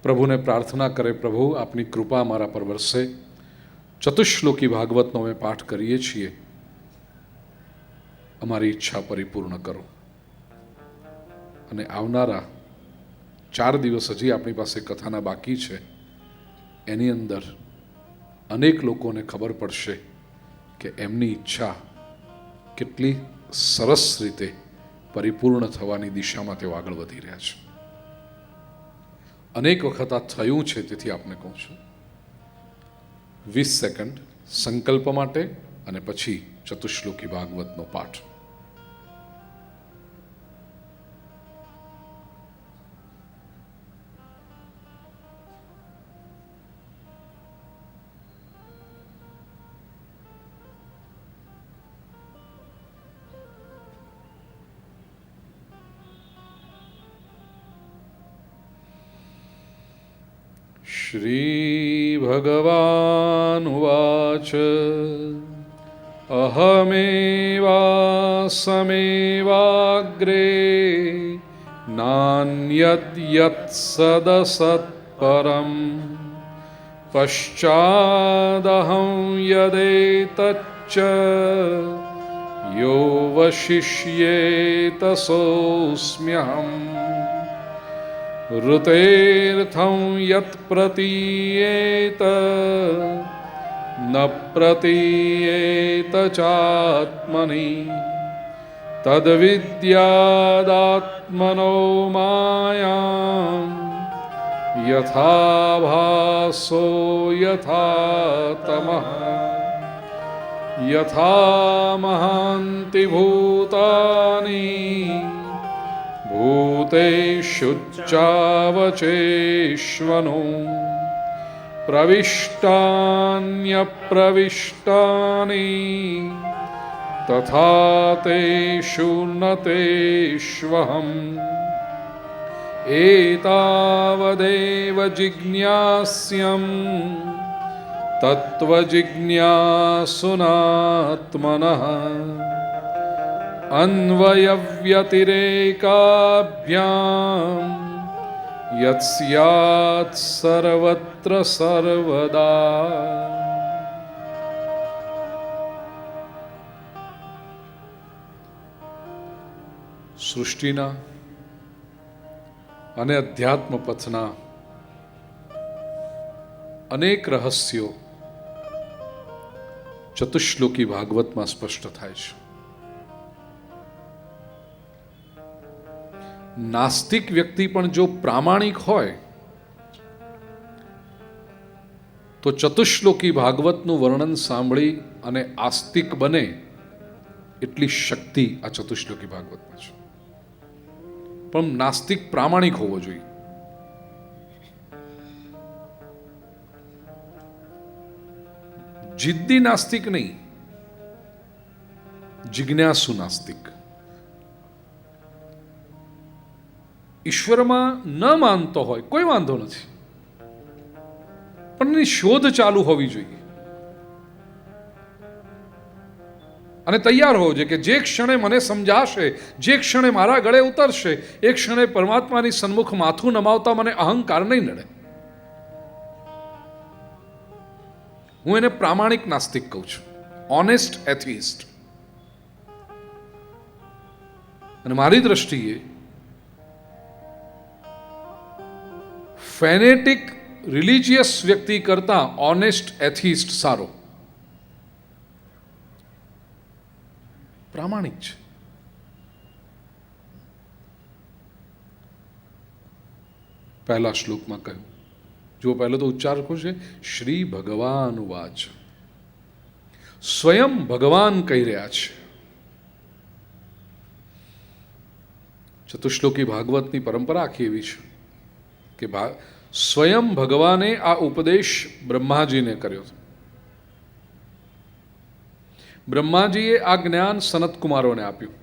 પ્રભુને પ્રાર્થના કરે, પ્રભુ આપની કૃપા અમારા પર વરસે, ચતુશ્લોકી ભાગવતનો અમે પાઠ કરીએ છીએ, અમારી ઈચ્છા પરિપૂર્ણ કરો. અને આવનારા 4 દિવસ હજી આપણી પાસે કથાના બાકી છે, એની અંદર અનેક લોકોને ખબર પડશે કે એમની ઈચ્છા કેટલી સરસ રીતે પરિપૂર્ણ થવાની દિશામાં તેઓ આગળ વધી રહ્યા છે. અનેક વખત આ થયું છે, તેથી આપને કહું છું. 20 સેકન્ડ સંકલ્પ માટે અને પછી ચતુશ્લોકી ભાગવતનો પાઠ. श्रीभगवानुवाच अहमेवासमेवाग्रे नान्यद्यत्सदसत्परं पश्चादहं यदेतच्च यो वशिष्येत सोऽस्म्यहम्. ऋतेर्थं यत् प्रतीयेत न प्रतीयेत चात्मनि तद्विद्यादात्मनो मायां यथा भासो यथा तमः यथा महान्ति भूतानि भूतेषुच्चावचेष्वनो प्रविष्टान्यप्रविष्टानि तथा तेषु न तेष्वहम्. एतावदेव जिज्ञास्यं तत्त्वजिज्ञासुनात्मनः अन्वयव्यतिरेकाभ्यां यत्स्यात् सर्वत्र सर्वदा. સૃષ્ટિના અને અધ્યાત્મ પથના અનેક રહસ્યો ચતુશ્લોકી ભાગવતમાં સ્પષ્ટ થાય છે. નાસ્તિક વ્યક્તિ પણ જો પ્રામાણિક હોય તો ચતુશ્લોકી ભાગવતનું વર્ણન સાંભળી અને આસ્તિક બને એટલી શક્તિ આ ચતુશ્લોકી ભાગવતમાં છે. પણ નાસ્તિક પ્રામાણિક હોવો જોઈએ. જિદ્દી નાસ્તિક નહીં, જિજ્ઞાસુ નાસ્તિક. ઈશ્વરમાં ન માનતો હોય કોઈ વાંધો નથી, પણ એની શોધ ચાલુ હોવી જોઈએ અને તૈયાર હોવો જોઈએ કે જે ક્ષણે મને સમજાશે, જે ક્ષણે મારા ગળે ઉતરશે, એ ક્ષણે પરમાત્માની સન્મુખ માથું નમાવતા મને અહંકાર નહીં નડે. હું એને પ્રામાણિક નાસ્તિક કહું છું, ઓનેસ્ટ એથિસ્ટ. અને મારી દ્રષ્ટિએ ફેનેટિક રિલિજિયસ વ્યક્તિ કરતા ઓનેસ્ટ એથિસ્ટ સારો, પ્રામાણિક છે. પહેલા શ્લોકમાં કહ્યું, જો પહેલો તો ઉચ્ચાર છે શ્રી ભગવાન વાચ. સ્વયં ભગવાન કહી રહ્યા છે. ચતુશ્લોકી ભાગવતની પરંપરા આખી એવી છે કે સ્વયં ભગવાને આ ઉપદેશ બ્રહ્માજીને કર્યો. બ્રહ્માજીએ આ જ્ઞાન સનતકુમારોને આપ્યું.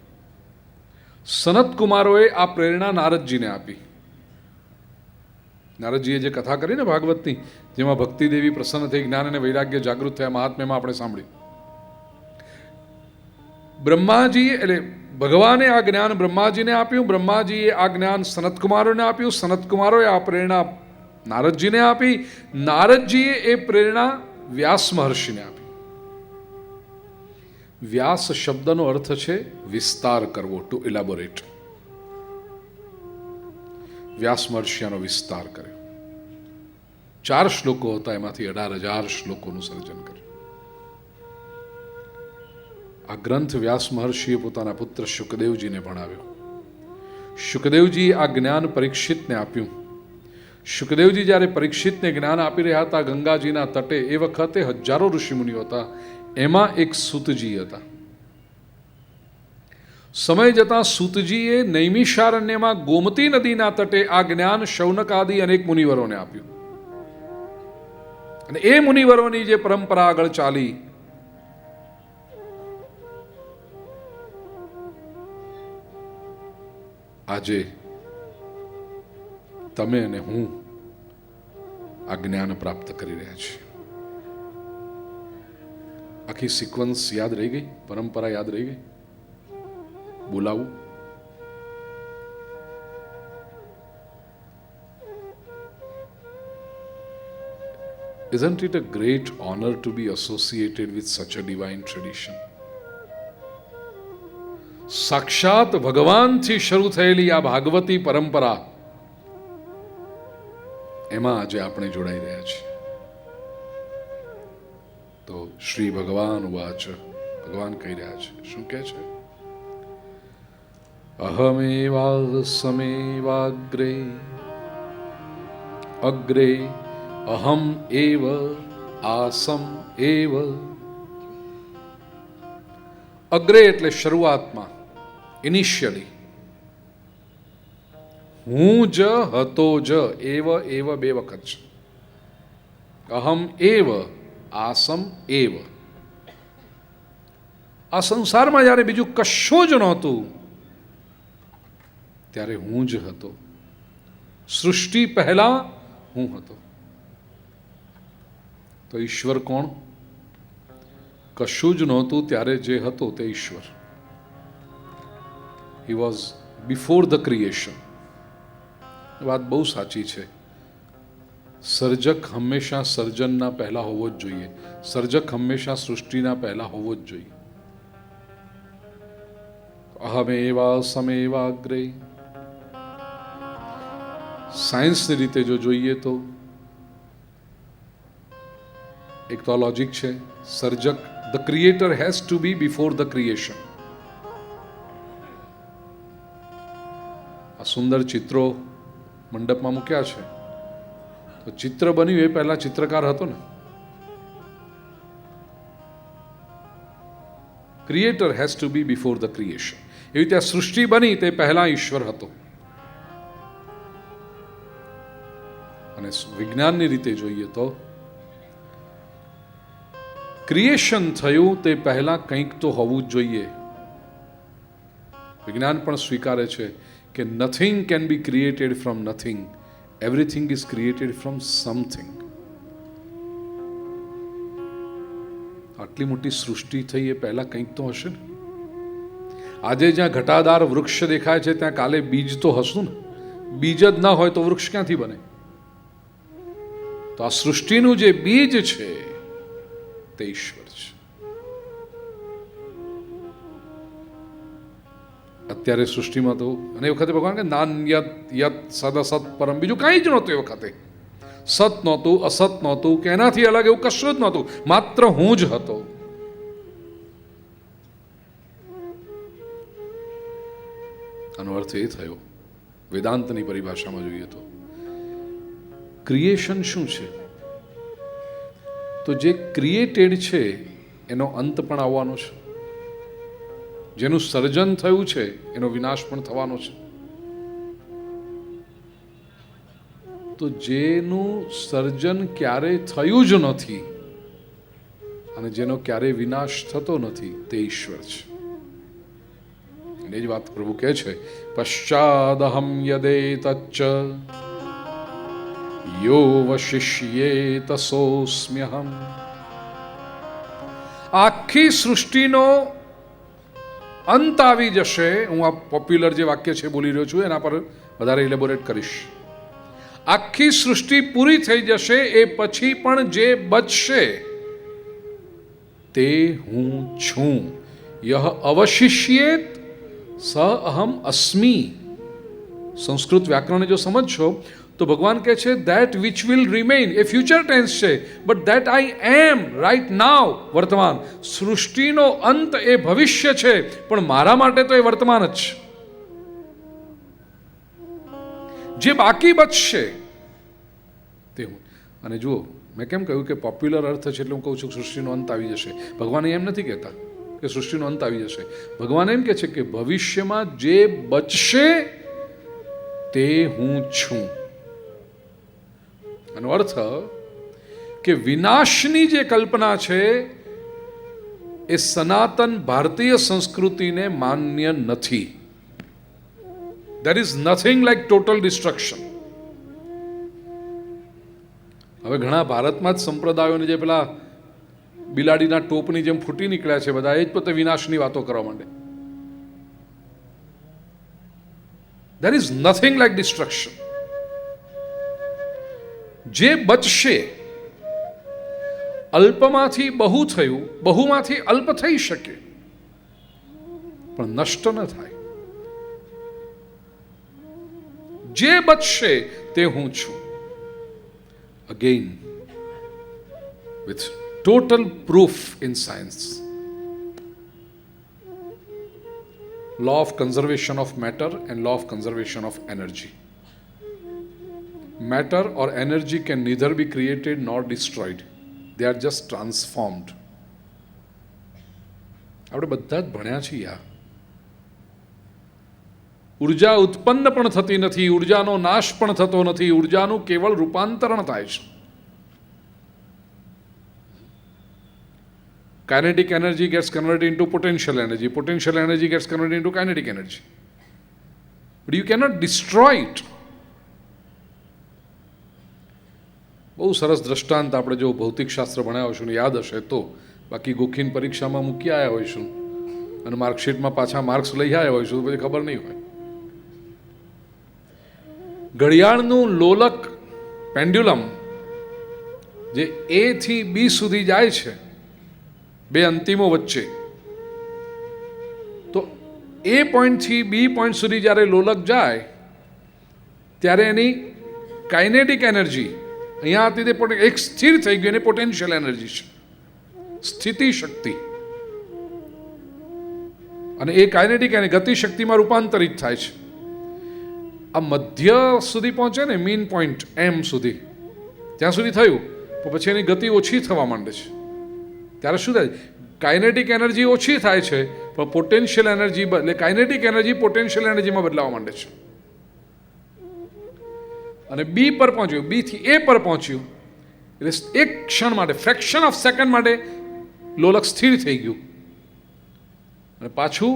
સનતકુમારોએ આ પ્રેરણા નારદજીને આપી. નારદજીએ જે કથા કરી ને ભાગવતની, જેમાં ભક્તિ દેવી પ્રસન્ન થઈ, જ્ઞાન અને વૈરાગ્ય જાગૃત થયા, મહાત્મ્યમાં આપણે સાંભળ્યું. બ્રહ્માજી એટલે ભગવાને આ જ્ઞાન બ્રહ્માજીને આપ્યું, બ્રહ્માજીએ આ જ્ઞાન સનતકુમારોને આપ્યું, સનતકુમારોએ આ પ્રેરણા નારદજીને આપી. નારદજીએ એ પ્રેરણા વ્યાસ મહર્ષિને આપી. વ્યાસ શબ્દનો અર્થ છે વિસ્તાર કરવો, ટુ ઇલેબોરેટ. વ્યાસ મહર્ષિનો વિસ્તાર કર્યો. 4 શ્લોકો હતા, એમાંથી 18,000 શ્લોકોનું સર્જન કર્યું. આ ગ્રંથ વ્યાસ મહર્ષિએ પોતાના પુત્ર શુકદેવજીને ભણાવ્યો. શુકદેવજી આ જ્ઞાન પરીક્ષિતને આપ્યું. શુકદેવજી જ્યારે પરીક્ષિતને જ્ઞાન આપી રહ્યા હતા ગંગાજીના તટે, એ વખતે હજારો ઋષિમુનિઓ હતા. એમાં એક સૂતજી હતા. સમય જતાં સૂતજીએ નૈમિષારણ્યમાં ગોમતી નદીના તટે આ જ્ઞાન શૌનક આદિ અનેક મુનિવરોને આપ્યું. અને એ મુનિવરોની જે પરંપરા આગળ ચાલી, આજે તમે અને હું આ જ્ઞાન પ્રાપ્ત કરી રહ્યા છીએ. આખી સિક્વન્સ યાદ રહી ગઈ, પરંપરા યાદ રહી ગઈ. બોલાવું? Isn't it a great honor to be associated with such a divine tradition? સાક્ષાત ભગવાનથી શરૂ થયેલી આ ભાગવતી પરંપરા, એમાં આજે આપણે જોડાઈ રહ્યા છીએ. તો શ્રી ભગવાન વાચ, ભગવાન કહી રહ્યા છે, શું કહે છે? અહમેવાસમેવાગ્રે અગ્રે અહમ એવ આસમ એવ. અગ્રે એટલે શરૂઆતમાં, ઇનિશિયલી. હું જ હતો જ, એવ એવ 2 વખત છે. અહમ એવ આસમ એવ. આ સંસારમાં જ્યારે બીજું કશું જ નહોતું ત્યારે હું જ હતો. સૃષ્ટિ પહેલા હું હતો. તો ઈશ્વર કોણ? કશું જ નહોતું ત્યારે જે હતો તે ઈશ્વર. He was before the creation. વાત બહુ સાચી છે. સર્જક હંમેશા સર્જનના પહેલા હોવો જ જોઈએ. સર્જક હંમેશા સૃષ્ટિના પહેલા હોવો જ જોઈએ. અહમેવા સમેવાગ્રે. સાયન્સની રીતે જો જોઈએ તો એક તો લોજિક છે. સર્જક, the creator has to be before the creation. આ સુંદર ચિત્રો મંડપમાં મૂક્યા છે, તો ચિત્ર બન્યું એ પહેલા ચિત્રકાર હતો ને. Creator has to be before the creation. એવી રીતે આ સૃષ્ટિ બની તે પહેલા ઈશ્વર હતો. અને વિજ્ઞાનની રીતે જોઈએ તો ક્રિએશન થયું તે પહેલા કંઈક તો હોવું જ જોઈએ. વિજ્ઞાન પણ સ્વીકારે છે કે nothing can be created from nothing. Everything is created from something. આટલી મોટી સૃષ્ટિ થઈ એ પહેલા કંઈક તો હશે ને. આજે જ્યાં ઘટાદાર વૃક્ષ દેખાય છે ત્યાં કાલે બીજ તો હશું ને. બીજ જ ના હોય તો વૃક્ષ ક્યાંથી બને? તો આ સૃષ્ટિનું જે બીજ છે તે ઈશ્વર છે. અત્યારે સૃષ્ટિમાં તો અને એ વખતે ભગવાન કે નાન્યત યત સદસત પરમ, બીજું કાંઈ જ નહોતું. એ વખતે સત નહોતું, અસત નહોતું, કે એનાથી અલગ એવું કશું જ નહોતું. માત્ર હું જ હતો. આનો અર્થ એ થયો, વેદાંતની પરિભાષામાં જોઈએ તો ક્રિએશન શું છે? તો જે ક્રિએટેડ છે એનો અંત પણ આવવાનો છે. જેનું સર્જન થયું છે એનો વિનાશ પણ થવાનો છે. તો જેનું સર્જન ક્યારેય થયું જ નથી અને જેનો ક્યારેય વિનાશ થતો નથી તે ઈશ્વર છે. એ જ વાત પ્રભુ કહે છે, પશ્ચાદહમ યદેતચ્ચ યો વશિષ્યેત સોસ્મ્યહમ. આખી સૃષ્ટિનો અંત આવી જશે. હું આ પોપ્યુલર જે વાક્ય છે બોલી રહ્યો છું એના પર વધારે ઇલેબોરેટ કરીશ. આખી સૃષ્ટિ પૂરી થઈ જશે એ પછી પણ જે બચશે તે હું છું. યહ અવશિષ્યેત સ અહમ અસ્મિ. સંસ્કૃત વ્યાકરણને જો સમજશો તો ભગવાન કહે છે ધેટ વિચ વિલ રિમેઇન, એ ફ્યુચર ટેન્સ છે, but that I am right now, વર્તમાન. સૃષ્ટિનો અંત એ ભવિષ્ય છે, પણ મારા માટે તો એ વર્તમાન જ છે. જે બાકી બચશે તે હું. અને જુઓ, મેં કેમ કહ્યું કે પોપ્યુલર અર્થ છે એટલે હું કહું છું સૃષ્ટિનો અંત આવી જશે. ભગવાન એમ નથી કહેતા કે સૃષ્ટિનો અંત આવી જશે. ભગવાન એમ કહે છે કે ભવિષ્યમાં જે બચશે તે હું છું. એનો અર્થ કે વિનાશની જે કલ્પના છે એ સનાતન ભારતીય સંસ્કૃતિને માન્ય નથી. There is nothing like total destruction. હવે ઘણા ભારતમાં જ સંપ્રદાયોને જે પેલા બિલાડીના ટોપની જેમ ફૂટી નીકળ્યા છે બધા, એ જ પોતે વિનાશની વાતો કરવા માંડે. There is nothing like destruction. જે બચશે, અલ્પમાંથી બહુ થયું, બહુમાંથી અલ્પ થઈ શકે, પણ નષ્ટ ન થાય. જે બચશે તે હું છું. Again, with total proof in science. Law of conservation of matter and law of conservation of energy. Matter or energy can neither be created nor destroyed. They are just transformed. આપણે બધા જ ભણ્યા છીએ. ઉર્જા ઉત્પન્ન પણ થતી નથી, ઉર્જાનો નાશ પણ થતો નથી, ઉર્જાનું કેવળ રૂપાંતરણ થાય છે. Kinetic energy gets converted into potential energy. Potential energy gets converted into kinetic energy. But you cannot destroy it. બહુ સરસ દ્રષ્ટાંત આપણે જો ભૌતિકશાસ્ત્ર ભણ્યા હોઈશું ને યાદ હશે તો, બાકી ગોખીન પરીક્ષામાં મૂકી આવ્યા હોઈશું અને માર્કશીટમાં પાછા માર્ક્સ લઈ આવ્યા હોઈશું તો પછી ખબર નહીં હોય. ઘડિયાળનું લોલક પેન્ડ્યુલમ જે એ થી બી સુધી જાય છે, બે અંતિમો વચ્ચે, તો એ પોઈન્ટથી બી પોઈન્ટ સુધી જ્યારે લોલક જાય ત્યારે એની કાઇનેટિક એનર્જી અહીંયા હતી તે એક સ્થિર થઈ ગયું, એની પોટેન્શિયલ એનર્જી છે, સ્થિતિ શક્તિ. અને એ કાઇનેટિક અને ગતિ શક્તિમાં રૂપાંતરિત થાય છે. આ મધ્ય સુધી પહોંચે ને, મીન પોઈન્ટ એમ સુધી, ત્યાં સુધી થયું પછી એની ગતિ ઓછી થવા માંડે છે. ત્યારે શું થાય? કાઇનેટિક એનર્જી ઓછી થાય છે, પણ પોટેન્શિયલ એનર્જી, એટલે કાઇનેટિક એનર્જી પોટેન્શિયલ એનર્જીમાં બદલાવા માંડે છે. અને બી પર પહોંચ્યું, બી થી એ પર પહોંચ્યું એટલે એક ક્ષણ માટે, ફ્રેક્શન ઓફ સેકન્ડ માટે લોલક સ્થિર થઈ ગયું અને પાછું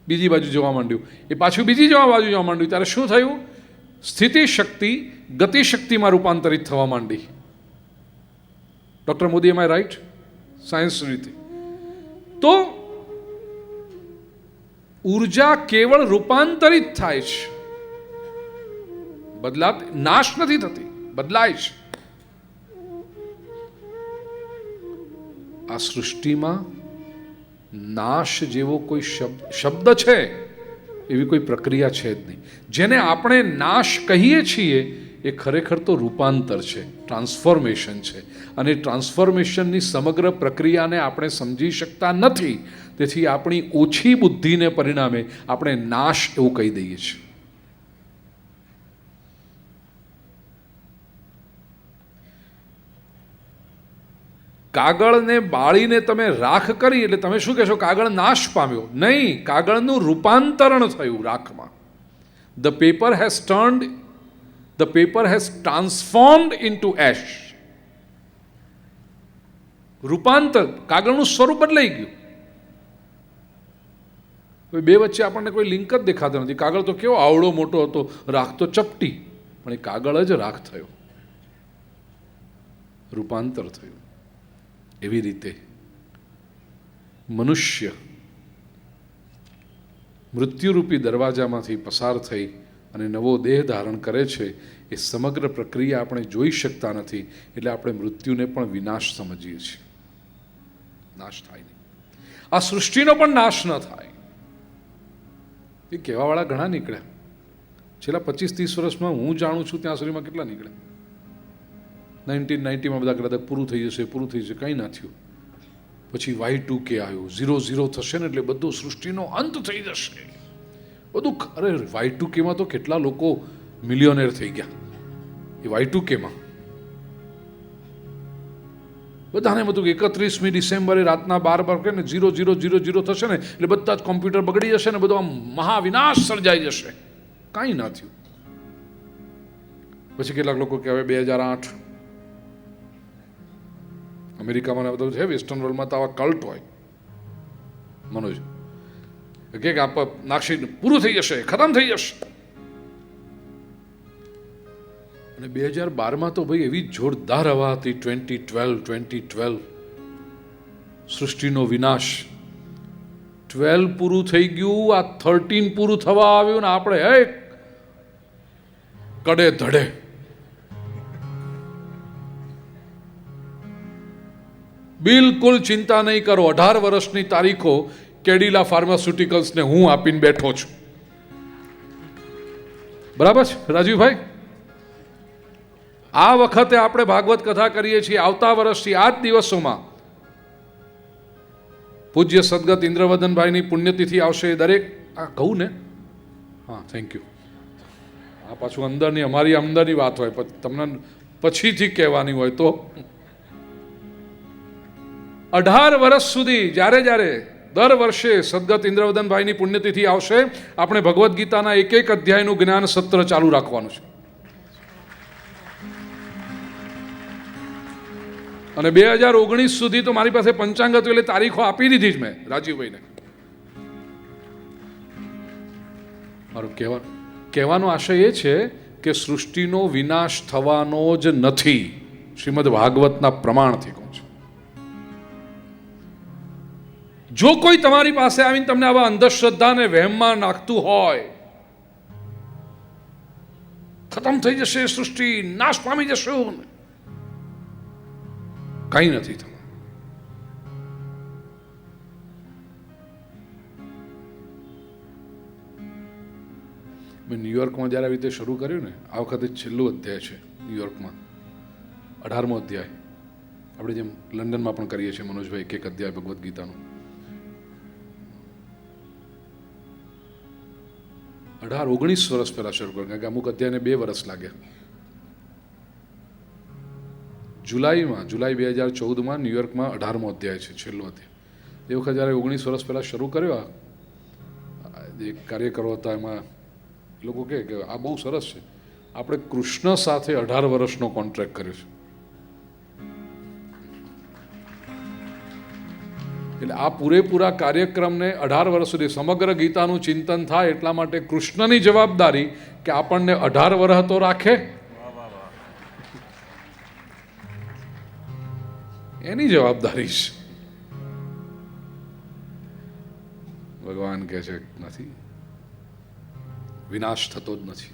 બીજી બાજુ જવા માંડ્યું. એ પાછું બીજી બાજુ જવા માંડ્યું ત્યારે શું થયું? સ્થિતિ શક્તિ ગતિ શક્તિમાં રૂપાંતરિત થવા માંડી. Doctor Modi, am I right? Science રીતે તો ઉર્જા કેવળ રૂપાંતરિત થાય છે, નાશ નથી થતી, બદલાય છે. આ સૃષ્ટિમાં નાશ જેવો કોઈ શબ્દ છે એવી કોઈ પ્રક્રિયા છે જ નહીં. જેને આપણે નાશ કહીએ છીએ એ ખરેખર તો રૂપાંતર છે, ટ્રાન્સફોર્મેશન છે. અને ટ્રાન્સફોર્મેશનની સમગ્ર પ્રક્રિયાને આપણે સમજી શકતા નથી, તેથી આપણી ઓછી બુદ્ધિને પરિણામે આપણે નાશ એવું કહી દઈએ છીએ. કાગળને બાળીને તમે રાખ કરી એટલે તમે શું કહેશો? કાગળ નાશ પામ્યો? નહીં, કાગળનું રૂપાંતરણ થયું રાખમાં. The paper has transformed into ash. રૂપાંતર, કાગળનું સ્વરૂપ બદલાઈ ગયું. બે વચ્ચે આપણને કોઈ લિંક જ દેખાતો નથી. કાગળ તો કેવો આવડો મોટો હતો, રાખ તો ચપટી, પણ એ કાગળ જ રાખ થયો, રૂપાંતર થયું. એવી રીતે મનુષ્ય મૃત્યુરૂપી દરવાજામાંથી પસાર થઈ અને નવો દેહ ધારણ કરે છે, એ સમગ્ર પ્રક્રિયા આપણે જોઈ શકતા નથી, એટલે આપણે મૃત્યુને પણ વિનાશ સમજીએ છીએ. નાશ થાય નહીં. આ સૃષ્ટિનો પણ નાશ ન થાય. એ કહેવાવાળા ઘણા નીકળ્યા. છેલ્લા 25-30 વર્ષમાં હું જાણું છું ત્યાં સુધીમાં કેટલા નીકળ્યા. 1990માં બધા કદાચ પૂરું થઈ જશે, પૂરું થઈ જશે, કંઈ ના થયું. પછી Y2K આવ્યું, 0-0 થશે ને એટલે બધું સૃષ્ટિનો અંત થઈ જશે બધું. અરે Y2Kમાં તો કેટલા લોકો મિલિયોનેર થઈ ગયા. એ Y2Kમાં બધાને બધું 31મી ડિસેમ્બરે રાતના 12 કે ને 0-0-0-0 થશે ને એટલે બધા જ કોમ્પ્યુટર બગડી જશે ને બધો આમ મહાવિનાશ સર્જાઈ જશે. કાંઈ ના થયું. પછી કેટલાક લોકો કહેવાય 2008 અમેરિકામાં બધું છે, વેસ્ટર્ન વર્લ્ડમાં તો આવા કલ્ટ હોય. મનોજ કે આપ નાક્ષી પૂરું થઈ જશે, ખતમ થઈ જશે. અને 2012માં તો ભાઈ એવી જોરદાર હવા હતી. 2012 સૃષ્ટિનો વિનાશ. 12 પૂરું થઈ ગયું, આ 13 પૂરું થવા આવ્યું ને આપણે હે કડે ધડે. બિલકુલ ચિંતા નહીં કરો. 18 વર્ષની તારીખો કેડિલા ફાર્માસ્યુટિકલ્સને હું આપીને બેઠો છું. બરાબર છે રાજીવભાઈ? આ વખતે આપણે ભાગવત કથા કરીએ છીએ. આવતા વર્ષથી આ જ દિવસોમાં પૂજ્ય સદગત ઇન્દ્રવદનભાઈની પુણ્યતિથિ આવશે. દરેક આ કહું ને, હા થેન્ક યુ. આ પાછું અંદરની અમારી અંદરની વાત હોય, તમને પછીથી કહેવાની હોય તો 18 વર્ષ સુધી જ્યારે જ્યારે દર વર્ષે સદગત ઇન્દ્રવદનભાઈની પુણ્યતિથિ આવશે, આપણે ભગવદ્ ગીતાના એક અધ્યાયનું જ્ઞાન સત્ર ચાલુ રાખવાનું છે. અને 2019 સુધી તો મારી પાસે પંચાંગ હતું એટલે તારીખો આપી દીધી જ મેં રાજીવભાઈને. મારું કહેવાનો આશય એ છે કે સૃષ્ટિનો વિનાશ થવાનો જ નથી. શ્રીમદ ભાગવતના પ્રમાણથી કહું છું. જો કોઈ તમારી પાસે આવીને તમને આવા અંધશ્રદ્ધા ને વહેમમાં નાખતું હોય, ખતમ થઈ જશે સૃષ્ટિ, નાશ પામી જશે, કંઈ નથી થતું. મેં ન્યુયોર્કમાં જ્યારે આવી રીતે શરૂ કર્યું ને, આ વખતે છેલ્લું અધ્યાય છે ન્યુયોર્કમાં, 18મો અધ્યાય. આપણે જેમ લંડનમાં પણ કરીએ છીએ મનોજભાઈ, એક અધ્યાય ભગવદ્ ગીતાનું. 18-19 વર્ષ પહેલા શરૂ કર્યું, કારણ કે અમુક અધ્યાયને 2 વર્ષ લાગ્યા. જુલાઈ 2014માં ન્યુયોર્કમાં 18મો અધ્યાય છે, છેલ્લો અધ્યાય. એ વખત જ્યારે 19 વર્ષ પહેલા શરૂ કર્યો, જે કાર્યકરો હતા એમાં લોકો કહે કે આ બહુ સરસ છે, આપણે કૃષ્ણ સાથે 18 વર્ષનો કોન્ટ્રાક્ટ કર્યો છે. એટલે આ પૂરેપૂરા કાર્યક્રમને 18 વર્ષ સુધી સમગ્ર ગીતાનું ચિંતન થાય, એટલા માટે કૃષ્ણની જવાબદારી કે આપણને 18 વર્ષ તો રાખે, એની જવાબદારી છે. ભગવાન કહે છે નથી, વિનાશ થતો જ નથી.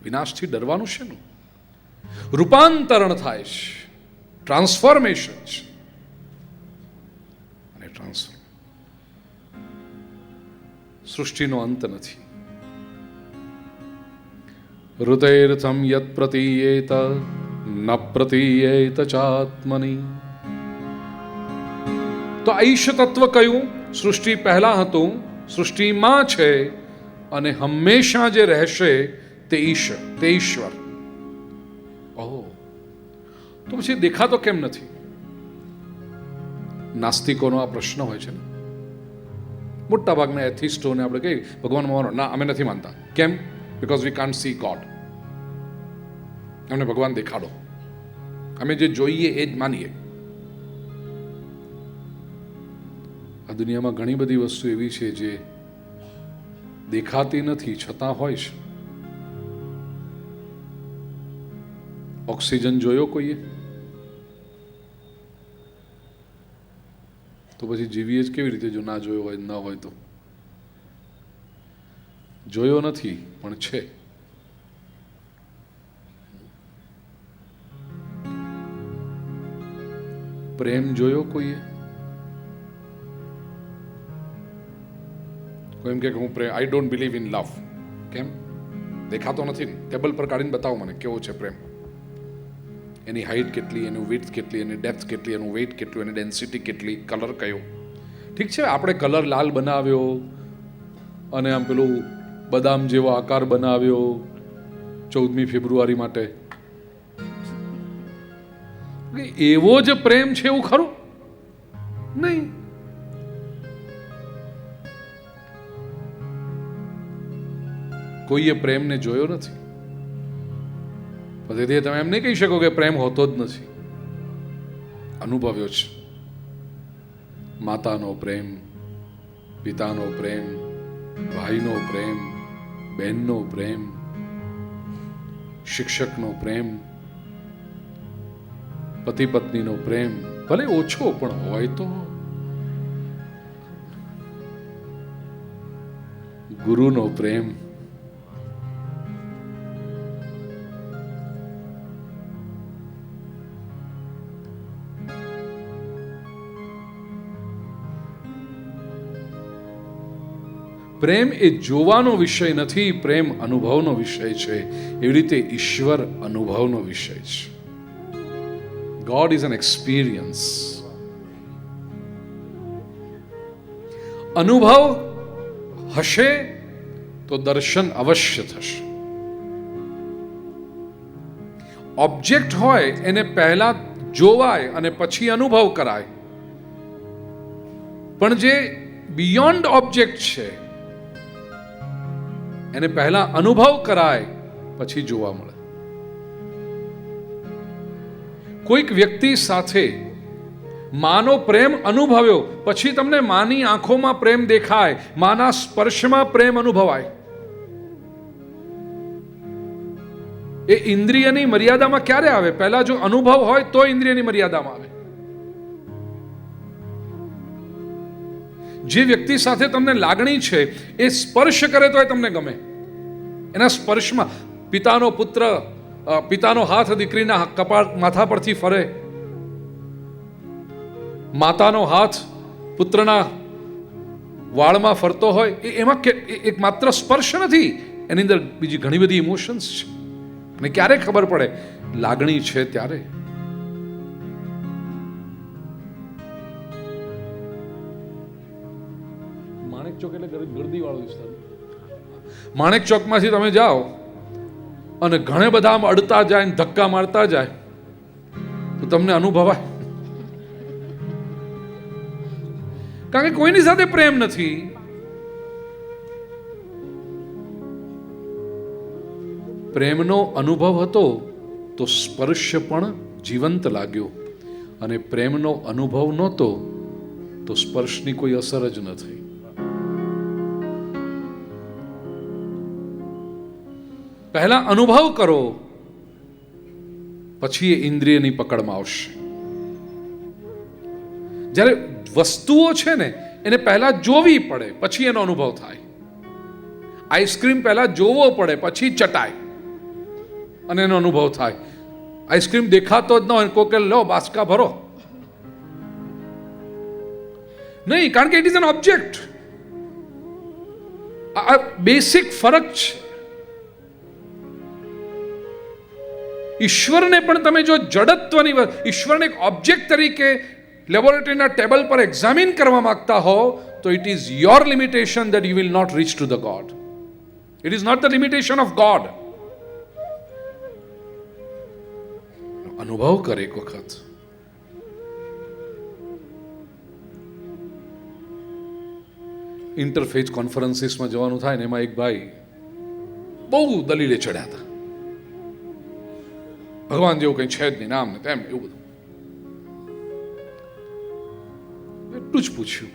વિનાશથી ડરવાનું છે ને, રૂપાંતરણ થાય છે, ટ્રાન્સફોર્મેશન છે. અને ટ્રાન્સફોર્મ સૃષ્ટિનો અંત નથી. હૃદયર્થમ યત પ્રતીયેત ન પ્રતીયેત ચાત્મની. તો ઈશ તત્વ કયું? સૃષ્ટિ પહેલા હતું, સૃષ્ટિમાં છે, અને હંમેશા જે રહેશે તે ઈશ, તે ઈશ્વર. ઓહ, તો પછી દેખાતો કેમ નથી? નાસ્તિકોનો આ પ્રશ્ન હોય છે ને. મોટા ભાગના એથિસ્ટોને આપણે કહીએ ભગવાન માનો, ના અમે નથી માનતા. કેમ? Because we can't see God. અમને ભગવાન દેખાડો, અમે જે જોઈએ એ જ માનીએ. આ દુનિયામાં ઘણી બધી વસ્તુ એવી છે જે દેખાતી નથી છતાં હોય છે. ઓક્સિજન જોયો કોઈએ? તો પછી જીવીએ જ કેવી રીતે જો ના જોયો હોય, ન હોય તો? જોયો નથી પણ છે. પ્રેમ જોયો કોઈએ? કોઈ એમ કે હું પ્રેમ, I don't believe in love. કેમ? દેખાતો નથી ને. ટેબલ પર કાઢીને બતાવો મને કેવો છે પ્રેમ. એની હાઈટ કેટલી, એનું વિડ્થ કેટલી, એની ડેપ્થ કેટલી, એનું વેઇટ કેટલું, એની ડેન્સિટી કેટલી, કલર કયો. ઠીક છે, આપણે કલર લાલ બનાવ્યો અને આમ પેલું બદામ જેવો આકાર બનાવ્યો 14મી ફેબ્રુઆરી માટે, એવો જ પ્રેમ છે એવું ખરું? નહીં. કોઈએ પ્રેમને જોયો નથી. પછી તમે એમ નહીં કહી શકો કે પ્રેમ હોતો જ નથી. અનુભવ્યો છે. માતાનો પ્રેમ, પિતાનો પ્રેમ, ભાઈનો પ્રેમ, બહેનનો પ્રેમ, શિક્ષકનો પ્રેમ, પતિ પત્નીનો પ્રેમ, ભલે ઓછો પણ હોય તો, ગુરુનો પ્રેમ, પ્રેમ એ જોવાનો વિષય નથી, પ્રેમ અનુભવનો વિષય છે. એવી રીતે ઈશ્વર અનુભવનો વિષય છે. God is an experience. અનુભવ હશે તો દર્શન અવશ્ય થશે. ઓબ્જેક્ટ હોય એને પહેલા જોવાય અને પછી અનુભવ કરાય. પણ જે બિયોન્ડ ઓબ્જેક્ટ છે એને પહેલા અનુભવ કરાય પછી જોવા મળે. કોઈક વ્યક્તિ સાથે માનો પ્રેમ અનુભવ્યો પછી તમને માની આંખોમાં પ્રેમ દેખાય, માના સ્પર્શમાં પ્રેમ અનુભવાય. એ ઇન્દ્રિયની મર્યાદામાં ક્યારે આવે? પહેલા જો અનુભવ હોય તો ઇન્દ્રિયની મર્યાદામાં આવે. જે વ્યક્તિ સાથે તમને લાગણી છે એ સ્પર્શ કરે તો એ તમને ગમે. એના સ્પર્શમાં પિતાનો પુત્ર, પિતાનો હાથ દીકરીના કપાળ માથા પરથી ફરે, માતાનો હાથ પુત્રના વાળમાં ફરતો હોય, એમાં એક માત્ર સ્પર્શ નથી, એની અંદર બીજી ઘણી બધી ઇમોશન્સ છે. અને ક્યારે ખબર પડે? લાગણી છે ત્યારે. માણેક ચોક એટલે ગરદી વાળો વિસ્તાર. માણેક ચોકમાંથી તમે જાઓ અને ઘણે બધા આમ અડતા જાય, ધક્કા મારતા જાય તો તમને અનુભવાય. કારણ કે કોઈની સાથે પ્રેમ નથી. પ્રેમનો અનુભવ હતો તો સ્પર્શ પણ જીવંત લાગ્યો, અને પ્રેમનો અનુભવ નહોતો તો સ્પર્શની કોઈ અસર જ ન થઈ. પહેલા અનુભવ કરો પછી એ ઇન્દ્રિયની પકડમાં આવશે. જ્યારે વસ્તુઓ છે ને એને પહેલા જોવી પડે પછી એનો અનુભવ થાય. આઈસ્ક્રીમ પહેલા જોવો પડે પછી ચટાય અને એનો અનુભવ થાય. આઈસ્ક્રીમ દેખાતો જ ન હોય, કોકે લો બાસકા ભરો નહીં, કારણ કે ઇટ ઇઝ એન ઓબ્જેક્ટ. આ બેસિક ફરક છે. ઈશ્વરને પણ તમે જો જડત્વની, ઈશ્વરને એક ઓબ્જેક્ટ તરીકે લેબોરેટરીના ટેબલ પર એક્ઝામિન કરવા માંગતા હો તો it is your limitation that you will not reach to the God. It is not the limitation of God. અનુભવ કરે એક વખત. ઇન્ટરફેથ કોન્ફરન્સીસમાં જવાનું થાય ને એમાં એક ભાઈ બહુ દલીલે ચડ્યા હતા. ભગવાન જેવું કઈ છે જ નહીં, નામ ને તેમ એવું બધું. એટલું જ પૂછ્યું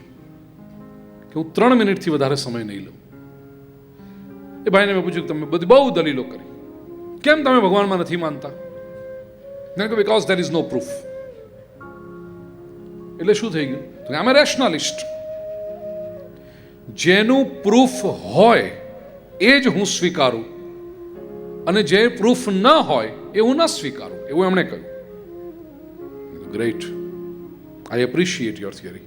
કે હું 3 મિનિટથી વધારે સમય નહીં લઉં. એ ભાઈને મેં પૂછ્યું કે તમે બધી બહુ દલીલો કરી, કેમ તમે ભગવાનમાં નથી માનતા? Because there is no proof. એટલે શું થઈ ગયું? તો આમ રેશનલિસ્ટ. જેનું પ્રૂફ હોય એ જ હું સ્વીકારું અને જે પ્રૂફ ન હોય એ હું ન સ્વીકારું, એવું એમણે કહ્યું. Great, I appreciate your theory.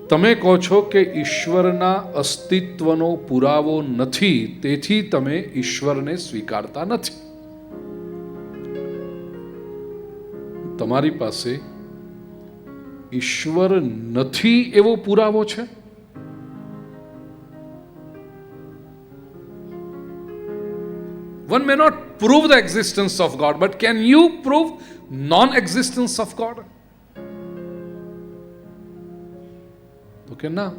તમે કહો છો કે ઈશ્વરના અસ્તિત્વનો પુરાવો નથી, તેથી તમે ઈશ્વરને સ્વીકારતા નથી. તમારી પાસે ઈશ્વર નથી એવો પુરાવો છે? One may not prove the existence of God, but can you prove non-existence of God? તો કે ના.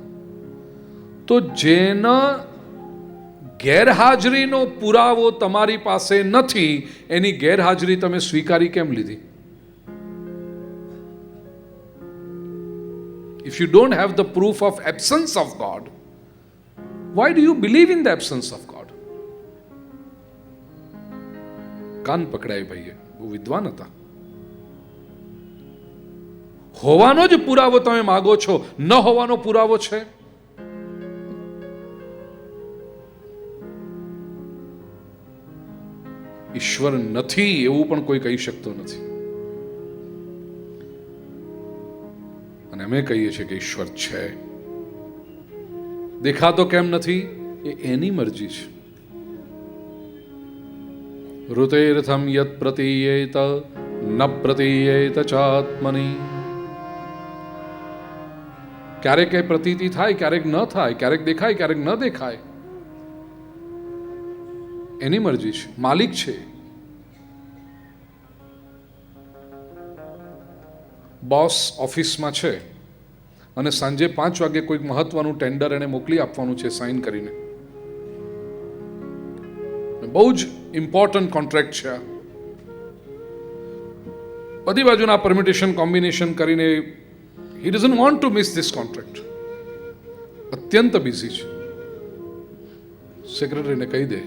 તો જેના ગેરહાજરીનો પુરાવો તમારી પાસે નથી, એની ગેરહાજરી તમે સ્વીકારી કેમ લીધી? If you don't have the proof of absence of God, why do you believe in the absence of God? કાન પકડાય ભાઈએ, બહુ વિદ્વાન હતા. હોવાનો જ પુરાવો તમે માગો છો, ન હોવાનો પુરાવો છે? ઈશ્વર નથી એવું પણ કોઈ કહી શકતો નથી. અને અમે કહીએ છીએ કે ઈશ્વર છે. દેખાતો કેમ નથી એ એની મરજી છે. ઋતેર્થમ યત પ્રતીયેત ન પ્રતીયેત ચાત્મની. ક્યારેક એ પ્રતીતિ થાય, ક્યારેક ન થાય, ક્યારેક દેખાય, ક્યારેક ન દેખાય. એની મરજી છે, માલિક છે. બોસ ઓફિસમાં છે અને સાંજે 5 વાગે કોઈક મહત્વનું ટેન્ડર એને મોકલી આપવાનું છે સાઇન કરીને. બહુ જ ઇમ્પોર્ટન્ટ કોન્ટ્રાક્ટ છે. બધી બાજુના પરમ્યુટેશન કોમ્બિનેશન કરીને he doesn't want to miss this contract. અત્યંત બિઝી છે. સેક્રેટરીને કહી દે,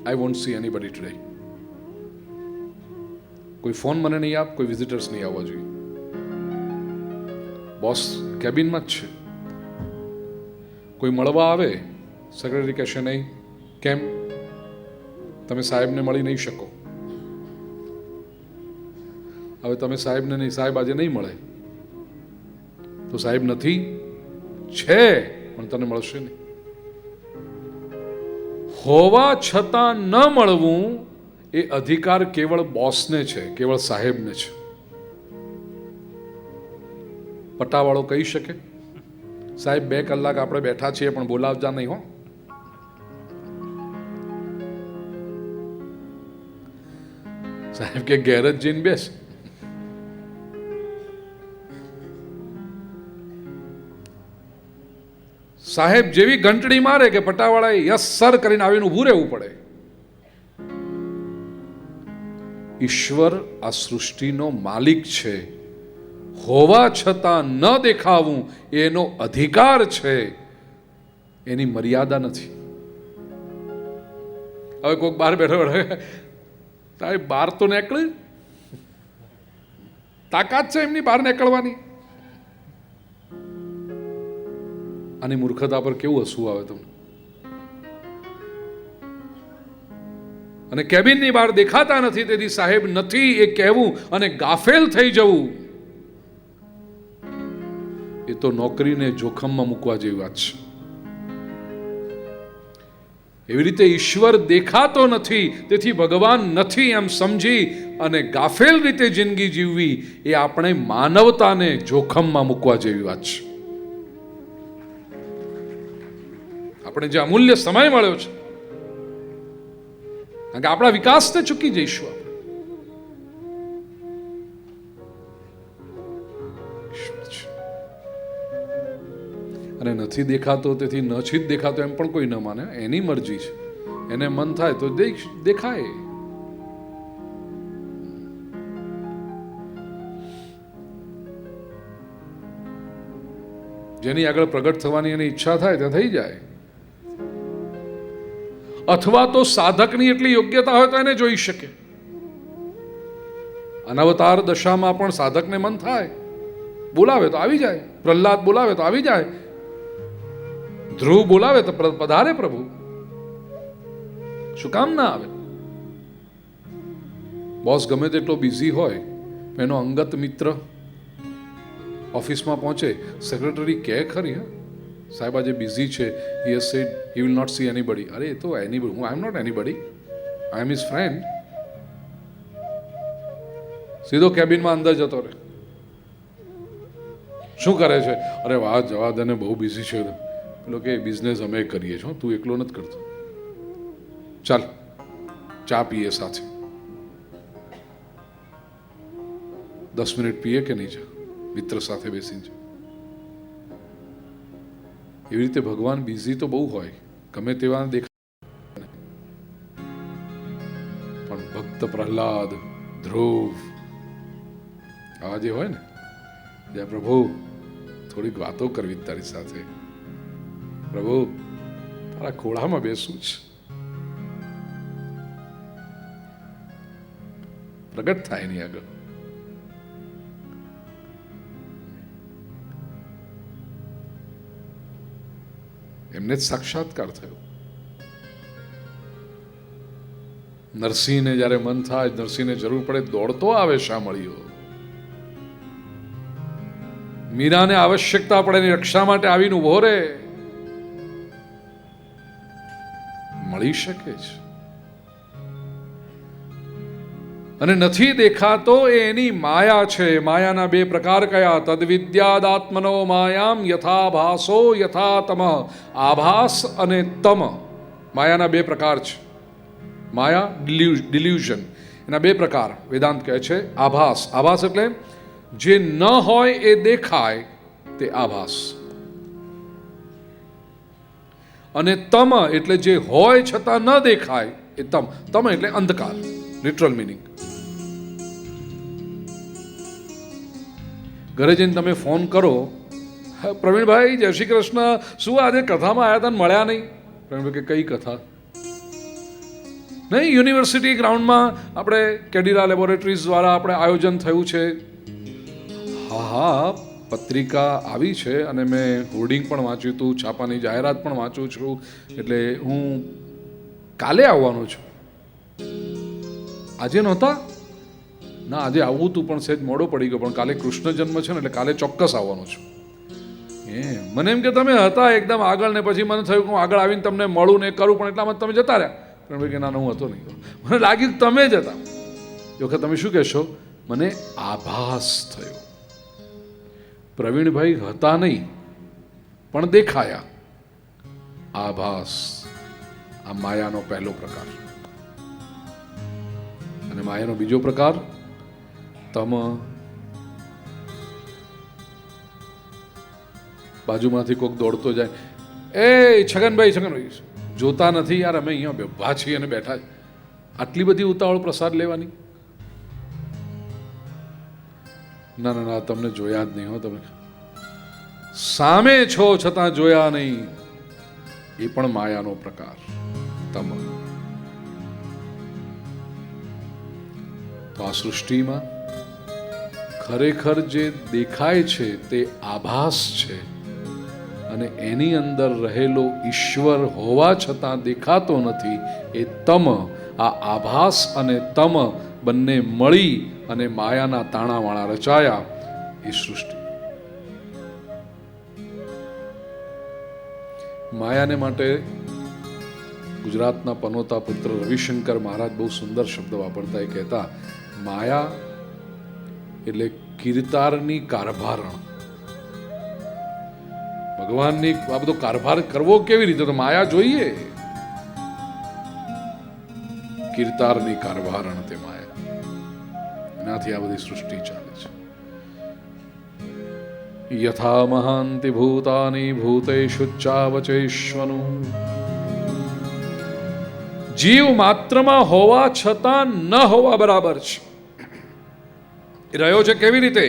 I won't see anybody today. કોઈ ફોન મને નહીં આપ, કોઈ વિઝિટર્સ નહીં આવવા જોઈએ. બોસ કેબિનમાં જ છે. કોઈ મળવા આવે, સેક્રેટરી કહેશે નહીં. કેમ? તમે સાહેબને મળી નહીં શકો. હવે તમે સાહેબને નહીં, સાહેબ આજે નહીં મળે તો સાહેબ નથી, છે પણ તને મળશે નહીં. હોવા છતાં ન મળવું એ અધિકાર કેવળ બોસને છે, કેવળ સાહેબને છે. પટાવાળો કહી શકે, સાહેબ 2 કલાક આપણે બેઠા છીએ પણ બોલાવજા નહીં હો. સાહેબ કે ગેરેજ જઈને બેસ. સાહેબ જેવી ઘંટડી મારે કે પટાવાળાએ યસ સર કરીને આવીને ઊભું રહેવું પડે. ઈશ્વર આ સૃષ્ટિનો માલિક છે. હોવા છતાં ન દેખાવું એનો અધિકાર છે, એની મર્યાદા નથી. હવે કોઈક બહાર બેઠો સાહેબ બહાર તો નીકળે, તાકાત છે એમની બહાર નીકળવાની. આની મૂર્ખતા પર કેવું હસવું આવે તમને. અને કેબિનની બહાર દેખાતા નથી તેથી સાહેબ નથી એ કહેવું અને ગાફેલ થઈ જવું એ તો નોકરીને જોખમમાં મૂકવા જેવી વાત છે. એવી રીતે ઈશ્વર દેખાતો નથી તેથી ભગવાન નથી એમ સમજી અને ગાફેલ રીતે જિંદગી જીવવી એ આપણે માનવતાને જોખમમાં મૂકવા જેવી વાત છે. આપણે જે અમૂલ્ય સમય મળ્યો છે, કારણ કે આપણા વિકાસને ચૂકી જઈશું. અને નથી દેખાતો તેથી નથી જ દેખાતો એમ પણ કોઈ ન માને. એની મરજી છે, એને મન થાય તો દેખાય. જેની આગળ પ્રગટ થવાની એની ઈચ્છા થાય ત્યાં થઈ જાય. અથવા તો સાધકની એટલી યોગ્યતા હોય તો એને જોઈ શકે. અનવતાર દશામાં પણ સાધકને મન થાય, બોલાવે તો આવી જાય. પ્રહલાદ બોલાવે તો આવી જાય. ધ્રુવ બોલાવે તો પધારે પ્રભુ, શું કામ ના આવે? બોસ ગમે તેટલો બિઝી હોય, એનો અંગત મિત્ર ઓફિસમાં પહોંચે, સેક્રેટરી કહે ખરી, હા સાહેબ આજે બિઝી છે, he has said he will not see anybody. અરે એ તો એનીબડી, હું I am not anybody, I am his friend. સીધો કેબિનમાં અંદર જતો રહે. શું કરે છે? અરે વાહ જવા દે ને, બહુ બિઝી છે. પેલો કે બિઝનેસ અમે કરીએ છો, તું એકલો નથી કરતો, ચાલ ચા પીએ સાથે. 10 મિનિટ પીએ કે નહીં, ચા મિત્ર સાથે બેસીને છે. એવી રીતે ભગવાન બિઝી તો બહુ હોય, ગમે તેવા દેખાય, પણ ભક્ત પ્રહલાદ, ધ્રુવ આવા જે હોય ને, જ્યાં પ્રભુ થોડીક વાતો કરવી તારી સાથે, પ્રભુ તારા ખોળામાં બેસવું છે, પ્રગટ થાય એની આગળ. એમને જ સાક્ષાત્કાર થયો. નરસિંહને જ્યારે મન થાય, નરસિંહને જરૂર પડે દોડતો આવે શામળીઓ. મીરાને આવશ્યકતા પડે એની રક્ષા માટે આવીને ઉભો રહે, મળી શકે છે. અને નથી દેખાતો એ એની માયા છે. માયાના 2 પ્રકાર કયા? તદ્વિદ્યાદાત્મનો માયામ યથા ભાસો યથા તમ. આભાસ અને તમ, માયાના 2 પ્રકાર છે. માયા ડિલ્યુઝન, એના 2 પ્રકાર વેદાંત કહે છે. આભાસ, આભાસ એટલે જે ન હોય એ દેખાય તે આભાસ, અને તમ એટલે જે હોય છતાં ન દેખાય એ તમ. તમ એટલે અંધકાર, લિટરલ મિનિંગ. ઘરે જઈને તમે ફોન કરો, પ્રવીણભાઈ જય શ્રી કૃષ્ણ, શું આજે કથામાં આવ્યા હતા ને મળ્યા નહીં? પ્રવીણભાઈ કે કઈ કથા? નહીં, યુનિવર્સિટી ગ્રાઉન્ડમાં આપણે કેડિલા લેબોરેટરીઝ દ્વારા આપણે આયોજન થયું છે. હા હા, પત્રિકા આવી છે અને મેં હોર્ડિંગ પણ વાંચ્યું હતું, છાપાની જાહેરાત પણ વાંચું છું, એટલે હું કાલે આવવાનો છું. આજે નહોતા? ના, આજે આવવું હતું પણ સહેજ મોડો પડી ગયો, પણ કાલે કૃષ્ણ જન્મ છે ને એટલે કાલે ચોક્કસ આવવાનો છું. મને એમ કે તમે હતા એકદમ આગળ, ને પછી મને થયું કે હું આગળ આવીને તમને મળું ને કરું, પણ એટલામાં તમે જતા રહ્યા. પણ ભાઈ કે ના, હું હતો નહીં. મને લાગ્યું તમે જ હતા. એ વખત તમે શું કહેશો? મને આભાસ થયો. પ્રવીણભાઈ હતા નહીં પણ દેખાયા. આભાસ આ માયાનો પહેલો પ્રકાર. અને માયાનો બીજો પ્રકાર તમ. બાજુમાંથી કોઈક દોડતો જાય, એ છગનભાઈ, છગનભાઈ જોતા નથી યાર, અમે અહીંયા બેઠા છીએ અને બેઠા. આટલી બધી ઉતાવળ પ્રસાદ લેવાની? ના ના ના, તમને જોયા જ નહીં હો. તમે સામે છો છતાં જોયા નહીં, એ પણ માયાનો પ્રકાર. તમ. તો આ સૃષ્ટિમાં ખરેખર જે દેખાય છે તે આભાસ છે, અને એની અંદર રહેલો ઈશ્વર હોવા છતાં દેખાતો નથી, એ તમ. આ આભાસ અને તમ બંને મળી અને માયાના તાણાવાળા રચાયા એ સૃષ્ટિ. માયાને માટે ગુજરાતના પનોતા પુત્ર રવિશંકર મહારાજ બહુ સુંદર શબ્દ વાપરતા. એ કહેતા, માયા એટલે કીર્તારની કારભારણ. ભગવાનની આ બધો કારભાર કરવો કેવી રીતે? તો માયા જોઈએ. કીર્તારની કારભારણ તે માયા, એનાથી આ બધી સૃષ્ટિ ચાલે છે. યથા મહાંતિ ભૂતાની ભૂતેષુ ચાવચેષ્વનું. જીવ માત્રમાં હોવા છતાં ન હોવા બરાબર છે. એ રહ્યો છે કેવી રીતે?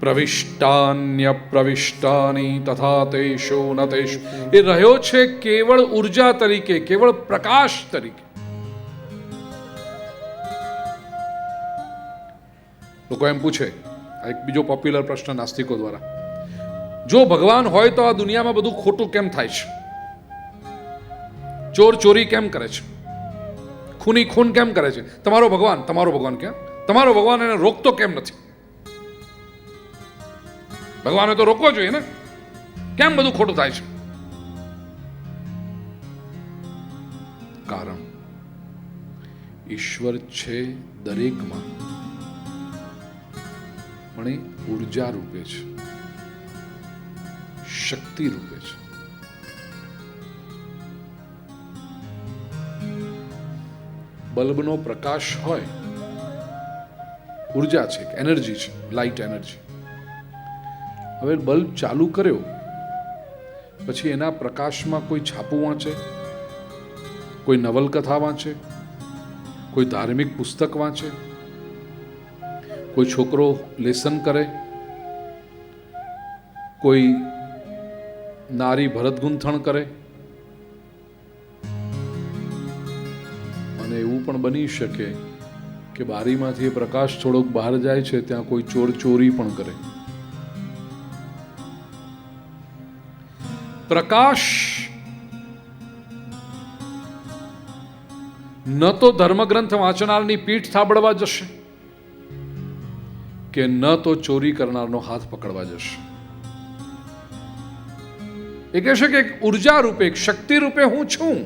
પ્રવિષ્ટાન્ય પ્રવિષ્ટાની તથા તેષો ન તેષુ. એ રહ્યો છે કેવળ ઉર્જા તરીકે, કેવળ પ્રકાશ તરીકે. લોકો એમ પૂછે, આ એક બીજો પોપ્યુલર પ્રશ્ન નાસ્તિકો દ્વારા, જો ભગવાન હોય તો આ દુનિયામાં બધું ખોટું કેમ થાય છે? ચોર ચોરી કેમ કરે છે? ખૂની ખૂન કેમ કરે છે? તમારો ભગવાન કેમ? તમારો ભગવાન એને રોકતો કેમ નથી? ભગવાને તો રોકવો જોઈએ ને. કેમ બધું ખોટું થાય છે? કારણ ઈશ્વર છે દરેકમાં, પણ એ ઉર્જા રૂપે છે, શક્તિ રૂપે છે. બલ્બનો પ્રકાશ હોય, ઉર્જા છે, એનર્જી છે, લાઇટ એનર્જી. હવે બલ્બ ચાલુ કર્યો પછી એના પ્રકાશમાં કોઈ છાપું વાંચે, કોઈ નવલકથા વાંચે, કોઈ ધાર્મિક પુસ્તક વાંચે, કોઈ છોકરો લેસન કરે, કોઈ નારી ભરત ગૂંથણ કરે. અને એવું પણ બની શકે કે બારીમાંથી પ્રકાશ થોડોક બહાર જાય છે, ત્યાં કોઈ ચોર ચોરી પણ કરે. પ્રકાશ ન તો ધર્મગ્રંથ વાંચનારની પીઠ થાબડવા જશે, કે ન તો ચોરી કરનારનો હાથ પકડવા જશે. એ કહેશે કે એક ઉર્જા રૂપે, એક શક્તિ રૂપે હું છું,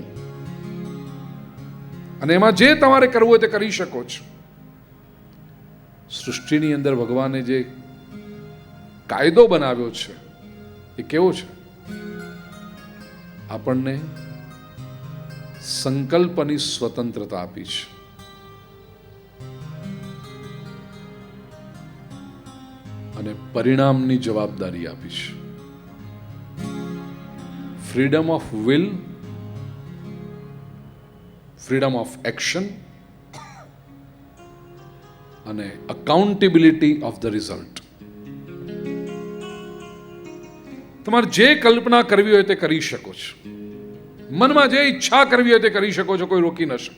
અને એમાં જે તમારે કરવું હોય તે કરી શકો છો. સૃષ્ટિની અંદર ભગવાને જે કાયદો બનાવ્યો છે એ કેવો છે? આપણને સંકલ્પની સ્વતંત્રતા આપી છે. અને પરિણામની જવાબદારી આપી છે. Freedom of will, freedom of action અને અકાઉન્ટેબિલિટી ઓફ ધ રિઝલ્ટ. તમારે જે કલ્પના કરવી હોય તે કરી શકો છો. મનમાં જે ઈચ્છા કરવી હોય તે કરી શકો છો, કોઈ રોકી ન શકે.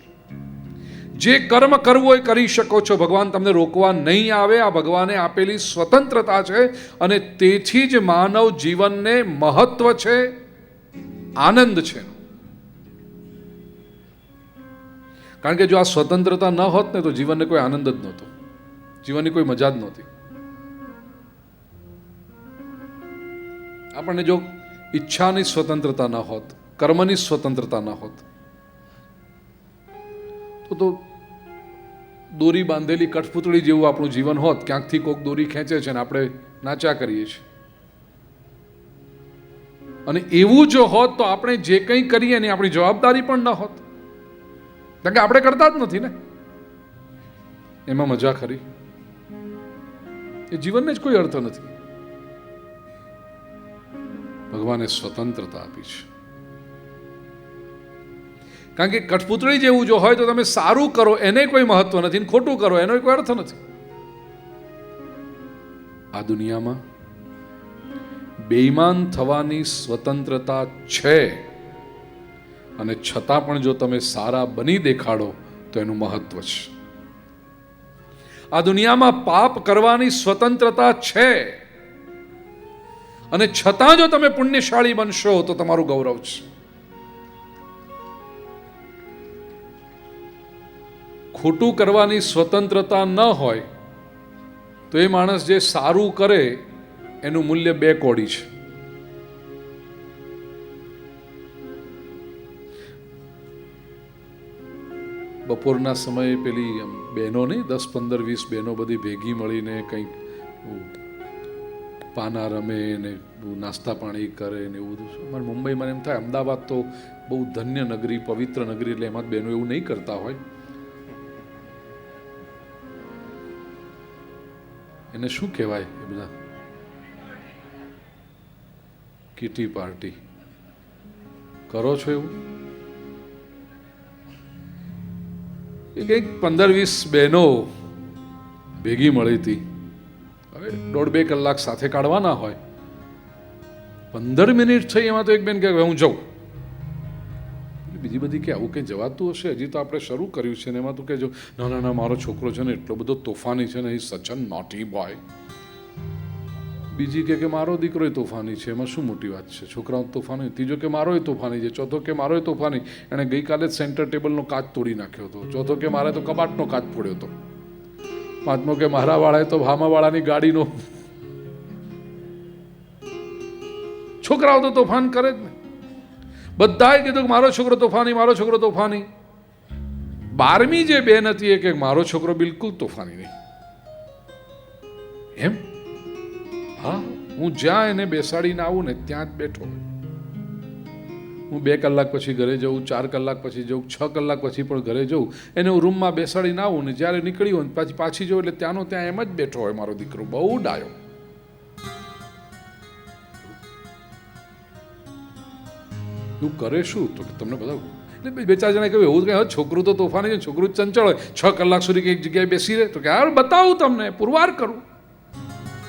જે કર્મ કરવું હોય કરી શકો છો, ભગવાન તમને રોકવા નહીં આવે. આ ભગવાને આપેલી સ્વતંત્રતા છે, અને તેથી જ માનવ જીવનને મહત્વ છે, આનંદ છે. કારણ કે જો આ સ્વતંત્રતા ન હોત ને તો જીવનને કોઈ આનંદ જ નહોતો, જીવનની કોઈ મજા જ નહોતી. આપણને જો ઈચ્છાની સ્વતંત્રતા ન હોત, કર્મની સ્વતંત્રતા ન હોત, તો દોરી બાંધેલી કઠપૂતળી જેવું આપણું જીવન હોત. ક્યાંકથી કોઈક દોરી ખેંચે છે ને આપણે નાચ્યા કરીએ છીએ. અને એવું જો હોત તો આપણે જે કંઈ કરીએ એની આપણી જવાબદારી પણ ન હોત, કારણ કે આપણે કરતા જ નથી ને. એમાં મજા ખરી? એ જીવનને જ કોઈ અર્થ નથી. ભગવાને સ્વતંત્રતા આપી છે. કારણ કે કઠપૂતળી જેવું જો હોય તો તમે સારું કરો એને કોઈ મહત્વ નથી, ખોટું કરો એનો કોઈ અર્થ નથી. આ દુનિયામાં બેઈમાન થવાની સ્વતંત્રતા છે, અને છતાં પણ જો તમે સારા બની દેખાડો તો એનું મહત્વ છે. આ દુનિયામાં પાપ કરવાની સ્વતંત્રતા છે, અને છતાં જો તમે પુણ્યશાળી બનશો તો તમારું ગૌરવ છે. ખોટું કરવાની સ્વતંત્રતા ન હોય તો એ માણસ જે સારું કરે એનું મૂલ્ય 2 કોડી છે. બપોરના સમયે પેલી બહેનો નહીં, 10, 15, 20 બહેનો બધી ભેગી મળીને કંઈક પાના રમે ને નાસ્તા પાણી કરે ને એવું બધું. અમારે મુંબઈમાં એમ થાય, અમદાવાદ તો બહુ ધન્ય નગરી, પવિત્ર નગરી, એટલે એમાં બહેનો એવું નહીં કરતા હોય. એને શું કહેવાય? એ બધા કિટી પાર્ટી કરો છો એવું? એ કંઈક 15-20 બહેનો ભેગી મળી હતી. હવે 1.5-2 કલાક સાથે કાઢવાના હોય, 15 મિનિટ થઈ એમાં તો એક બેન કહે હું જાઉં. બીજી બધી કે આવું કંઈ જવાતું હશે, હજી તો આપણે શરૂ કર્યું છે ને એમાં તું કહેજો ના ના ના મારો છોકરો છે ને એટલો બધો તોફાની છે ને, એ સચ અ નોટી બોય. બીજી કે મારો દીકરો તોફાની છે, એમાં શું મોટી વાત છે? છોકરાઓ તોફાની. ત્રીજો કે મારો તોફાની છે. ચોથો કે મારો તોફાની, એણે ગઈકાલે જ સેન્ટર ટેબલનો કાચ તોડી નાખ્યો હતો. ચોથો કે મારે તો કબાટનો કાચ ફોડ્યો હતો. પાંચમો કે મારા વાળાએ તો ભામાવાળાની ગાડીનો. છોકરાઓ તો તોફાન કરે જ ને. બધાએ કીધું કે મારો છોકરો તોફાની, મારો છોકરો તોફાની. 12મી જે બેન હતી એ કે મારો છોકરો બિલકુલ તોફાની નહીં. એમ? હા, હું જ્યાં એને બેસાડીને આવું ને ત્યાં જ બેઠો. હું 2 કલાક પછી ઘરે જઉં, 4 કલાક પછી જઉં, 6 કલાક પછી પણ ઘરે જઉં, એને હું રૂમમાં બેસાડીને આવું ને જ્યારે નીકળી હોય પછી પાછી જઉં એટલે ત્યાંનો ત્યાં એમ જ બેઠો હોય મારો દીકરો. બહુ ડાયો. તું કરે શું? તો તમને બતાવું. એટલે 2-4 જણા કહ્યું એવું કે છોકરું તો તોફાની છે, છોકરું ચંચળ હોય, 6 કલાક સુધી એક જગ્યાએ બેસી રહે. તો કે યાર બતાવું તમને, પુરવાર કરું.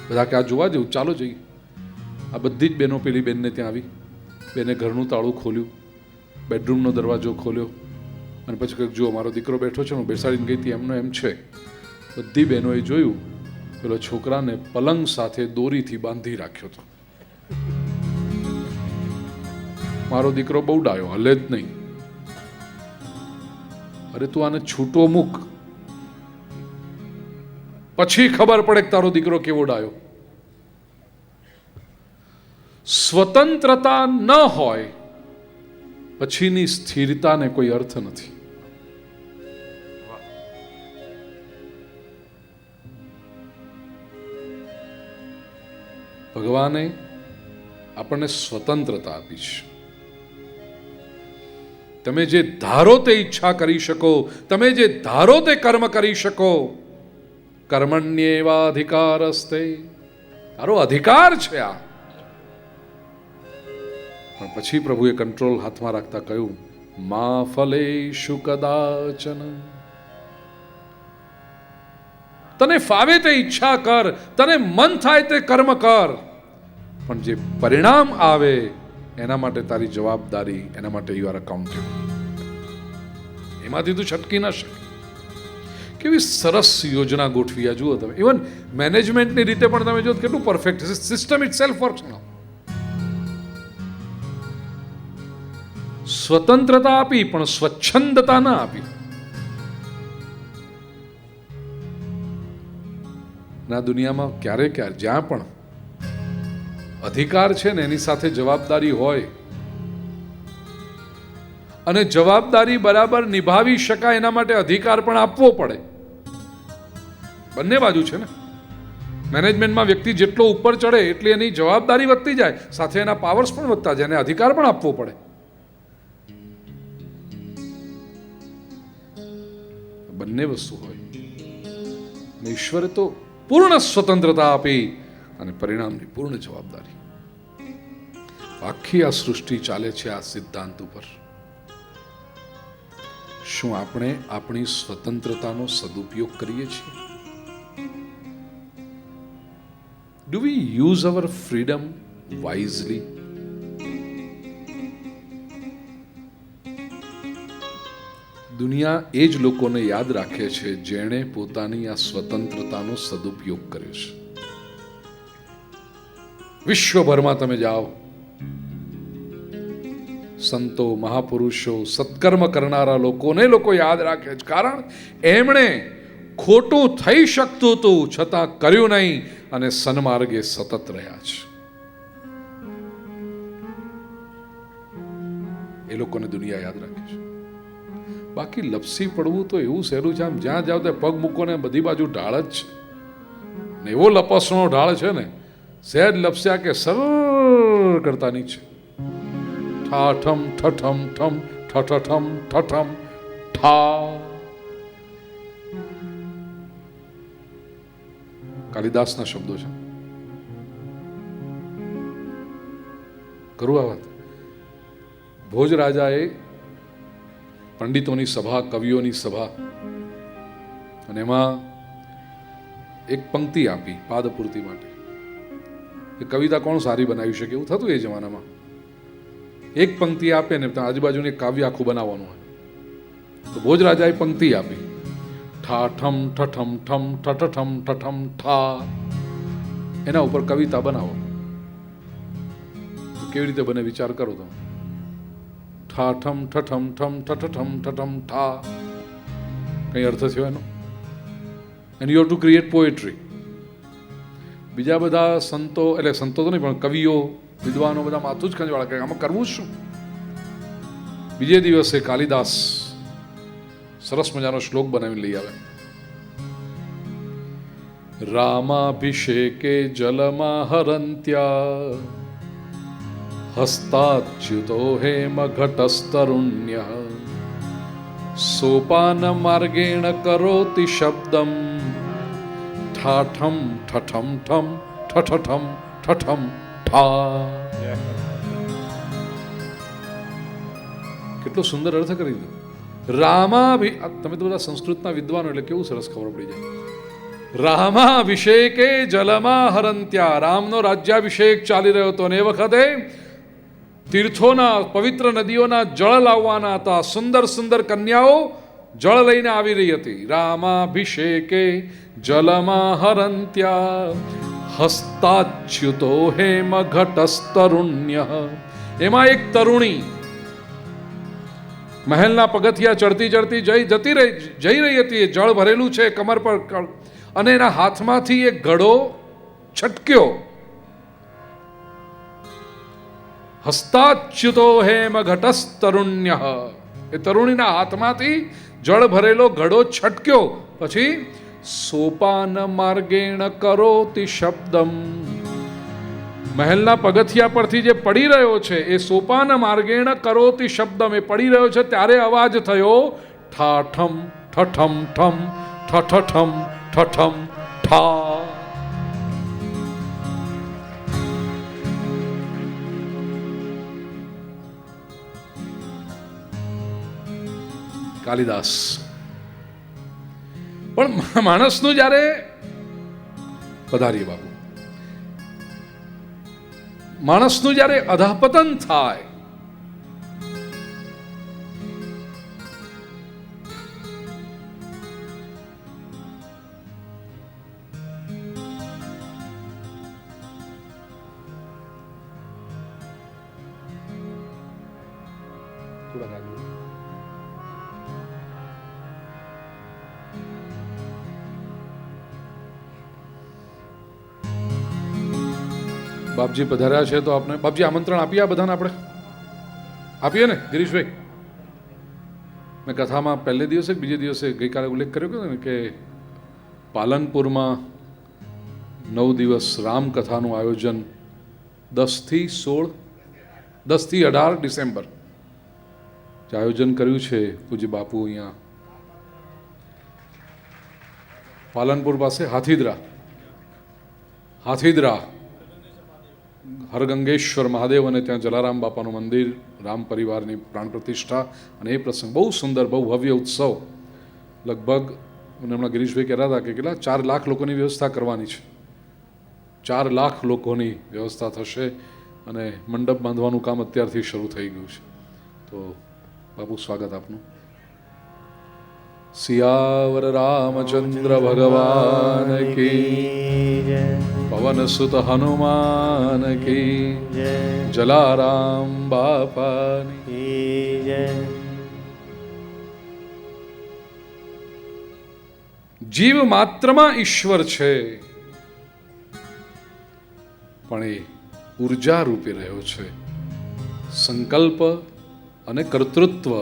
બધા કે આ જોવા જેવું, ચાલો જઈએ. આ બધી જ બહેનો પેલી બેનને ત્યાં આવી. બેને ઘરનું તાળું ખોલ્યું, બેડરૂમનો દરવાજો ખોલ્યો અને પછી કંઈક જુઓ મારો દીકરો બેઠો છે. હું બેસાડીને ગઈ હતી એમનો એમ છે. બધી બહેનોએ જોયું પેલો છોકરાને પલંગ સાથે દોરીથી બાંધી રાખ્યો હતો. મારો દીકરો બહુ ડાયો, હલે જ નહીં. અરે તું આને છૂટો મૂક, પછી ખબર પડે કે તારો દીકરો કેવો ડાયો. સ્વતંત્રતા ન હોય પછીની સ્થિરતાને કોઈ અર્થ નથી. ભગવાને આપણને સ્વતંત્રતા આપી છે. તમે જે ધારો તે ઈચ્છા કરી શકો, તમે જે ધારો તે કર્મ કરી શકો. કર્મણ્યેવાધિકારસ્તે, તારો અધિકાર છે આ. પણ પછી પ્રભુએ કંટ્રોલ હાથમાં રાખતા કહ્યું મા ફલેષુ કદાચન. તને ફાવે તે ઈચ્છા કર, તને મન થાય તે કર્મ કર, પણ જે પરિણામ આવે એના માટે તારી જવાબદારી, એના માટે યુ આર અકાઉન્ટેબલ. એમાંથી તું છટકી ન શકે. કેવી સરસ યોજના ગોઠવી આ જુઓ તમે. ઇવન મેનેજમેન્ટની રીતે પણ તમે જો કેટલું પરફેક્ટ છે. સિસ્ટમ ઇટ સેલ્ફ વર્ક્સ નાઉ. સ્વતંત્રતા આપી પણ સ્વચ્છંદતા ના આપી. ના દુનિયામાં ક્યારે જ્યાં પણ અધિકાર છે ને એની સાથે જવાબદારી હોય અને જવાબદારી બરાબર નિભાવી શકાય એના માટે અધિકાર પણ આપવો પડે. બંને બાજુ છે ને. મેનેજમેન્ટમાં વ્યક્તિ જેટલો ઉપર ચડે એટલી એની જવાબદારી વધતી જાય, સાથે એના પાવર્સ પણ વધતા જાય અને અધિકાર પણ આપવો પડે. બંને વસ્તુ હોય. ઈશ્વરે તો પૂર્ણ સ્વતંત્રતા આપી અને પરિણામની પૂર્ણ જવાબદારી. આખી આ સૃષ્ટિ ચાલે છે આ સિદ્ધાંત ઉપર. શું આપણે આપણી સ્વતંત્રતાનો સદુપયોગ કરીએ છીએ? Do we use our freedom wisely? દુનિયા એ જ લોકોને યાદ રાખે છે જેણે પોતાની આ સ્વતંત્રતાનો સદુપયોગ કર્યો છે. વિશ્વભરમાં તમે જાઓ, સંતો, મહાપુરુષો, સત્કર્મ કરનારા લોકોને લોકો યાદ રાખે છે, કારણ એમણે ખોટું થઈ શકતું હતું છતાં કર્યું નહીં અને સન્માર્ગે સતત રહ્યા છે. એ લોકોને દુનિયા યાદ રાખે છે. બાકી લપસી પડવું તો એવું સહેલું છે. આમ જ્યાં જાવ ત્યાં પગ મૂકો ને બધી બાજુ ઢાળ જ છે ને. એવો લપસણો ઢાળ છે ને, સહેજ લપસ્યા કે સરળ કરતા નીચે. ઠાઠમ ઠઠમ ઠમ ઠઠઠમ ઠઠમ ઠા. કાલિદાસના શબ્દો છે. કરું આ વાત. ભોજ રાજાએ પંડિતોની સભા, કવિઓની સભા, અને એમાં એક પંક્તિ આપી પાદપૂર્તિ માટે. એ કવિતા કોણ સારી બનાવી શકે એવું થતું એ જમાનામાં. એક પંક્તિ આપે ને આજુબાજુનું એક કાવ્ય આખું બનાવવાનું હોય. તો ભોજરાજાએ પંક્તિ આપી ઠાઠમ ઠઠમ ઠમ ઠઠઠમ ઠઠમ ઠા. એના ઉપર કવિતા બનાવો. તો કેવી રીતે બને વિચાર કરો તમે. ઠાઠમ ઠઠમ ઠમ ઠઠઠમ ઠઠમ ઠા, કઈ અર્થ થયો એનો? And you have to create poetry. બીજા બધા સંતો, એટલે સંતો તો નહીં પણ કવિઓ, વિદ્વાનો બધા માથું જ ખંજવાળા કે આમાં કરવું શું. બીજે દિવસે કાલિદાસ સરસ મજાનો શ્લોક બનાવીને લઈ આવે. રામાભિષેકે જલમાં હરંત્યા હસ્તાચ્યુતો હેમ ઘટસ્તરુણ્ય સોપાન માર્ગેણ કરોતિ શબ્દમ ઠાઠમ ઠઠમ ઠમ ઠઠઠમ ઠઠમ ઠા. કેટલો સુંદર અર્થ કરી દીધો. તમે તો બધા સંસ્કૃતના વિદ્વાનો એટલે કેવું સરસ ખબર પડી જાય. રામાભિષેકે જલમાં હરંત્યા, રામનો રાજ્યાભિષેક ચાલી રહ્યો હતો અને એ વખતે તીર્થોના પવિત્ર નદીઓના જળ લાવવાના હતા. સુંદર સુંદર કન્યાઓ જળ લઈને આવી રહી હતી. રામાભિષેકે જલમાં હરંત્યા હસ્તાચ્યુતો હેમ ઘટસ્તરુણ્ય. એમાં એક તરુણી મહેલના પગથિયા ચડતી ચડતી જઈ રહી હતી. જળ ભરેલું છે કમર પર, અને એના હાથમાંથી એક ઘડો છટક્યો. હસ્તાચ્યુતો હેમ ઘટસ્તરુણ્ય. એ તરુણીના હાથમાંથી જળ ભરેલો ઘડો છટક્યો. પછી સોપાન માર્ગેણ કરોતિ શબ્દમ. મહેલના પગથિયા પરથી જે પડી રહ્યો છે એ સોપાન માર્ગેણ કરોતિ શબ્દમ, એ પડી રહ્યો છે ત્યારે અવાજ થયો ઠાઠમ ઠઠમ ઠમ ઠઠઠમ ઠઠમ ઠા. કાલિદાસ. પણ માણસનું જ્યારે પધારીએ બાપુ, માણસનું જ્યારે અધઃપતન થાય, બાપજી પધાર્યા છે તો આપણે બાપજી આમંત્રણ આપીએ આ બધાને. આપણે આપીએ ને ગિરીશભાઈ? મેં કથામાં પહેલે દિવસે બીજે દિવસે ગઈકાલે ઉલ્લેખ કર્યો ને કે પાલનપુરમાં 9 દિવસ રામકથાનું આયોજન 10 થી 18 ડિસેમ્બર જે આયોજન કર્યું છે પૂજ્ય બાપુ અહીંયા પાલનપુર પાસે હાથીદરા હરગંગેશ્વર મહાદેવ, અને ત્યાં જલારામ બાપાનું મંદિર, રામ પરિવારની પ્રાણ પ્રતિષ્ઠા, અને એ પ્રસંગ બહુ સુંદર, બહુ ભવ્ય ઉત્સવ. લગભગ મને હમણાં ગિરીશભાઈ કહેતા હતા કે કેટલા 4 લાખ લોકોની વ્યવસ્થા કરવાની છે. 4 લાખ લોકોની વ્યવસ્થા થશે અને મંડપ બાંધવાનું કામ અત્યારથી શરૂ થઈ ગયું છે. તો બાપુ સ્વાગત આપનું. સિયાવર રામચંદ્ર ભગવાન કી, પવન સુત હનુમાન કી, જલારામ બાપાની. જીવ માત્રમાં ઈશ્વર છે, પણ એ ઉર્જા રૂપે રહ્યો છે. સંકલ્પ અને કર્તૃત્વ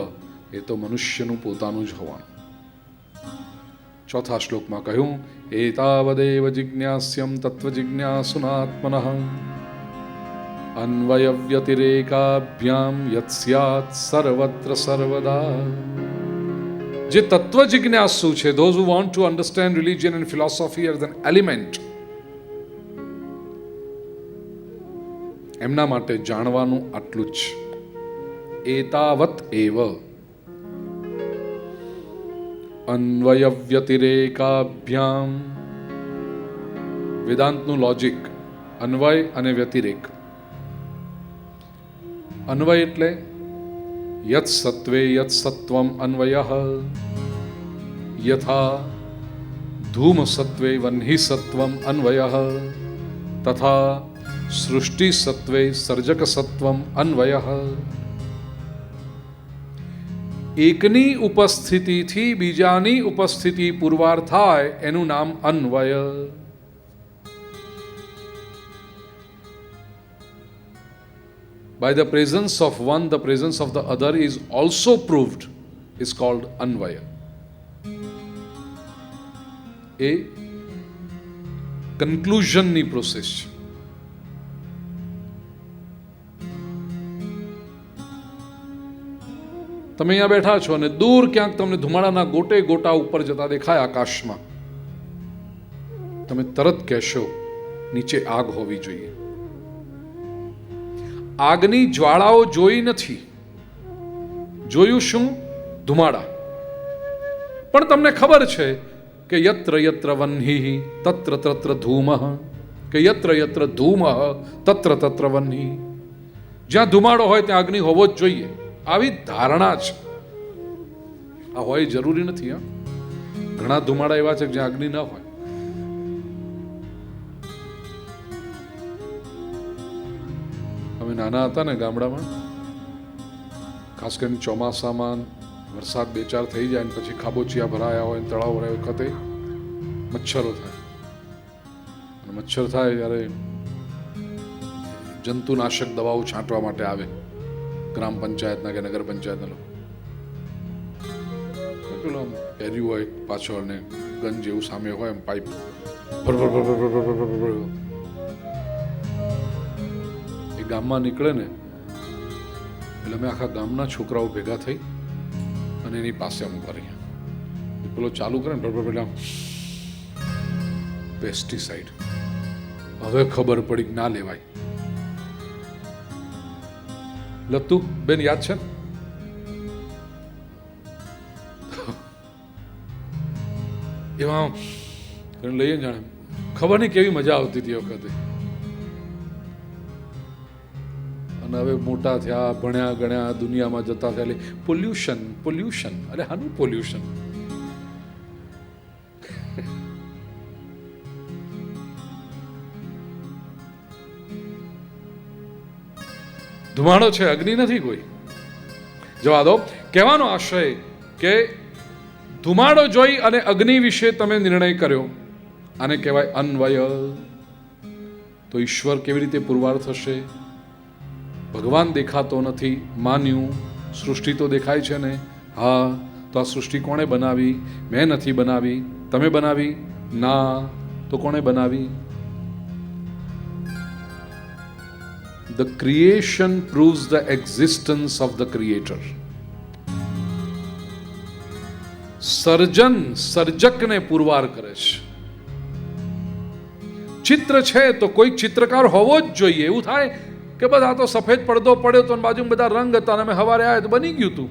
એ તો મનુષ્યનું પોતાનું જ હોવાનું. ચોથા શ્લોકમાં કહ્યું એતાવદેવ જિજ્ઞાસ્યમ તત્વ જિજ્ઞાસુનાત્મનઃ અન્વય વ્યતિરેકાભ્યામ યત સ્યાત સર્વત્ર સર્વદા. જે તત્વ જિજ્ઞાસુ છે, those who want to understand religion and philosophy as an element, એમના માટે જાણવાનું આટલું જ. એતાવત એવ અન્વય વ્યતિરેકાભ્યામ. વેદાંતનું લોજિક અન્વય અને વ્યતિરેક. અન્વય એટલે યત સત્વે યત સત્વમ અન્વયઃ યથા ધૂમ સત્વે વહ્નિ સત્વમ અન્વયઃ તથા સૃષ્ટિ સત્વે સર્જક સત્વમ અન્વયઃ. એકની ઉપસ્થિતિથી બીજાની ઉપસ્થિતિ પુરવાર થાય એનું નામ અન્વય. By the presence of one, the presence of the other is also proved, is called Anvaya. A conclusion ની પ્રોસેસ છે. તમે અહીંયા બેઠા છો અને દૂર ક્યાંક તમને ધુમાડાના ગોટે ગોટા ઉપર જતા દેખાય આકાશમાં, તમે તરત કહેશો નીચે આગ હોવી જોઈએ. આગની જ્વાળાઓ જોઈ નથી, જોયું શું? ધુમાડા. પણ તમને ખબર છે કે યત્ર યત્ર વહ્નિઃ તત્ર તત્ર ધૂમઃ, કે યત્ર યત્ર ધૂમઃ તત્ર તત્ર વહ્નિઃ. જ્યાં ધુમાડો હોય ત્યાં અગ્નિ હોવો જ જોઈએ, આવી ધારણા છે. આ હોય જરૂરી નથી. હા, ઘણા ધુમાડા એવા છે કે જ્યાં અગ્નિ ન હોય. અમે નાના હતા ને ગામડામાં, ખાસ કરીને ચોમાસામાં વરસાદ 2-4 થઈ જાય ને પછી ખાબોચિયા ભરાયા હોય, તળાવ ભરાય વખતે મચ્છરો થાય. અને મચ્છર થાય ત્યારે જંતુનાશક દવાઓ છાંટવા માટે આવે ગ્રામ પંચાયતના કે નગર પંચાયતના લોકો. પેલો આમ પહેર્યું હોય પાછળ ને ગન જેવું સામે હોય એમ પાઇપ એ ગામમાં નીકળે ને એટલે અમે આખા ગામના છોકરાઓ ભેગા થઈ અને એની પાસે અમે ભરીએ. પેલો ચાલુ કરે ને પેલા પેસ્ટિસાઇડ. હવે ખબર પડી કે ના લેવાય. લતું બેન યાદ છે? એમાં લઈએ જાણે ખબર નહીં કેવી મજા આવતી હતી વખતે. અને હવે મોટા થયા, ભણ્યા ગણ્યા, દુનિયામાં જતા થયા, એટલે પોલ્યુશન પોલ્યુશન. અરે હાનું પોલ્યુશન? ધુમાડો છે, અગ્નિ નથી કોઈ. જવા દો. કહેવાનો આશય કે ધુમાડો જોઈ અને અગ્નિ વિશે તમે નિર્ણય કર્યો, આને કહેવાય અન્વય. તો ઈશ્વર કેવી રીતે પુરવાર થશે? ભગવાન દેખાતો નથી, માન્યું. સૃષ્ટિ તો દેખાય છે ને. હા, તો આ સૃષ્ટિ કોણે બનાવી? મેં નથી બનાવી. તમે બનાવી? ના. તો કોણે બનાવી? The creation proves the existence of the creator. સર્જન સર્જકને પુરવાર કરે છે. ચિત્ર છે તો કોઈ ચિત્રકાર હોવો જ જોઈએ. એવું થાય કે બસ આ તો સફેદ પડદો પડ્યો તો બાજુ બધા રંગ હતા અને અમે સવારે આવ્યા તો બની ગયું તું.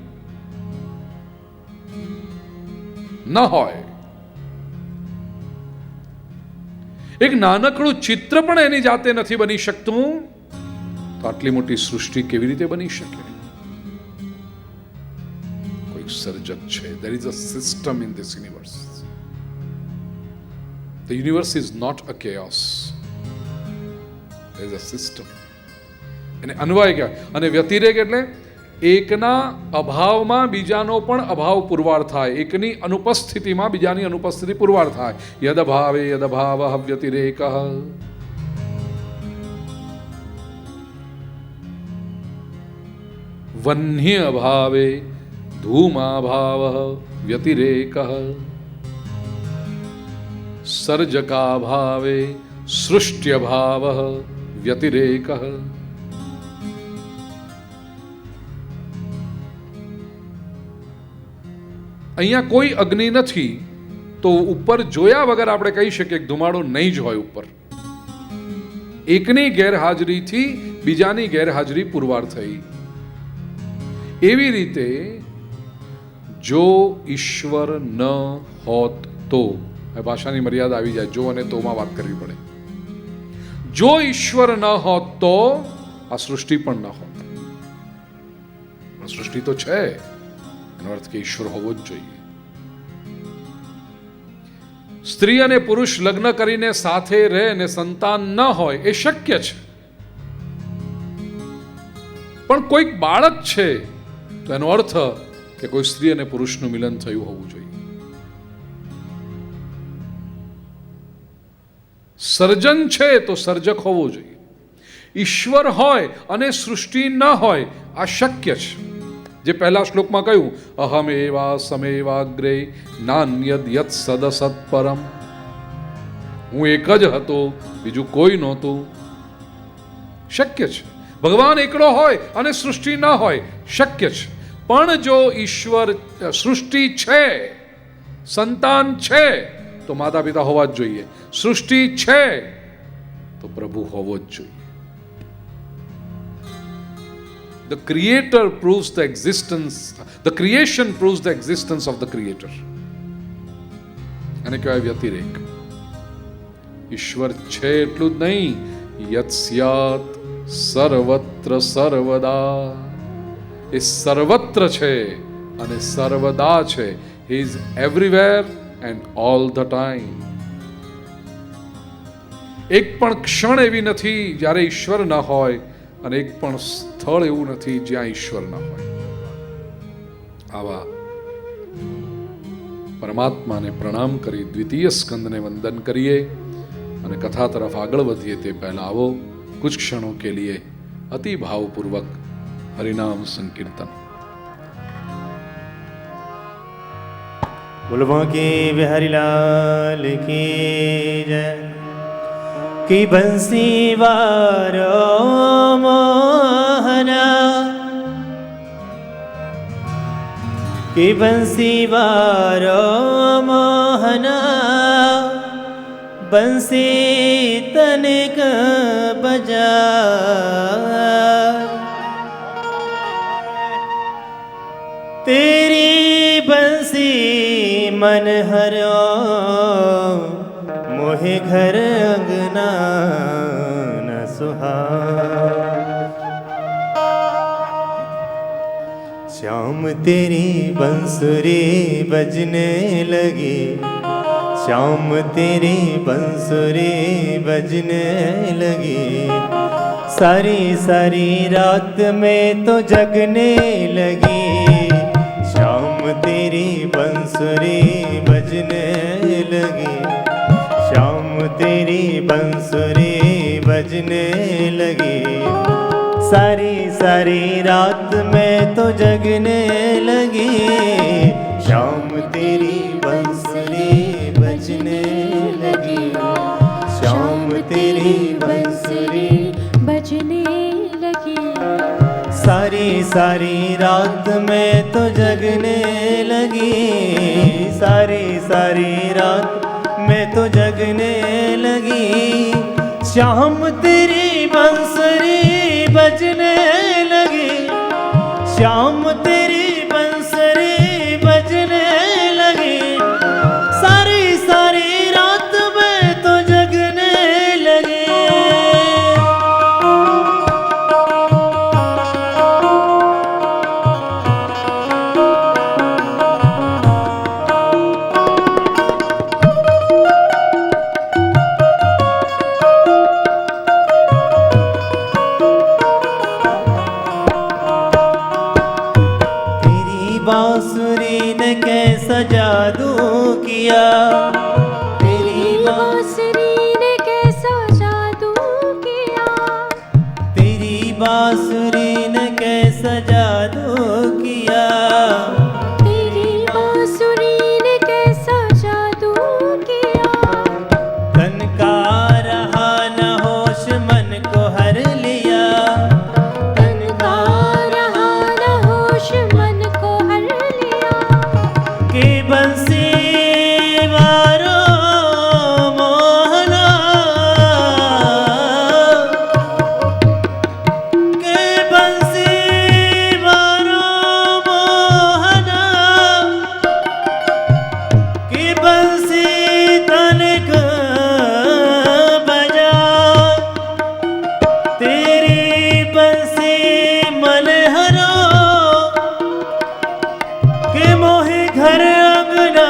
ન હોય. એક નાનકડું ચિત્ર પણ એની જાતે નથી બની શકતું, તો આટલી મોટી સૃષ્ટિ કેવી રીતે બની શકે? કોઈક સર્જક છે. There is a system in this universe. The universe is not a chaos. There is a system. એને અન્વય કહેવાય. અને વ્યતિરેક એટલે એકના અભાવમાં બીજાનો પણ અભાવ પુરવાર થાય, એકની અનુપસ્થિતિમાં બીજાની અનુપસ્થિતિ પુરવાર થાય. યદ અભાવે યદ અભાવઃ વ્યતિરેકઃ. વહ્નિ અભાવે ધૂમાભાવઃ વ્યતિરેકઃ. સર્જકાભાવે સૃષ્ટ્યભાવઃ વ્યતિરેકઃ. અહીંયા કોઈ અગ્નિ નથી તો ઉપર જોયા વગર આપણે કહી શકીએ કે ધુમાડો નહીં જ હોય ઉપર. એકની ગેરહાજરીથી બીજાની ગેરહાજરી પુરવાર થઈ. એવી રીતે જો ઈશ્વર ન હોત તો, ભાષાની મર્યાદા આવી જાય, જો અને તોમાં વાત કરવી પડે. જો ઈશ્વર ન હોત તો આ સૃષ્ટિ પણ ન હોત. સૃષ્ટિ તો છે, એનો અર્થ કે ઈશ્વર હોવો જ જોઈએ. સ્ત્રી અને પુરુષ લગ્ન કરીને સાથે રહે અને સંતાન ન હોય એ શક્ય છે, પણ કોઈક બાળક છે તો એનો અર્થ કે કોઈ સ્ત્રી અને પુરુષનું મિલન થયું હોવું જોઈએ. સર્જન છે તો સર્જક હોવો જોઈએ. ઈશ્વર હોય અને સૃષ્ટિ ન હોય આ શક્ય છે. જે પહેલા શ્લોકમાં કહ્યું, અહમેવા સમેવાગ્રે નાન્યદ યત સદસત પરમ, હું એક જ હતો, બીજું કોઈ નહોતું. શક્ય છે. ભગવાન એકલો હોય અને સૃષ્ટિ ન હોય, શક્ય છે. પણ જો ઈશ્વર, સૃષ્ટિ છે, સંતાન છે તો માતા પિતા હોવા જ જોઈએ. સૃષ્ટિ છે તો પ્રભુ હોવો જ જોઈએ. The creator proves the existence, the creation proves the existence of the creator. અને કહેવાય વ્યતિરેક. ઈશ્વર છે એટલું જ નહીં, યત સ્યાત સર્વત્ર સર્વદા, એ સર્વત્ર છે અને સર્વદા છે. He is everywhere and all the time. એક પણ ક્ષણ એવી નથી જ્યારે ઈશ્વર ન હોય, અને એક પણ સ્થળ એવું નથી જ્યાં ઈશ્વર ન હોય. આવા પરમાત્માને પ્રણામ કરી દ્વિતીય સ્કંદને વંદન કરીએ અને કથા તરફ આગળ વધીએ તે પહેલા આવો कुछ क्षणों के लिए अति भावपूर्वक हरिनाम संकीर्तन. बोलवा के बिहारी लाल की जय. कि बंसी वारो मोहना, कि बंसी वारो मोहना, बंसी तनिक बजा. तेरी बंसी मन हरो, मोहे घर अंगना न सुहा. श्याम तेरी बंसुरी बजने लगी, श्याम तेरी बंसुरी बजने लगी. सारी सारी रात में तो जगने लगी. श्याम तेरी बंसुरी बजने लगी, श्याम तेरी बंसुरी बजने लगी. सारी सारी रात में तो जगने लगी. श्याम तेरी बंसुरी बजने लगी, श्याम तेरी बंसुरी बजने लगी. सारी सारी रात में तो जगने लगी. सारी सारी रात में तो जगने लगी. श्याम तेरी बंसुरी बजने लगी, श्याम तेरी बंसुरी बजने लगी. सारी सारी रात में तो जगने लगी. बांसुरी ने कैसा जादू किया, तेरी बांसुरी ने कैसा जादू किया. तेरी बांसुरी ने कैसा जादू किया. तेरी बांसुरी ने कैसा जादू किया. तन का रहा न होश मन को हर लिया. तन का रहा न होश मन को हर लिया. कि बंसी वारो मोहना, कि बंसी वारो मोहना, कि बंसी तनिक बजा. तेरी बंसी मन हरो, कि मोहे घर अंगना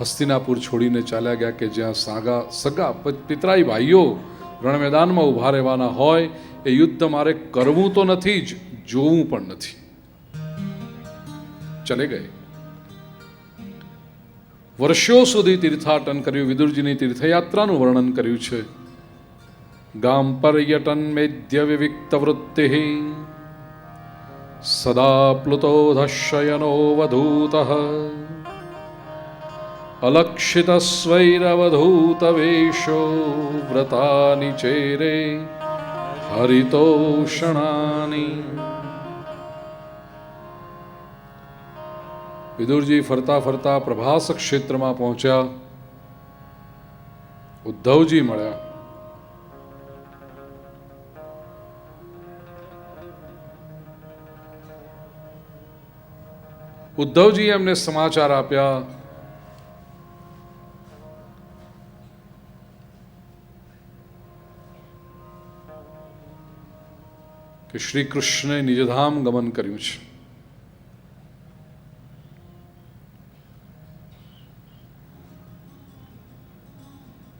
હસ્તિનાપુર છોડીને ચાલ્યા ગયા કે જ્યાં સગા પિતરાઈ ભાઈઓ રણ મેદાનમાં ઊભા રહેવાના હોય, એ યુદ્ધ મારે કરવું તો નથી જ, જોવું પણ નથી. ચલે ગયે. વર્ષો સુધી તીર્થાટન કર્યું. વિદુરજીની તીર્થયાત્રાનું વર્ણન કર્યું છે. ગામ પર્યટન મેધ્ય વિવિક્ત વૃત્તિ સદા પ્લુતોધશયનો વધૂત અલક્ષિત સ્વૈરવધૂત વેશો વ્રતાની ચેરે હરિતોષણાની. વિદુરજી ફરતા ફરતા પ્રભાસ ક્ષેત્રમાં પહોંચ્યા. ઉદ્ધવજી મળ્યા. ઉદ્ધવજી એમને સમાચાર આપ્યા કે શ્રી કૃષ્ણે નિજધામ ગમન કર્યું છે.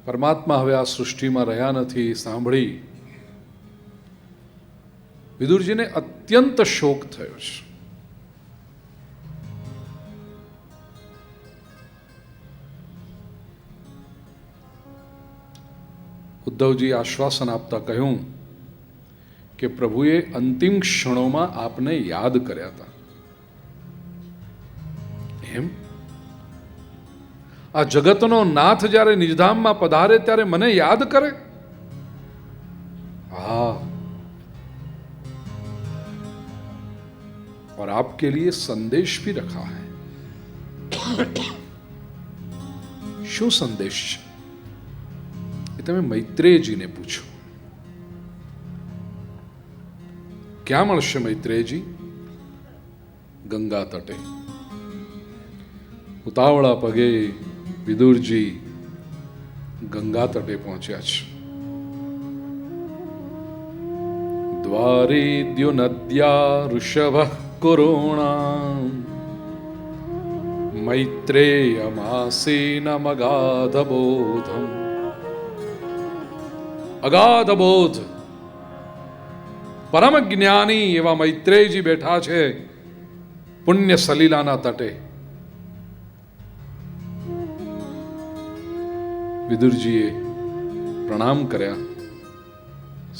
પરમાત્મા હવે આ સૃષ્ટિમાં રહ્યા નથી. સાંભળી વિદુરજીને અત્યંત શોક થયો છે. ઉદ્ધવજી આશ્વાસન આપતા કહ્યું કે પ્રભુએ અંતિમ ક્ષણોમાં આપને યાદ કર્યા હતા. એમ? આ જગતનો નાથ જ્યારે નિજધામમાં પધારે ત્યારે મને યાદ કરે? હા, और आपके लिए संदेश भी रखा है. શું સંદેશ છે એ તમે મૈત્રેયજીને પૂછો. ક્યાં મળશે મૈત્રેયજી? ગંગા તટે. ઉતાવળા પગે વિદુરજી ગંગા તટે પહોંચ્યા છે. દ્વારિદ્યુ નદ્યા ઋષભ કુરુણા મૈત્રેયમાસીનમગાધ બોધમ. અગાધ બોધ, પરમ જ્ઞાની એવા મૈત્રેયજી બેઠા છે પુણ્ય સલીલાના તટે. વિદુરજીએ પ્રણામ કર્યા.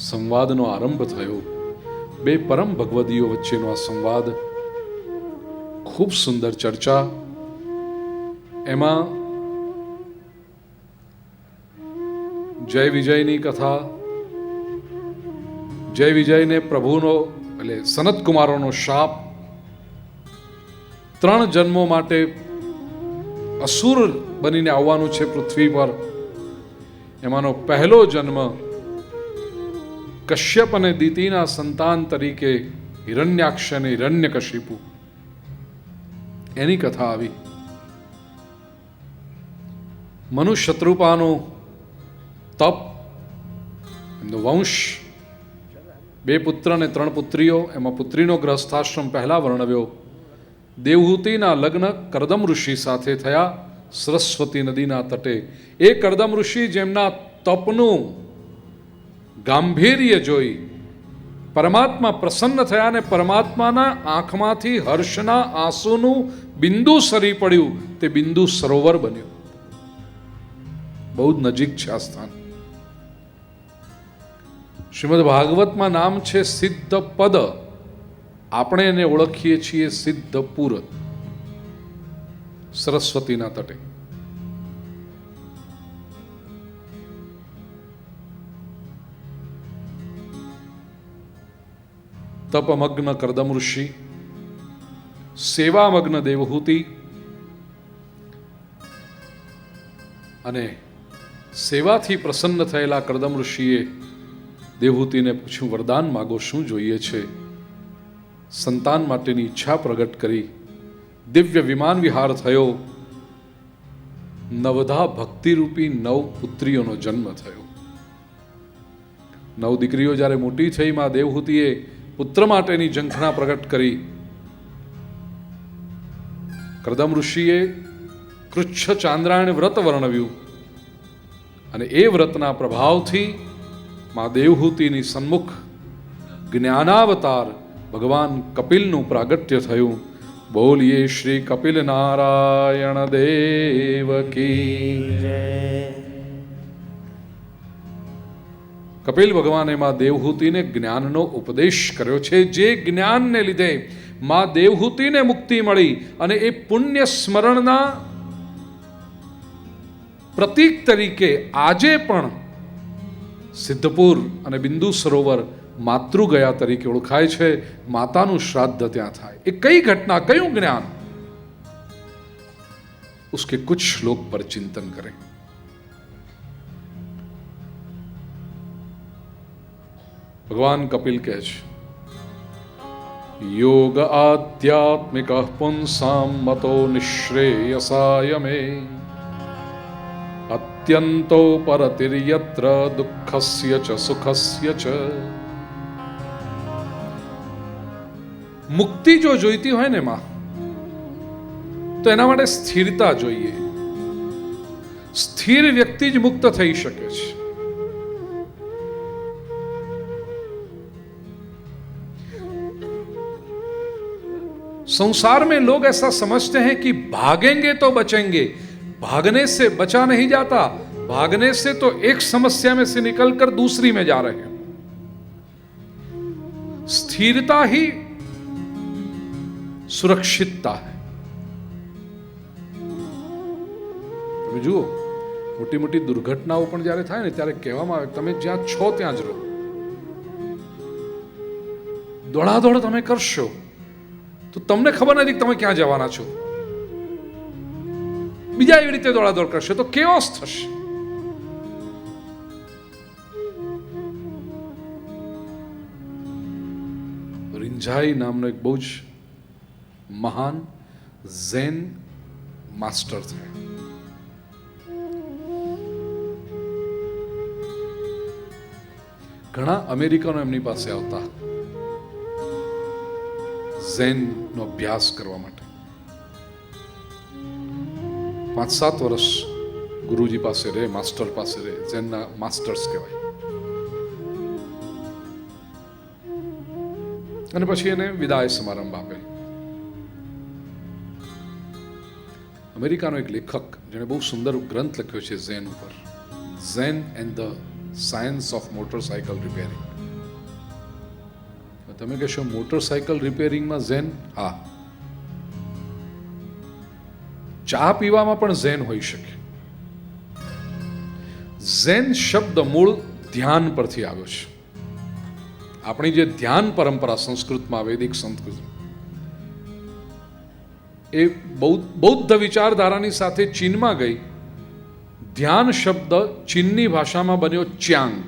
સંવાદનો આરંભ થયો. બે પરમ ભગવદીઓ વચ્ચેનો આ સંવાદ, ખૂબ સુંદર ચર્ચા. એમાં જય વિજયની કથા, જય વિજયને પ્રભુનો એટલે સનત કુમારોનો શાપ, 3 જન્મો માટે અસુર બનીને આવવાનું છે પૃથ્વી પર. એમાંનો પહેલો જન્મ કશ્યપ અને દિતિના સંતાન તરીકે હિરણ્યાક્ષ અને હિરણ્યકશિપુ, એની કથા આવી. મનુ શત્રુપાનો તપ, એમનો વંશ, 2 પુત્ર અને 3 પુત્રીઓ. એમાં પુત્રીનો ગ્રહસ્થાશ્રમ પહેલા વર્ણવ્યો. દેવહૂતિના લગ્ન કરદમ ઋષિ સાથે થયા સરસ્વતી નદીના તટે. એ કરદમ ઋષિ જેમના તપનું ગાંભીર્ય જોઈ પરમાત્મા પ્રસન્ન થયા અને પરમાત્માના આંખમાંથી હર્ષના આંસુનું બિંદુ સરી પડ્યું. તે બિંદુ સરોવર બન્યું. બહુ જ નજીક છે આ સ્થાન. શ્રીમદ ભાગવતમાં નામ છે સિદ્ધ પદ. આપણે એને ઓળખીએ છીએ સિદ્ધપુર, સરસ્વતીના તટે. તપમગ્ન કરદમ ઋષિ, સેવામગ્ન દેવહૂતિ અને સેવાથી પ્રસન્ન થયેલા કરદમ ઋષિએ દેવહૂતિને પૂછ્યું, વરદાન માગો, શું જોઈએ છે? સંતાન માટેની ઈચ્છા પ્રગટ કરી. દિવ્ય વિમાન વિહાર થયો. નવધા ભક્તિરૂપી 9 પુત્રીઓનો જન્મ થયો. 9 દીકરીઓ જ્યારે મોટી થઈ, માં દેવહૂતિએ પુત્ર માટેની ઝંખના પ્રગટ કરી. કરદમ ઋષિએ કૃચ્છ ચાંદ્રાયણ વ્રત વર્ણવ્યું અને એ વ્રતના પ્રભાવથી મા દેવહૂતિની સન્મુખ જ્ઞાનાવતાર ભગવાન કપિલનું પ્રાગટ્ય થયું. બોલીએ શ્રી કપિલ નારાયણ દેવ કી. કપિલ ભગવાને મા દેવહૂતિને જ્ઞાનનો ઉપદેશ કર્યો છે. જે જ્ઞાનને લીધે મા દેવહૂતિને મુક્તિ મળી અને એ પુણ્ય સ્મરણના પ્રતીક તરીકે આજે પણ સિદ્ધપુર અને બિંદુ સરોવર માતૃગયા તરીકે ઓળખાય છે. માતાનું શ્રાદ્ધ ત્યાં થાય. એ કઈ ઘટના, કયું જ્ઞાન, उसके कुछ श्लोक पर चिंतन करें. भगवान कपिल कहे છે, योग आध्यात्मिक पुंसाम मतो निश्रेयसाय मे अत्यंतो परतिर्यत्र दुःखस्य च सुखस्य च. મુક્તિ જો જોઈતી હોય ને માં, તો એના માટે સ્થિરતા જોઈએ. સ્થિર વ્યક્તિ જ મુક્ત થઈ શકે છે. संसार में लोग ऐसा समझते हैं कि भागेंगे तो बचेंगे. भागने से बचा नहीं जाता. भागने से तो एक समस्या में से निकलकर दूसरी में जा रहे हैं. स्थिरता ही सुरक्षितता है. તમે જુઓ, મોટી મોટી દુર્ઘટનાઓ પણ જ્યારે થાય ને ત્યારે કહેવામાં આવે તમે જ્યાં છો ત્યાં જ રહો. દોડાદોડ તમે કરશો તો તમને ખબર નથી કે તમે ક્યાં જવાના છો. બીજા એવી રીતે દોડાદોડ કરશે તો કેઓસ થશે. રિંઝાઈ નામનો એક બહુ જ મહાન ઝેન માસ્ટર થયા. ઘણા અમેરિકનો એમની પાસે આવતા ઝેનનો અભ્યાસ કરવા માટે. 5-7 વર્ષ ગુરુજી પાસે રહે, માસ્ટર પાસે રહે. ઝેનના માસ્ટર્સ કહેવાય. અને પછી એને વિદાય સમારંભ આપે. અમેરિકાનો એક લેખક જેણે બહુ સુંદર ગ્રંથ લખ્યો છે ઝેન ઉપર, Zen and the science of motorcycle repairing. તમે કહેશો મોટરસાયકલ રિપેરિંગમાં ઝેન? હા, ચા પીવામાં પણ ઝેન હોઈ શકે. ઝેન શબ્દ મૂળ ધ્યાન પરથી આવ્યો છે. આપણી જે ધ્યાન પરંપરા સંસ્કૃતમાં વૈદિક સંસ્કૃત, એ બૌદ્ધ વિચારધારાની સાથે ચીનમાં ગઈ. ધ્યાન શબ્દ ચીનની ભાષામાં બન્યો ચ્યાંગ,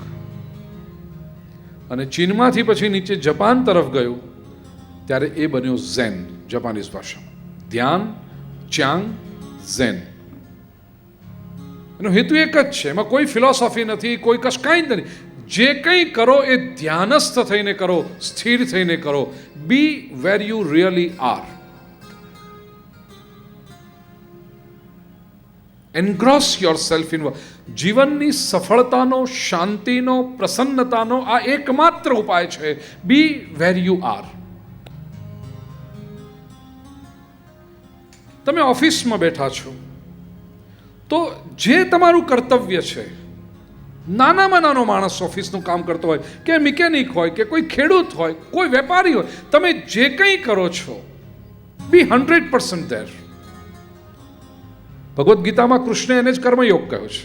અને ચીનમાંથી પછી નીચે જાપાન તરફ ગયો ત્યારે એ બન્યો ઝેન જાપાનીઝ ભાષામાં. ધ્યાન, ચ્યાંગ, ઝેન. એનો હેતુ એક જ છે. એમાં કોઈ ફિલોસોફી નથી, કોઈ કાંઈ જ નથી. જે કંઈ કરો એ ધ્યાનસ્થ થઈને કરો, સ્થિર થઈને કરો. Be where you really are. Engross yourself in. જીવનની સફળતાનો, શાંતિનો, પ્રસન્નતાનો આ એકમાત્ર ઉપાય છે. Be where you are. તમે ઓફિસમાં બેઠા છો તો જે તમારું કર્તવ્ય છે, નાનામાં નાનો માણસ ઓફિસનું કામ કરતો હોય કે મિકેનિક હોય કે કોઈ ખેડૂત હોય, કોઈ વેપારી હોય, તમે જે કંઈ કરો છો બી 100% ધેર. ભગવદ્ ગીતામાં કૃષ્ણે એને જ કર્મયોગ કહ્યો છે.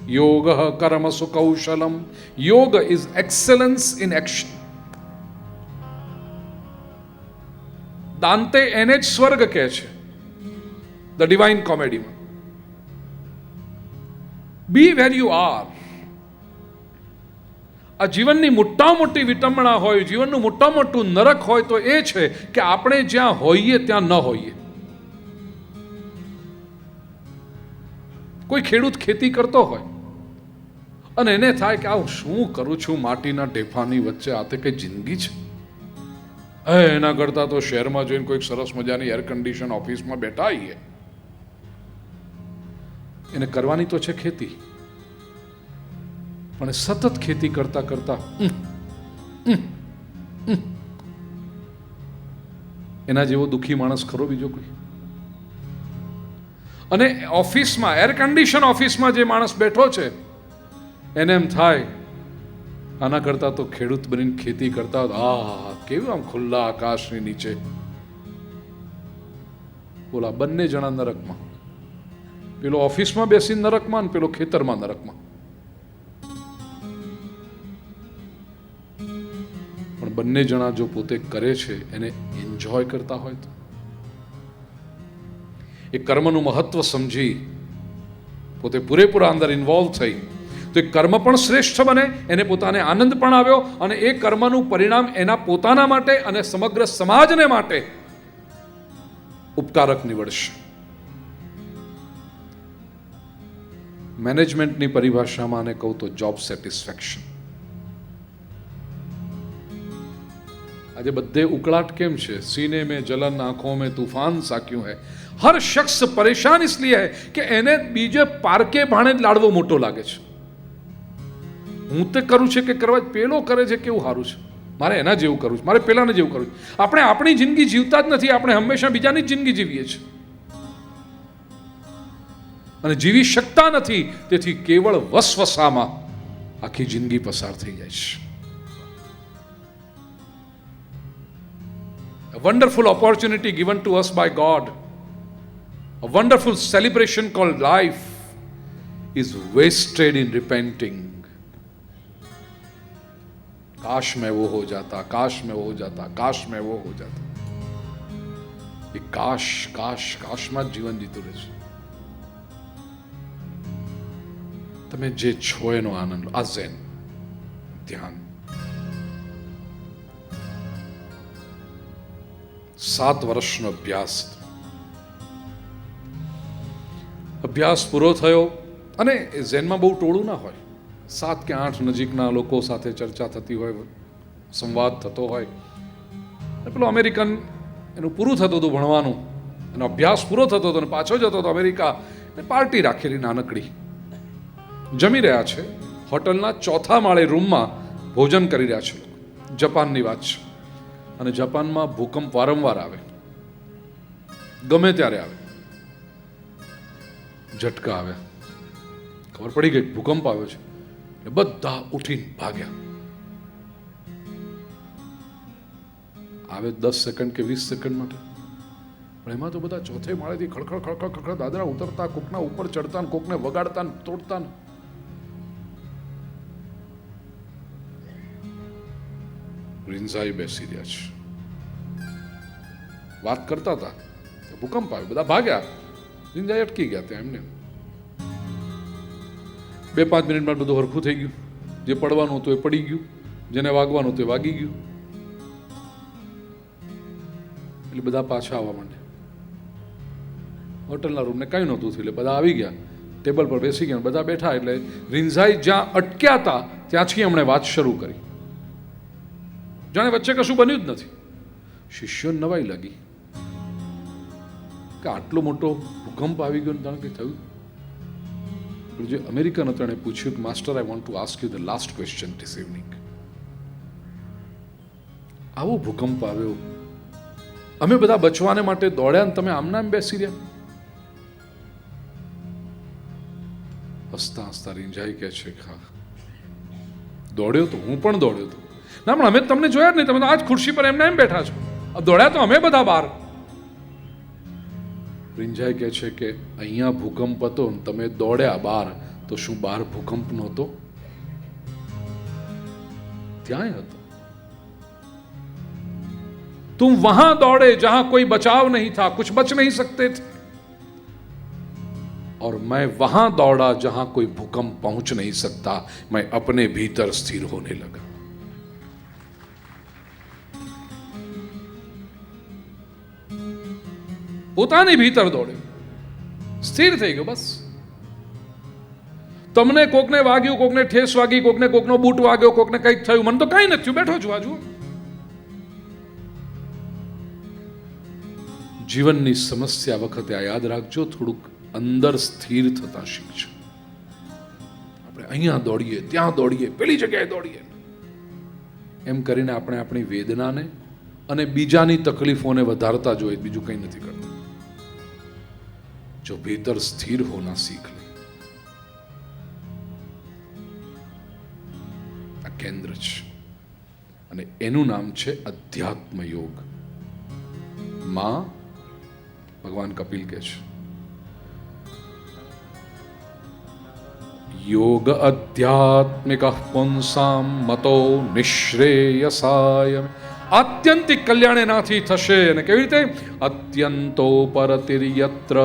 યોગ કર્મસુ કૌશલમ. Yoga is excellence in action. Dante એને જ સ્વર્ગ કહે છે ધ ડિવાઇન કોમેડીમાં. Be where you are. આ જીવનની મોટા મોટી વિટંબણા હોય, જીવનનું મોટા મોટું નરક હોય તો એ છે કે આપણે જ્યાં હોઈએ ત્યાં ન હોઈએ. કોઈ ખેડૂત ખેતી કરતો હોય અને એને થાય કે આ શું કરું છું માટીના ઢેફાની વચ્ચે, આ તે કઈ જિંદગી છે? એના કરતા તો શહેરમાં જોઈને કોઈક સરસ મજાની એર કન્ડિશન ઓફિસમાં બેઠા આવીએ. એને કરવાની તો છે ખેતી, પણ સતત ખેતી કરતા કરતા એના જેવો દુઃખી માણસ ખરો બીજો કોઈ? અને ઓફિસમાં, એર કન્ડિશન ઓફિસમાં જે માણસ બેઠો છે એને એમ થાય આના કરતા તો ખેડૂત બનીને ખેતી કરતા આ કેવું આમ ખુલ્લા આકાશની નીચે. બોલા બંને જણા નરકમાં, પેલો ઓફિસમાં બેસીને નરકમાં ને પેલો ખેતરમાં નરકમાં. પણ બંને જણા જો પોતે કરે છે એને એન્જોય કરતા હોય તો, એ કર્મનું મહત્વ સમજી પોતે પૂરેપૂરા અંદર ઇન્વોલ્વ થઈ તો એ કર્મ પણ શ્રેષ્ઠ બને, એને પોતાને આનંદ પણ આવ્યો અને એ કર્મનું પરિણામ એના પોતાના માટે અને સમગ્ર સમાજને માટે ઉપકારક નીવડશે. મેનેજમેન્ટની પરિભાષામાં આને કહું તો જોબ સેટિસ્ફેક્શન. આજે બધે उकड़ाट केम छे? सीने में जलन, आंखों में तूफान सा क्यों है? हर शख्स परेशान इसलिए है कि એને બીજે પારકે ભાણે લાડવો મોટો લાગે છે. હું તે કરું છે કે કરવા પેલો કરે છે કેવું સારું છે, મારે એના જેવું કરવું છે, મારે પેલાને જેવું કરવું છે. આપણે આપણી જિંદગી જીવતા જ નથી, આપણે હંમેશા બીજાની જ જિંદગી જીવીએ છીએ અને જીવી શકતા નથી. તેથી કેવળ વસવસામાં આખી જિંદગી પસાર થઈ જાય છે. A wonderful opportunity given to us by God, a wonderful celebration called life, is wasted in repenting. काश मैं वो हो जाता, काश मैं वो हो जाता, काश मैं वो हो जाता. ये काश काश काश में जीवन जीतू रहे છે. તમે જે છો એનો આનંદ લો. આ ઝેન ધ્યાન 7 વર્ષનો અભ્યાસ પૂરો થયો અને ઝેનમાં બહુ ટોળું ના હોય, 7 કે 8 નજીકના લોકો સાથે ચર્ચા થતી હોય, સંવાદ થતો હોય. પેલો અમેરિકન એનું પૂરું થતું હતું ભણવાનું, એનો અભ્યાસ પૂરો થતો હતો અને પાછો જતો હતો અમેરિકા. પાર્ટી રાખેલી નાનકડી, જમી રહ્યા છે હોટલના 4થા માળે રૂમમાં ભોજન કરી રહ્યા છે. જાપાનની વાત છે અને જાપાનમાં ભૂકંપ વારંવાર આવે, ગમે ત્યારે આવે. ઝટકા આવ્યા, ખબર પડી ગઈ ભૂકંપ આવ્યો છે, બધા ઉઠીને ભાગ્યા. આવે 10 સેકન્ડ કે 20 સેકન્ડ માટે, પણ એમાં તો બધા 4થે માળેથી ખડખડ ખડખડ ખડખડ દાદરા ઉતરતા, કોકના ઉપર ચડતા, કોકને વગાડતા તોડતા. રીન્ઝાઈ બેસી રહ્યા છે, વાત કરતા હતા, ભૂકંપ આવ્યો, બધા ભાગ્યા. રીન્ઝાઈ અટકી ગયા ત્યાં એમને. 2-5 મિનિટમાં બધું હરખું થઈ ગયું. જે પડવાનું હતું એ પડી ગયું, જેને વાગવાનું હતું એ વાગી ગયું. એટલે બધા પાછા આવવા માંડ્યા. હોટલના રૂમને કંઈ નહોતું થયું એટલે બધા આવી ગયા, ટેબલ પર બેસી ગયા, બધા બેઠા. એટલે રીન્ઝાઈ જ્યાં અટક્યા હતા ત્યાંથી એમણે વાત શરૂ કરી, જાણે વચ્ચે કશું બન્યું જ નથી. શિષ્યોને નવાઈ લાગી કે આટલો મોટો ભૂકંપ આવી ગયો, જાણે કંઈ થયું. જે અમેરિકન હતો એણે પૂછ્યું કે master, I want to ask you the last question this evening. આવો ભૂકંપ આવ્યો, અમે બધા બચવાને માટે દોડ્યા ને તમે આમના એમ બેસી રહ્યા. હસતા હસતા રીંજાઈ કહે છે, હા દોડ્યો તો, હું પણ દોડ્યો હતો. ના પણ અમે તમને જોયા જ નહીં, તમે તો આજ ખુરશી પર એમને એમ બેઠા છો. દોડ્યા તો અમે બધા બહાર. રીંજાઈ કહે છે કે અહીંયા ભૂકંપ હતો ને તમે દોડ્યા બહાર, તો શું બહાર ભૂકંપ નહોતો? ત્યાં હતો. तुम वहां दौड़े जहां कोई बचाव नहीं था, कुछ बच नहीं सकते थे, और मैं वहां दौड़ा जहां कोई भूकंप पहुंच नहीं सकता. मैं अपने भीतर स्थिर होने लगा. પોતાની ભીતર દોડ્યો, સ્થિર થઈ ગયો. બસ તમને કોકને વાગ્યું, કોકને ઠેસ વાગી, કોકને કોકનો બૂટ વાગ્યો, કોકને કંઈક થયું, મને તો કઈ નથી થયું, બેઠો છું. આજુ જીવનની સમસ્યા વખતે આ યાદ રાખજો, થોડુંક અંદર સ્થિર થતા શીખજો. આપણે અહીંયા દોડીએ, ત્યાં દોડીએ, પેલી જગ્યાએ દોડીએ, એમ કરીને આપણે આપણી વેદનાને અને બીજાની તકલીફોને વધારતા જોઈએ, બીજું કંઈ નથી કરતા. જો ભીતર સ્થિર હોના શીખ લે. આ કેન્દ્ર છે અને એનું નામ છે અધ્યાત્મ યોગ. માં ભગવાન કપિલ કહે છે, યોગ અધ્યાત્મિક પુંસામ મતો નિશ્રેયસાય. આત્યંતિક કલ્યાણ એનાથી થશે. અને કેવી રીતે? અત્યંતો પરતિર્યત્ર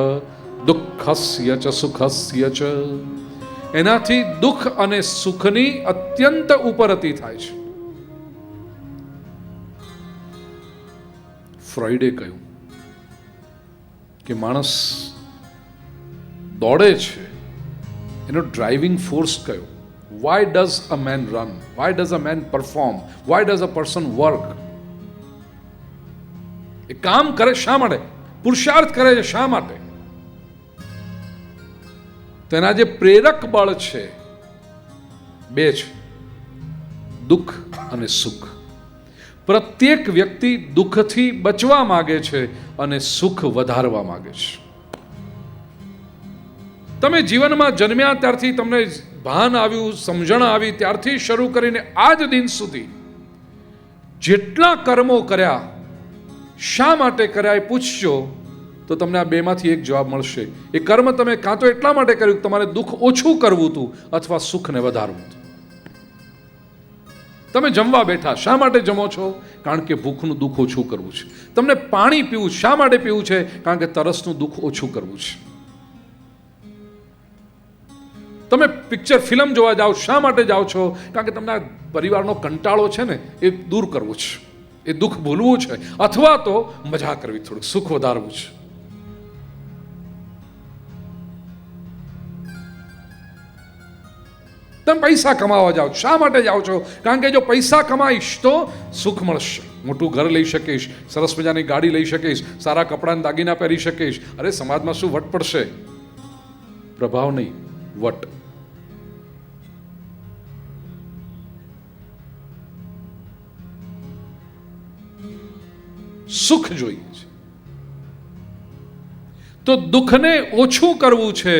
દુઃખસ્ય ચ સુખસ્ય ચ. એનાથી દુઃખ અને સુખની અત્યંત ઉપરતી થાય છે. ફ્રોઈડે કહ્યું કે માણસ દોડે છે, એનો ડ્રાઇવિંગ ફોર્સ કયો? Why does a man run? Why does a man perform? Why does a person work? એ કામ કરે શા માટે? પુરુષાર્થ કરે છે શા માટે? તેના જે પ્રેરક બળ છે બે છે, દુઃખ અને સુખ. પ્રત્યેક વ્યક્તિ દુઃખથી બચવા માંગે છે અને સુખ વધારવા માંગે છે. તમે જીવનમાં જન્મ્યા ત્યારથી તમને ભાન આવ્યું, સમજણ આવી ત્યારથી શરૂ કરીને આજ દિન સુધી જેટલા કર્મો કર્યા, શા માટે કર્યા એ પૂછજો તો તમને આ બેમાંથી એક જવાબ મળશે. એ કર્મ તમે કાં તો એટલા માટે કર્યું કે તમારે દુઃખ ઓછું કરવું હતું અથવા સુખને વધારવું હતું. તમે જમવા બેઠા, શા માટે જમો છો? કારણ કે ભૂખનું દુઃખ ઓછું કરવું છે. તમને પાણી પીવું, શા માટે પીવું છે? કારણ કે તરસનું દુઃખ ઓછું કરવું છે. તમે પિક્ચર ફિલ્મ જોવા જાઓ, શા માટે જાઓ છો? કારણ કે તમને પરિવારનો કંટાળો છે ને એ દૂર કરવો છે, એ દુઃખ ભૂલવું છે, અથવા તો મજા કરવી, થોડુંક સુખ વધારવું છે. તમે પૈસા કમાવા જાઓ, શા માટે જાઓ છો? કારણ કે જો પૈસા કમાઈશ તો સુખ મળશે, મોટું ઘર લઈ શકીશ, સરસ મજાની ગાડી લઈ શકીશ, સારા કપડાં દાગીના પહેરી શકીશ. અરે સમાજમાં શું વટ પડશે? પ્રભાવ નહીં, વટ. સુખ જોઈએ છે તો દુઃખને ઓછું કરવું છે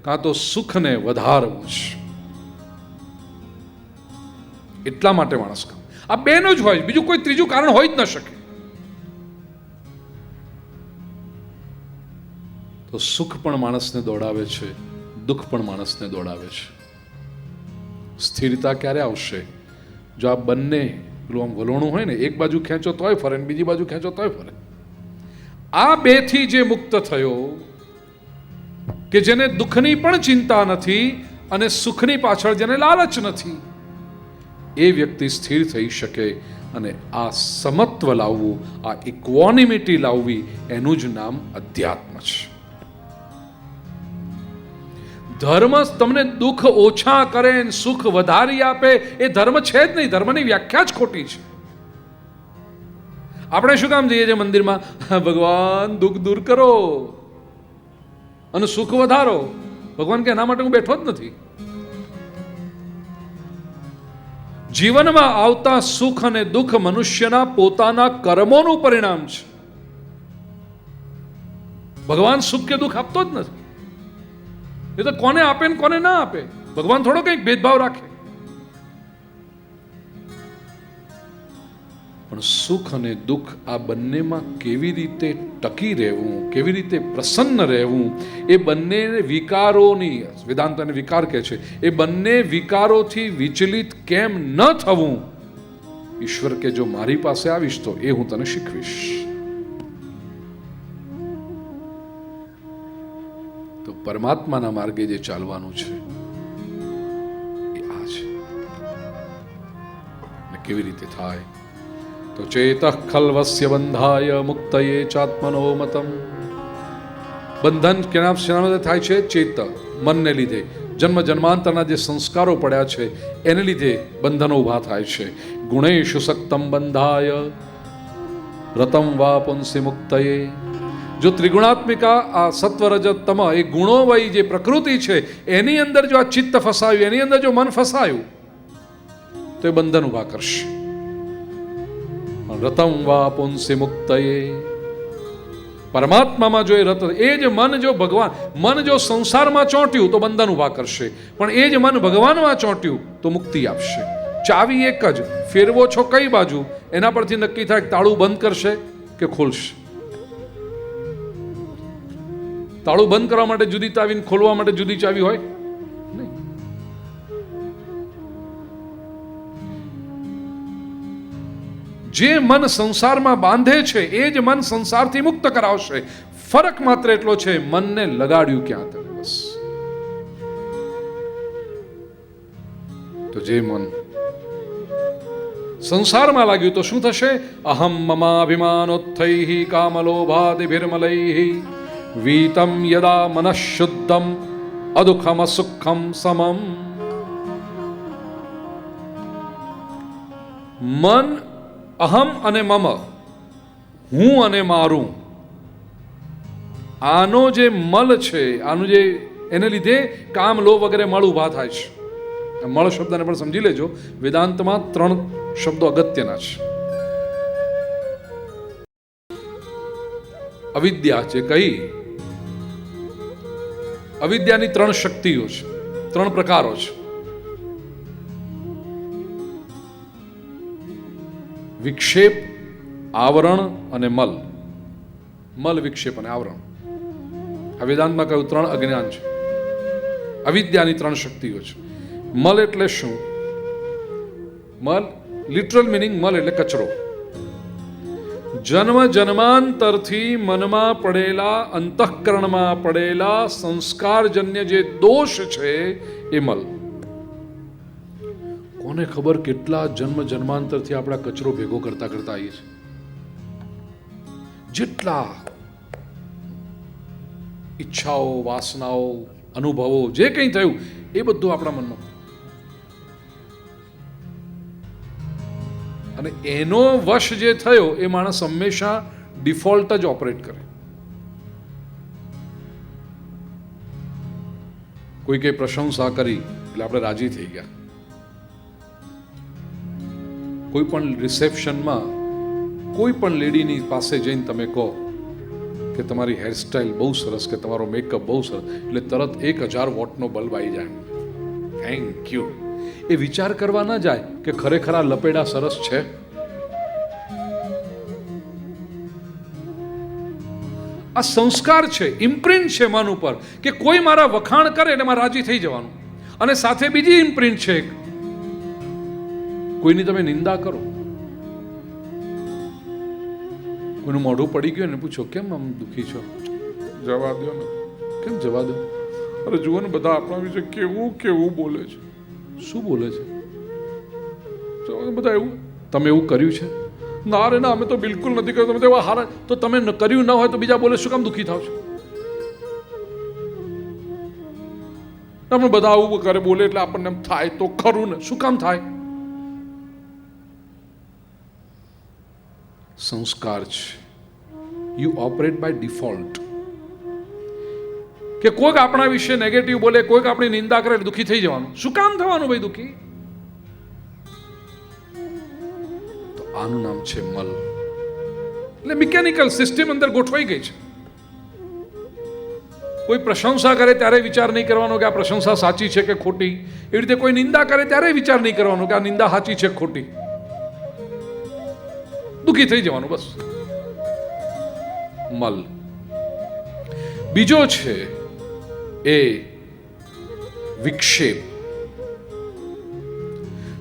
કાં તો સુખને વધારવું છે. એટલા માટે માણસ કામ આ બેનો જ હોય, બીજું કોઈ ત્રીજું કારણ હોય જ ન શકે. તો સુખ પણ માણસને દોડાવે છે, દુઃખ પણ માણસને દોડાવે છે. સ્થિરતા ક્યારે આવશે? જો આ બંને પેલું આમ વલોણું હોય ને, એક બાજુ ખેંચો તોય ફરે ને બીજી બાજુ ખેંચો તોય ફરે. આ બેથી જે મુક્ત થયો કે જેને દુઃખની પણ ચિંતા નથી અને સુખની પાછળ જેને લાલચ નથી, એ વ્યક્તિ સ્થિર થઈ શકે. અને આ સમત્વ લાવવું, આ ઇક્વોનિમિટી લાવવી, એનું જ નામ અધ્યાત્મ છે. ધર્મ તમને દુઃખ ઓછા કરે ને સુખ વધારી આપે એ ધર્મ છે જ નહીં. ધર્મની વ્યાખ્યા જ ખોટી છે. આપણે શું કામ જઈએ છીએ મંદિરમાં? ભગવાન દુઃખ દૂર કરો અને સુખ વધારો. ભગવાન કે એના માટે હું બેઠો જ નથી. જીવનમાં આવતા સુખ અને દુઃખ મનુષ્યના પોતાના કર્મોનું પરિણામ છે. ભગવાન સુખ કે દુઃખ આપતો જ નથી. એ તો કોને આપે ને કોને ના આપે. ભગવાન થોડો કંઈક ભેદભાવ રાખે. પણ સુખ અને દુઃખ આ બંનેમાં કેવી રીતે ટકી રહેવું, કેવી રીતે પ્રસન્ન રહેવું, એ બંને વિકારોની, વેદાંત અને વિકાર કહે છે, એ બંને વિકારોથી વિચલિત કેમ ન થવું, ઈશ્વર કે જો મારી પાસે આવીશ તો એ હું તને શીખવીશ. તો પરમાત્માના માર્ગે જે ચાલવાનું છે એ આ છે. ને કેવી રીતે થાય? તો ચેતઃ ખલ્વસ્ય બંધાય મુક્તયે ચાત્મનો મતમ. બંધન કેના થાય છે? ચેત, મનને લીધે. જન્મ જન્માંતરના જે સંસ્કારો પડ્યા છે એને લીધે બંધનો ઊભા થાય છે. ગુણેષુ સક્તમ બંધાય રતમ વા પુંસી મુક્તયે. જો ત્રિગુણાત્મિકા આ સત્વ રજત તમ એ ગુણોવય જે પ્રકૃતિ છે એની અંદર જો આ ચિત્ત ફસાયું, એની અંદર જો મન ફસાયું તો એ બંધન ઉભા કરશે. રતમ વા પુંસી મુક્તયે, પરમાત્મામાં જો એ રત, એ જ મન જો ભગવાન, મન જો સંસારમાં ચોંટ્યું તો બંધન ઉભા કરશે, પણ એ જ મન ભગવાનમાં ચોંટ્યું તો મુક્તિ આપશે. ચાવી એક જ, ફેરવો છો કઈ બાજુ એના પરથી નક્કી થાય તાળું બંધ કરશે કે ખોલશે. તાળું બંધ કરવા માટે જુદી ચાવી, ખોલવા માટે જુદી ચાવી હોય નહીં. જે મન સંસારમાં બાંધે છે એ જ મન સંસારથી મુક્ત કરાવશે. ફરક માત્ર એટલો છે મનને લગાડ્યું ક્યાં તમે, બસ. તો જે મન સંસારમાં લાગ્યું તો શું થશે? અહમ મમાભિમાનોત્થૈ કામલોભાદિભિર્મલૈ વીતમ યદા મનઃશુદ્ધમ અદુઃખમ અસુખમ સમમ. મન અહમ અને મમ, હું અને મારું, આનો જે મલ છે, આનું જે, એને લીધે કામ લોભ વગેરે મળ ઉભા થાય છે. મળ શબ્દને પણ સમજી લેજો, વેદાંતમાં 3 શબ્દો અગત્યના છે. અવિદ્યા છે, કઈ અવિદ્યાની 3 શક્તિઓ છે, 3 પ્રકારો છે. વિક્ષેપ, આવરણ અને મલ. મલ, વિક્ષેપ અને આવરણ. આ વેદાંતમાં કહ્યું 3 અજ્ઞાન છે. અવિદ્યાની 3 શક્તિઓ છે. મલ એટલે શું? મલ લિટરલ મિનિંગ, મલ એટલે કચરો. જન્મ જન્માંતરથી મનમાં પડેલા, અંતઃકરણમાં પડેલા સંસ્કારજન્ય જે દોષ છે એ મલ. કોને ખબર કેટલા જન્મ જન્માંતરથી આપણા કચરો ભેગો કરતા કરતા આવીએ છીએ. જેટલા ઈચ્છાઓ, વાસનાઓ, અનુભવો, જે કંઈ થયું એ બધું આપણા મનમાં. અને એનો વશ જે થયો એ માણસ હંમેશા ડિફોલ્ટ જ ઓપરેટ કરે. કોઈ કઈ પ્રશંસા કરી એટલે આપણે રાજી થઈ ગયા. કોઈ પણ રિસેપ્શનમાં કોઈ પણ લેડીની પાસે જઈને તમે કહો કે તમારી હેરસ્ટાઈલ બહુ સરસ, કે તમારો મેકઅપ બહુ સરસ, એટલે તરત 1000 વોટનો બલ્બ આવી જાય. Thank you. એ વિચાર કરવા ના જાય કે ખરેખર આ લપેડા સરસ છે. આ સંસ્કાર છે, ઇમ્પ્રિન્ટ છે મન ઉપર, કે કોઈ મારા વખાણ કરે એટલે મારે રાજી થઈ જવાનું. અને સાથે બીજી ઇમ્પ્રિન્ટ છે, કોઈની તમે નિંદા કરો, કોઈનું મોઢું પડી ગયું ને પૂછો કેમ આમ દુખી છો, જવા દો ને. કેમ જવા દો? અરે જુઓ ને બધા આપણા વિશે કેવું કેવું બોલે છે. શું બોલે છે? બધા એવું, તમે એવું કર્યું છે? ના રે ના, અમે તો બિલકુલ નથી કર્યું. તમે તો એવા હારા, તો તમે કર્યું ન હોય તો બીજા બોલે શું કામ દુઃખી થાવ છો? આપણે બધા આવું કરે, બોલે એટલે આપણને એમ થાય તો ખરું ને. શું કામ થાય? સંસ્કાર છે. You operate by default. કે કોઈક આપણા વિશે નેગેટિવ બોલે, કોઈક આપણી નિંદા કરે દુઃખી થઈ જવાનું. શું કામ થવાનું ભાઈ દુઃખી? તો આનું નામ છે મલ. એટલે મિકેનિકલ સિસ્ટમ અંદર ગોઠવાઈ ગઈ છે. કોઈ પ્રશંસા કરે ત્યારે વિચાર નહીં કરવાનો કે આ પ્રશંસા સાચી છે કે ખોટી. એવી રીતે કોઈ નિંદા કરે ત્યારે વિચાર નહીં કરવાનો કે આ નિંદા સાચી છે કે ખોટી. દુઃખી થઈ જવાનું બસ. મલ. બીજો છે એ વિક્ષેપ.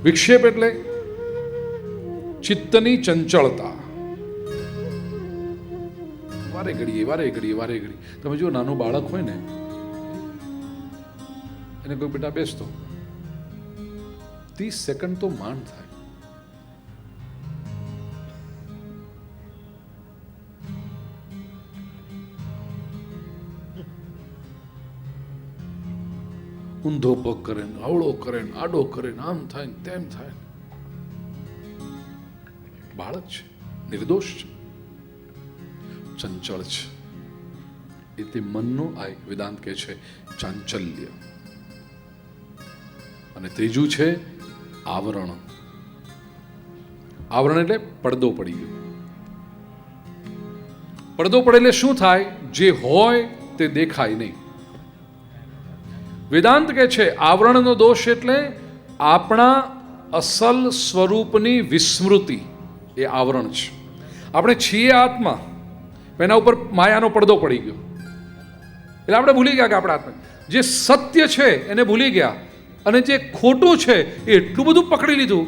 વિક્ષેપ એટલે ચિત્તની ચંચળતા. વારે ઘડીએ. તમે જો નાનું બાળક હોય ને, એને કોઈ બેટા બેસતો 30 સેકન્ડ તો માંડ થાય. ઊંધો પગ કરે, અવળો કરે, આડો કરે, આમ થાય ને તેમ થાય. બાળક છે, નિર્દોષ છે, ચંચળ છે. એ તે મનનું આ એક વેદાંત કહે છે ચાંચલ્ય. અને ત્રીજું છે આવરણ. આવરણ એટલે પડદો પડી ગયો. પડદો પડે એટલે શું થાય? જે હોય તે દેખાય નહીં. વેદાંત કહે છે આવરણનો દોષ એટલે આપણા અસલ સ્વરૂપની વિસ્મૃતિ. એ આવરણ છે. આપણે છીએ આત્મા, એના ઉપર માયાનો પડદો પડી ગયો એટલે આપણે ભૂલી ગયા કે આપણા આત્મા જે સત્ય છે એને ભૂલી ગયા, અને જે ખોટું છે એ એટલું બધું પકડી લીધું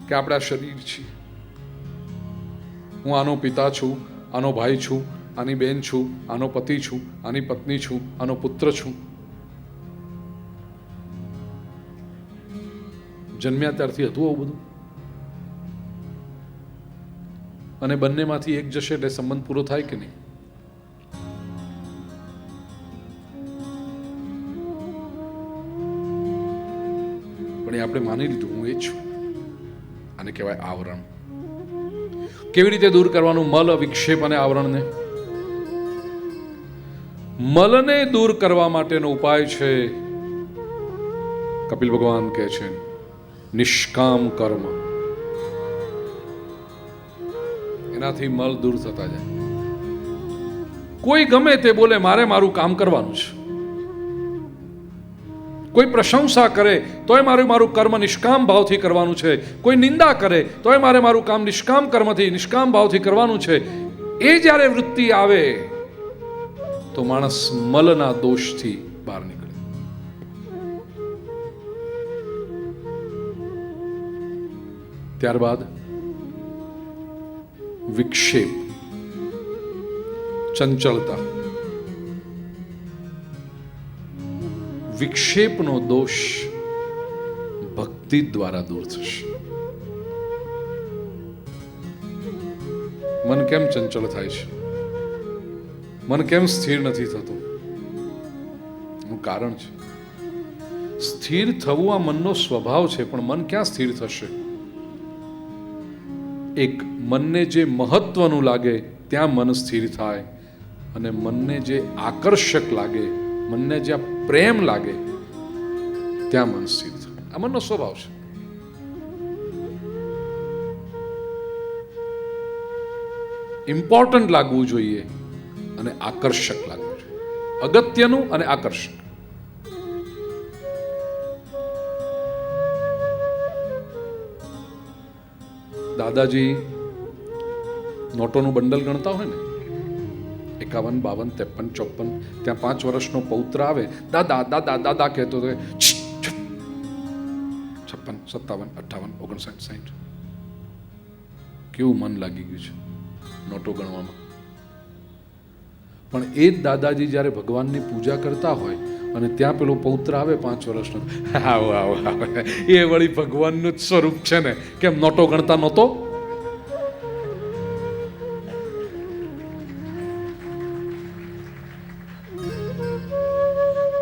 કે આપણે આ શરીર છીએ. હું આનો પિતા છું, આનો ભાઈ છું, આની બેન છું, આનો પતિ છું, આની પત્ની છું, આનો પુત્ર છું. જન્મ્યા ત્યારથી હતું આવું બધું, અને બંનેમાંથી એક જશે એટલે સંબંધ પૂરો થાય કે નહીં? પણ એ આપણે માની લીધું હું એ છું. આને કહેવાય આવરણ. કેવી રીતે દૂર કરવાનું મલ, વિક્ષેપ અને આવરણને? મલને દૂર કરવા માટેનો ઉપાય છે, કપિલ ભગવાન કહે છે, નિષ્કામ કર્મ. એનાથી મલ દૂર થતા જાય. કોઈ ગમે તે બોલે મારે મારું કામ કરવાનું છે, કોઈ પ્રશંસા કરે તોય મારું કર્મ નિષ્કામ ભાવથી કરવાનું છે, કોઈ નિંદા કરે તોય મારું કામ નિષ્કામ કર્મથી નિષ્કામ ભાવથી કરવાનું છે. એ જ્યારે વૃત્તિ આવે તો માણસ મલના દોષથી બહાર નીકળે. ત્યારબાદ વિક્ષેપ, ચંચળતા. વિક્ષેપનો દોષ ભક્તિ દ્વારા દૂર થશે. મન કેમ ચંચળ થાય છે? મન કેમ સ્થિર નથી થતું? એનું કારણ છે સ્થિર થવું આ મનનો સ્વભાવ છે, પણ મન ક્યાં સ્થિર થશે? એક મનને જે મહત્વનું લાગે ત્યાં મન સ્થિર થાય, અને મનને જે આકર્ષક લાગે, મનને જ્યાં પ્રેમ લાગે ત્યાં મન સ્થિર થાય. આ મનનો સ્વભાવ છે. ઇમ્પોર્ટન્ટ લાગવું જોઈએ અને આકર્ષક લાગવું જોઈએ. અગત્યનું અને આકર્ષક. દાદાજી નોટોનું બંડલ ગણતા હોય ને, 51, 52, 53, 54, ત્યાં 5 વર્ષનો પૌત્ર આવે, દાદા દાદા દાદા કહેતો હતો, 56, 57, 58, 59, 60. કેવું મન લાગી ગયું છે નોટો ગણવામાં. પણ એ જ દાદાજી જ્યારે ભગવાનની પૂજા કરતા હોય અને ત્યાં પેલો પૌત્ર આવે 5 વર્ષનો, આવો આવો આવો, એ વળી ભગવાનનું જ સ્વરૂપ છે ને, કેમ નોટો ગણતા નહોતો?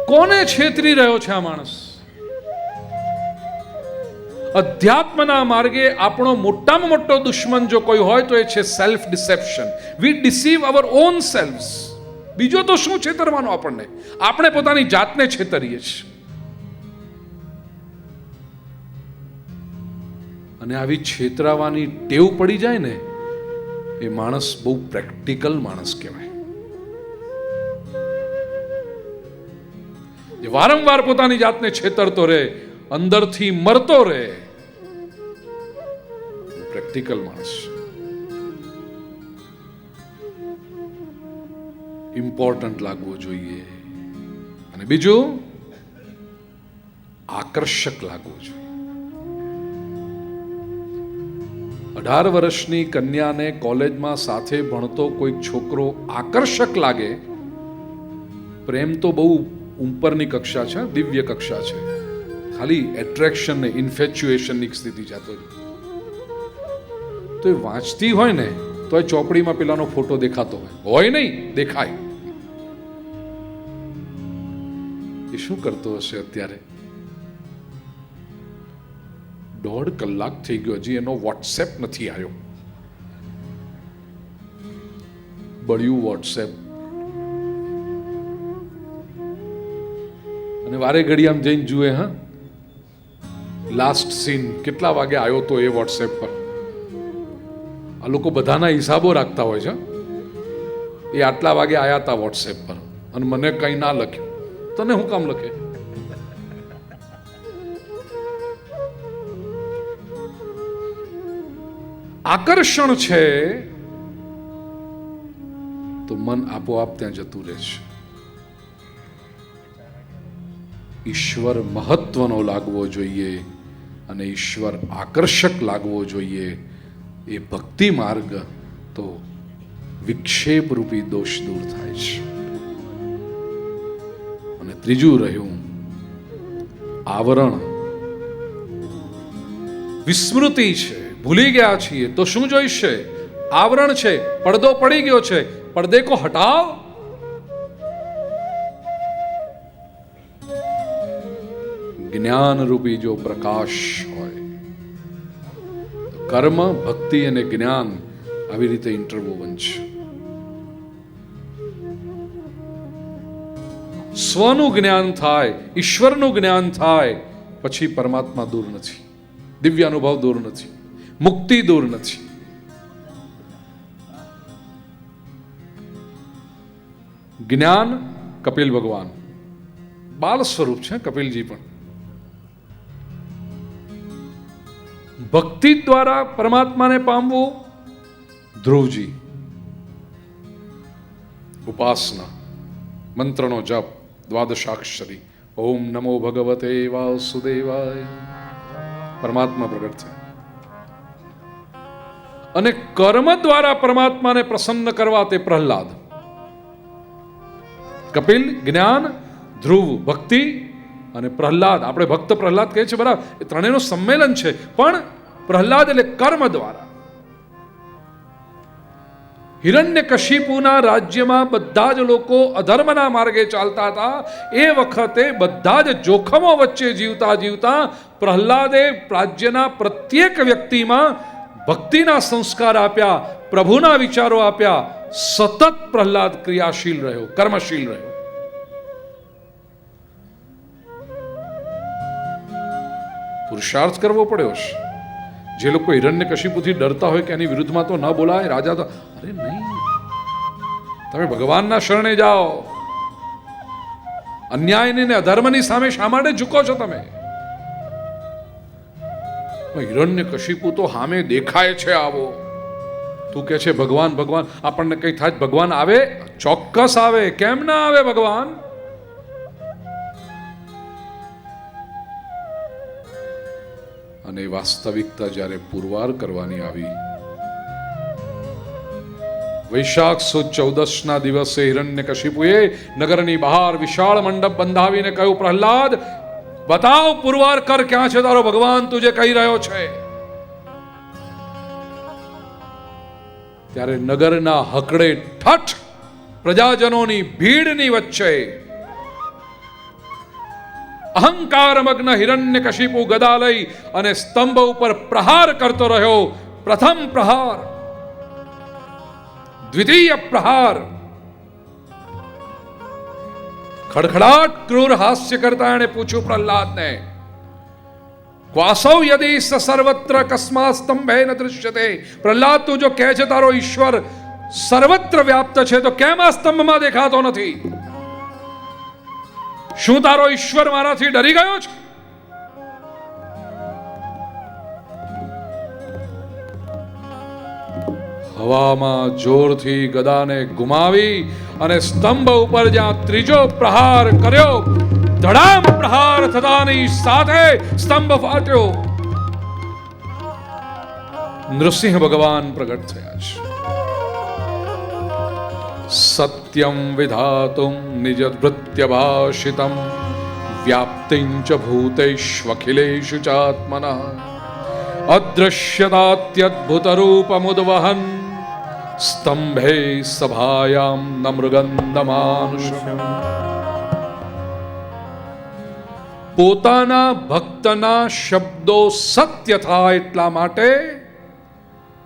કોને છેતરી રહ્યો છે આ માણસ? અધ્યાત્મના માર્ગે આપણો મોટામાં મોટો દુશ્મન જો કોઈ હોય તો એ છે સેલ્ફ ડિસેપ્શન. V ડિસીવ hour on સેલ્વ્સ. બીજો તો શું છેતરવાનો આપણને? આપણે પોતાની જાતને છેતરીએ છીએ. અને આવી છેતરાવાની ટેવ પડી જાય ને, એ માણસ બહુ પ્રેક્ટિકલ માણસ કહેવાય. જે વારંવાર પોતાની જાતને છેતરતો રહે, અંદરથી મરતો રહે, પ્રેક્ટિકલ માણસ. ઇમ્પોર્ટન્ટ લાગવું જોઈએ. અને બીજું આકર્ષક લાગવું જોઈએ. 18 વર્ષની કન્યાને કોલેજમાં સાથે ભણતો કોઈક છોકરો આકર્ષક લાગે, પ્રેમ તો બહુ ઉપરની કક્ષા છે, દિવ્ય કક્ષા છે, ખાલી એટ્રેક્શન ને ઇન્ફેચ્યુએશનની સ્થિતિ જાતો. તો એ વાંચતી હોય ને તો એ ચોપડીમાં પેલાનો ફોટો દેખાતો હોય નહીં, દેખાય. એ શું કરતો હશે અત્યારે? 1.5 કલાક થઈ ગયો, હજી એનો વોટ્સએપ નથી આવ્યો. બળ્યું વોટ્સએપ, અને વારે ઘડી આમ જઈને જુએ, હા લાસ્ટ સીન કેટલા વાગે આવ્યો તો એ વોટ્સએપ પર. આ લોકો બધાના હિસાબો રાખતા હોય છે. એ આટલા વાગે આવ્યા હતા વોટ્સએપ પર અને મને કંઈ ના લખ્યું, તને હું કામ લખે? આકર્ષણ છે તો મન આપોઆપ ત્યાં જતું રહે છે. ઈશ્વર મહત્વનો લાગવો જોઈએ અને ઈશ્વર આકર્ષક લાગવો જોઈએ. એ ભક્તિ માર્ગ તો વિક્ષેપ રૂપી દોષ દૂર થાય છે. અને ત્રીજું રહ્યું આવરણ. વિસ્મૃતિ છે, ભૂલી ગયા છીએ તો શું જોઈશે? આવરણ છે, પડદો પડી ગયો છે, પડદે કો હટાવ. જ્ઞાન રૂપી જો પ્રકાશ હોય તો કર્મ, ભક્તિ અને જ્ઞાન આવી રીતે ઇન્ટરવોવન છે. સ્વનું જ્ઞાન થાય, ઈશ્વરનું જ્ઞાન થાય, પછી પરમાત્મા દૂર નથી, દિવ્ય અનુભવ દૂર નથી, મુક્તિ દૂર નથી. જ્ઞાન કપિલ ભગવાન બાલ સ્વરૂપ છે. કપિલજી પણ ભક્તિ દ્વારા પરમાત્માને પામવું, ધ્રુવજી ઉપાસના, મંત્રનો જપ, દ્વાદશાક્ષરી, ઓમ નમો ભગવતે વાસુદેવાય, પરમાત્મા પ્રગટ થયા. અને કર્મ દ્વારા પરમાત્માને પ્રસન્ન કરવા તે પ્રહલાદ. કપિલ જ્ઞાન, ધ્રુવ ભક્તિ અને પ્રહલાદ. આપણે ભક્ત પ્રહલાદ કહે છે, બરાબર, એ ત્રણેયનું સંમેલન છે. પણ પ્રહલાદ એટલે કર્મ દ્વારા. હિરણ્યકશિપુના રાજ્યમાં બધા જ લોકો અધર્મના માર્ગે ચાલતા હતા. એ વખતે બધા જ જોખમો વચ્ચે જીવતા જીવતા પ્રહલાદે રાજ્યના પ્રત્યેક વ્યક્તિમાં ભક્તિના સંસ્કાર આપ્યા, પ્રભુના વિચારો આપ્યા. સતત પ્રહલાદ ક્રિયાશીલ રહ્યો, કર્મશીલ રહ્યો. પુરુષાર્થ કરવો પડ્યો છે. જે લોકો હિરણ્યકશિપુથી ડરતા હોય કે એની વિરુદ્ધમાં તો ન બોલાય, રાજા તો અરે નહીં, તમે ભગવાનના શરણે જાઓ. અન્યાયની ને અધર્મની સામે શા માટે ઝૂકો છો તમે? હિરણ્યકશિપુ તો સામે દેખાય છે આવો, તું કે છે ભગવાન ભગવાન, આપણને કઈ થાય ભગવાન આવે? ચોક્કસ આવે, કેમ ના આવે ભગવાન? અને વાસ્તવિકતા જ્યારે પુરવાર કરવાની આવી, વૈશાખ સુદ 14ના દિવસે હિરણ્યકશિપુએ નગરની બહાર વિશાળ મંડપ બંધાવીને કહ્યું, પ્રહલાદ બતાવ, પુરવાર કર, ક્યાં છે તારો ભગવાન, તું જે કહી રહ્યો છે? ત્યારે નગરના હકડે ઠઠ પ્રજાજનોની ભીડની વચ્ચે અહંકારમગ્ન હિરણ્યકશિપુ ગદા લઈ અને સ્તંભ ઉપર પ્રહાર કરતો રહ્યો. પ્રથમ પ્રહાર, દ્વિતીય પ્રહાર. ખડખડાટ ક્રૂર હાસ્ય કરતા એણે પૂછ્યું પ્રહલાદને, ક્વાસૌ યદી સર્વત્ર કસ્માત સ્તંભેન દૃશ્યતે. પ્રહલાદ, તું જો કહે છે તારો ઈશ્વર સર્વત્ર વ્યાપ્ત છે, તો કેમ આ સ્તંભમાં દેખાતો નથી? શું તારો ઈશ્વર મારાથી ડરી ગયો છે? હવામાં જોરથી ગદાને ગુમાવી અને સ્તંભ ઉપર જ્યાં ત્રીજો પ્રહાર કર્યો, ધડામ પ્રહાર થતાની સાથે સ્તંભ ફાટ્યો. નૃસિંહ ભગવાન પ્રગટ થયા છે. સત્યમ વિધાતુમ નિજભૃત્ય ભાષિતમ વ્યાપ્તિં ચ ભૂતેષ્વખિલેષુ ચાત્મનઃ અદૃશ્યતાત્યદ્ભુત રૂપમુદ્વહન સ્તંભે સભાયામ ન મૃગંધમાનુષમ. પોતાના ભક્તના શબ્દો સત્ય થાય એટલા માટે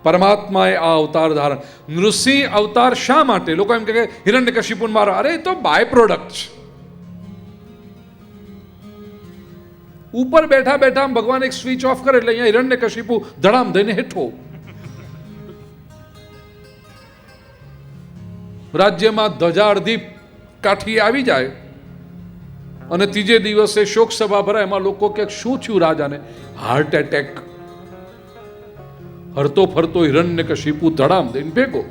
પરમાત્માએ આ અવતાર ધારણ. નૃસિંહ અવતાર શા માટે? લોકો એમ કહે કે હિરણ્યકશિપુને મારો. અરે એ તો બાય પ્રોડક્ટ છે. ઉપર બેઠા બેઠા ભગવાન એક સ્વિચ ઓફ કરે એટલે અહીંયા હિરણ્યકશિપુ ધડામ થઈને હેઠો. રાજ્યમાં ધજા અડધી કાઠી આવી જાય અને ત્રીજે દિવસે શોક સભા ભરાય. એમાં લોકો કે શું થયું રાજાને? Heart attack. હરતો ફરતો હિરણ્યકશિપુ ધડામ દઈને ભેગો.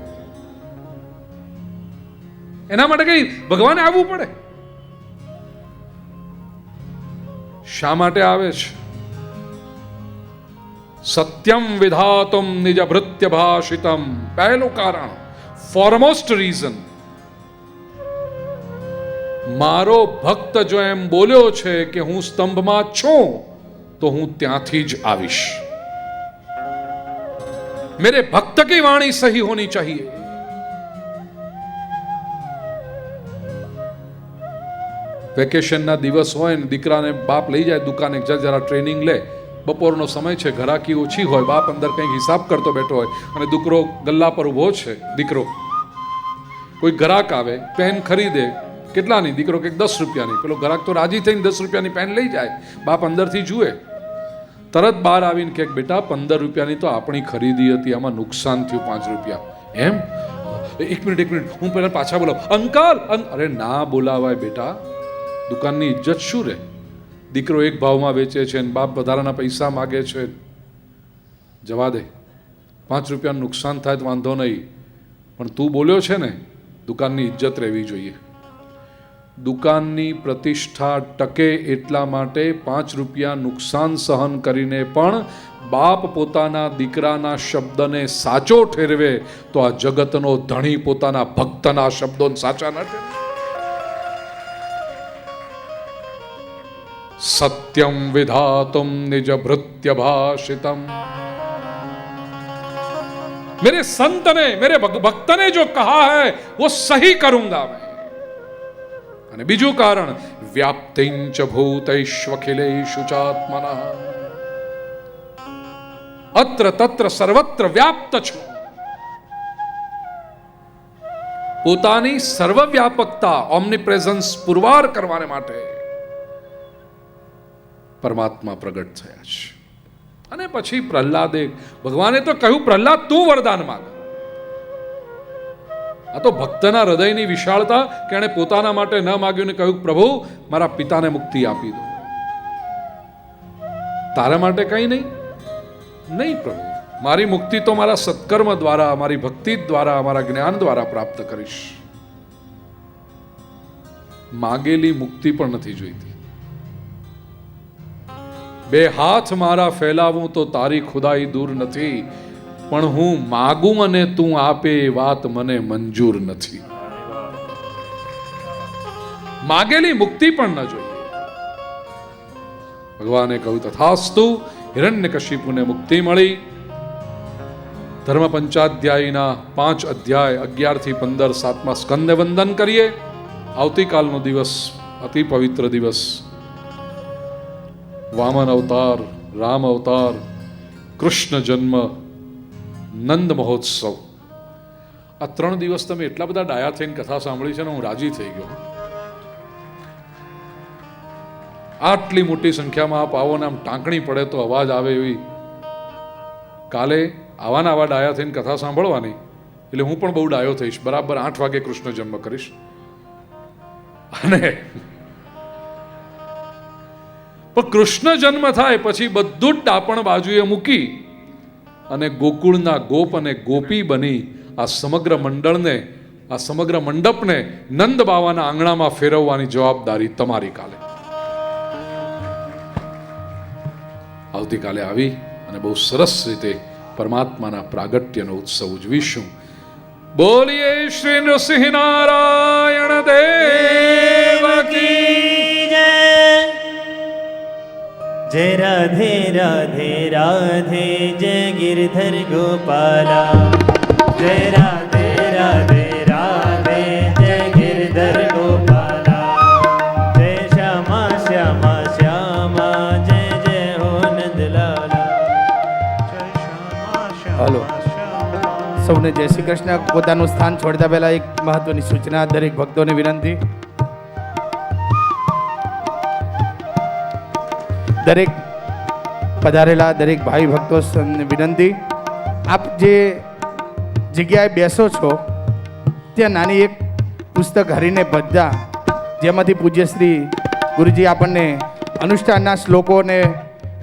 એના માટે કઈ ભગવાને આવવું પડે? શા માટે આવે છે? સત્યમ વિધાતુમ નિજ ભૃત્ય ભાષિતમ. પહેલું કારણ, ફોરમોસ્ટ રીઝન, મારો ભક્ત જો એમ બોલ્યો છે કે હું સ્તંભમાં છું તો હું ત્યાંથી જ આવીશ. मेरे भक्त की वाणी सही होनी चाहिए. વેકેશનના દિવસ હોય ને દીકરાને બાપ લઈ જાય દુકાને, જરા ટ્રેનિંગ લે. બપોરનો સમય છે, ઘરાકી ઓછી હોય, બાપ અંદર કંઈક હિસાબ કરતો બેઠો હોય અને દીકરો ગલ્લા પર ઊભો છે. દીકરો, કોઈ ગ્રાહક આવે, પેન ખરીદે, કેટલાની? દીકરો કે 10 રૂપિયાની. પેલો ગ્રાહક તો રાજી થઈને 10 રૂપિયાની પેન લઈ જાય. બાપ અંદરથી જુએ, તરત બહાર આવીને કે બેટા 15 રૂપિયાની તો આપણી ખરીદી હતી, આમાં નુકસાન થયું 5 રૂપિયા. એમ? એક મિનિટ હું પહેલા પાછા બોલાવ. અંકલ! અરે ના બોલાવાય બેટા, દુકાનની ઇજ્જત શું રે? દીકરો એક ભાવમાં વેચે છે ને બાપ વધારાના પૈસા માગે છે. જવા દે, 5 રૂપિયાનું નુકસાન થાય તો વાંધો નહીં, પણ તું બોલ્યો છે ને, દુકાનની ઇજ્જત રહેવી જોઈએ. દુકાનની પ્રતિષ્ઠા ટકે એટલા માટે 5 રૂપિયા નુકસાન સહન કરીને પણ બાપ પોતાના દીકરાના શબ્દને સાચો ઠેરવે તો આ જગતનો ધણી પોતાના ભક્તના શબ્દોને સાચા ન ઠેરવે. सत्यम विधातुम निज भृत्य भाषितम. मेरे संत ने, मेरे भक्त ने जो कहा है वो सही करूंगा मैं. અને બીજું કારણ, વ્યાપ્તિંચ ભૂતૈષ્વખિલેષુ ચાત્મનઃ. અત્ર તત્ર સર્વત્ર વ્યાપ્ત છું. પોતાની સર્વવ્યાપકતા, ઓમનીપ્રેઝન્સ પુરવાર કરવાને માટે પરમાત્મા પ્રગટ થયા છે. અને પછી પ્રહલાદે, ભગવાને તો કહ્યું પ્રહલાદ તું વરદાન માંગ. આ તો ભક્તના હૃદયની વિશાળતા કે એણે પોતાના માટે ન માગ્યું ને કહ્યું પ્રભુ મારા પિતાને મુક્તિ આપી દો. તારા માટે કંઈ નહીં પ્રભુ, મારી મુક્તિ તો મારા સત્કર્મ દ્વારા, મારી ભક્તિ દ્વારા, મારા જ્ઞાન દ્વારા પ્રાપ્ત કરીશ. માગેલી મુક્તિ પણ નથી જોઈતી. 2 હાથ મારા ફેલાવું તો તારી ખુદાઈ દૂર નથી, પણ હું માગું અને તું આપે એ વાત મને મંજૂર નથી. માગેલી મુક્તિ પણ ન જોઈએ. ભગવાને કહ્યું તથાસ્તુ. હિરણ્યકશિપુને મુક્તિ મળી. ધર્મ પંચાધ્યાયના 5 અધ્યાય 11 થી 15 7મા સ્કંદે વંદન કરીએ. આવતીકાલનો દિવસ અતિ પવિત્ર દિવસ. વામન અવતાર, રામ અવતાર, કૃષ્ણ જન્મ, નંદ મહોત્સવ. આ 3 દિવસ તમે એટલા બધા ડાયા થઈને કથા સાંભળી છે ને, હું રાજી થઈ ગયો. આટલી મોટી સંખ્યામાં આપ આવો ને આમ ટાંકણી પડે તો અવાજ આવે એવી. કાલે આવા ડાયા થઈને કથા સાંભળવાની, એટલે હું પણ બહુ ડાયો થઈશ. બરાબર 8 વાગે કૃષ્ણ જન્મ કરીશ. અને પણ કૃષ્ણ જન્મ થાય પછી બધું જ ડાપણ બાજુએ મૂકી અને ગોકુળના ગોપ અને ગોપી બની આ સમગ્ર મંડળને, આ સમગ્ર મંડપને નંદ બાવાના આંગણામાં ફેરવવાની જવાબદારી તમારી. કાલે આવતીકાલે આવી અને બહુ સરસ રીતે પરમાત્માના પ્રાગટ્યનો ઉત્સવ ઉજવીશું. બોલીએ શ્રી નૃસિંહ નારાયણ દેવ કી જય. जय राधे राधे राधे जय गिरधर गोपाला. जय राधे राधे राधे जय गिरधर गोपाला. जय श्यामा श्यामा श्यामा जय जय हो नंद लाला. जय श्यामा श्यामा. સૌને જય શ્રી કૃષ્ણ. પોતાનું સ્થાન છોડતા પહેલા એક મહત્વની સૂચના દરેક ભક્તોને વિનંતી. દરેક પધારેલા દરેક ભાઈ ભક્તો વિનંતી, આપ જે જગ્યાએ બેસો છો ત્યાં નાની એક પુસ્તક હરીને બધા, જેમાંથી પૂજ્ય શ્રી ગુરુજી આપણને અનુષ્ઠાનના શ્લોકોને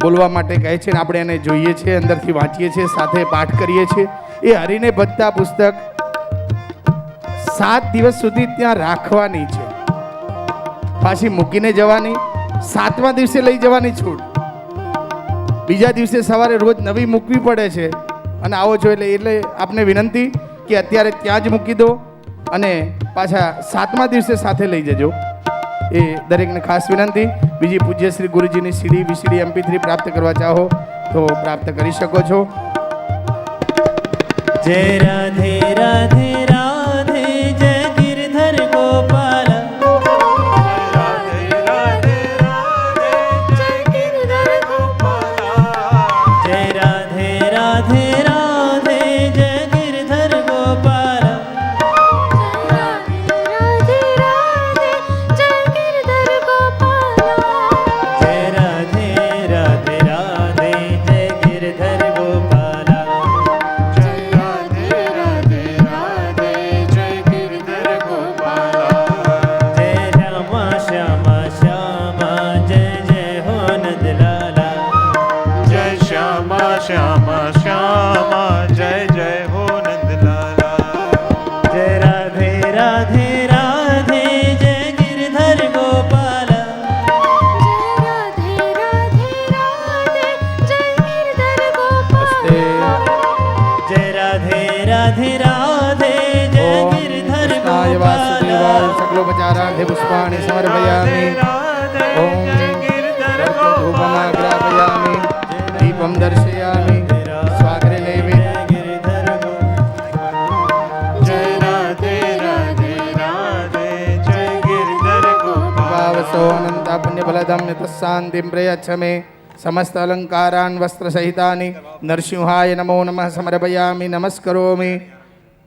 બોલવા માટે કહે છે ને આપણે એને જોઈએ છીએ, અંદરથી વાંચીએ છીએ, સાથે પાઠ કરીએ છીએ. એ હરીને બધા પુસ્તક 7 દિવસ સુધી ત્યાં રાખવાની છે, પાછી મૂકીને જવાની. 7મા દિવસે લઈ જવાની છૂટ, બીજા દિવસે સવારે રોજ નવી મૂકવી પડે છે. અને આવો છો એટલે આપને વિનંતી કે અત્યારે ત્યાં જ મૂકી દો અને પાછા 7મા દિવસે સાથે લઈ જજો, એ દરેકને ખાસ વિનંતી. બીજી પૂજ્ય શ્રી ગુરુજીની સીડી VCD MP3 પ્રાપ્ત કરવા ચાહો તો પ્રાપ્ત કરી શકો છો. जय राधे राधे राधे जय गिरधर गोपाल. राधे राधे राधे जय गिरधर गोपाल. जय राधे राधे राधे जय गिरधर गोपाल. राधे राधे राधे जय गिरधर गोपाल. जय राधे राधे राधे जय गिरधर गोपाल. जय राधे राधे राधे जय गिरधर गोपाल. जय श्यामा श्यामा श्यामा जय जय हो नंदलाला. जय श्यामा श्यामा श्यामा जय जय हो नंदलाला. जय राधे राधे राधे जय गिरधर गोपाल. जय राधे राधे राधे जय गिरधर गोपाल. जय राधे राधे राधे जय गिरधर कृष्णाय वासुदेवाय गोपाल. सकलोपचारार्थे पुष्पाणि समर्पयामि. ओम धूपमाग्रापयामि, दीपं दर्शयामि, स्वाग्रे नैवेद्यं. गिरधर जय राधे राधे राधे जय गिरधर गोपाल. भावसोऽनन्ता पुण्यफलदं नितस्शान्तिं प्रयच्छ मे. समस्त अलङ्कारान् वस्त्रसहितानि नरसिंहाय नमो नमः समर्पयामि, नमस्करोमि.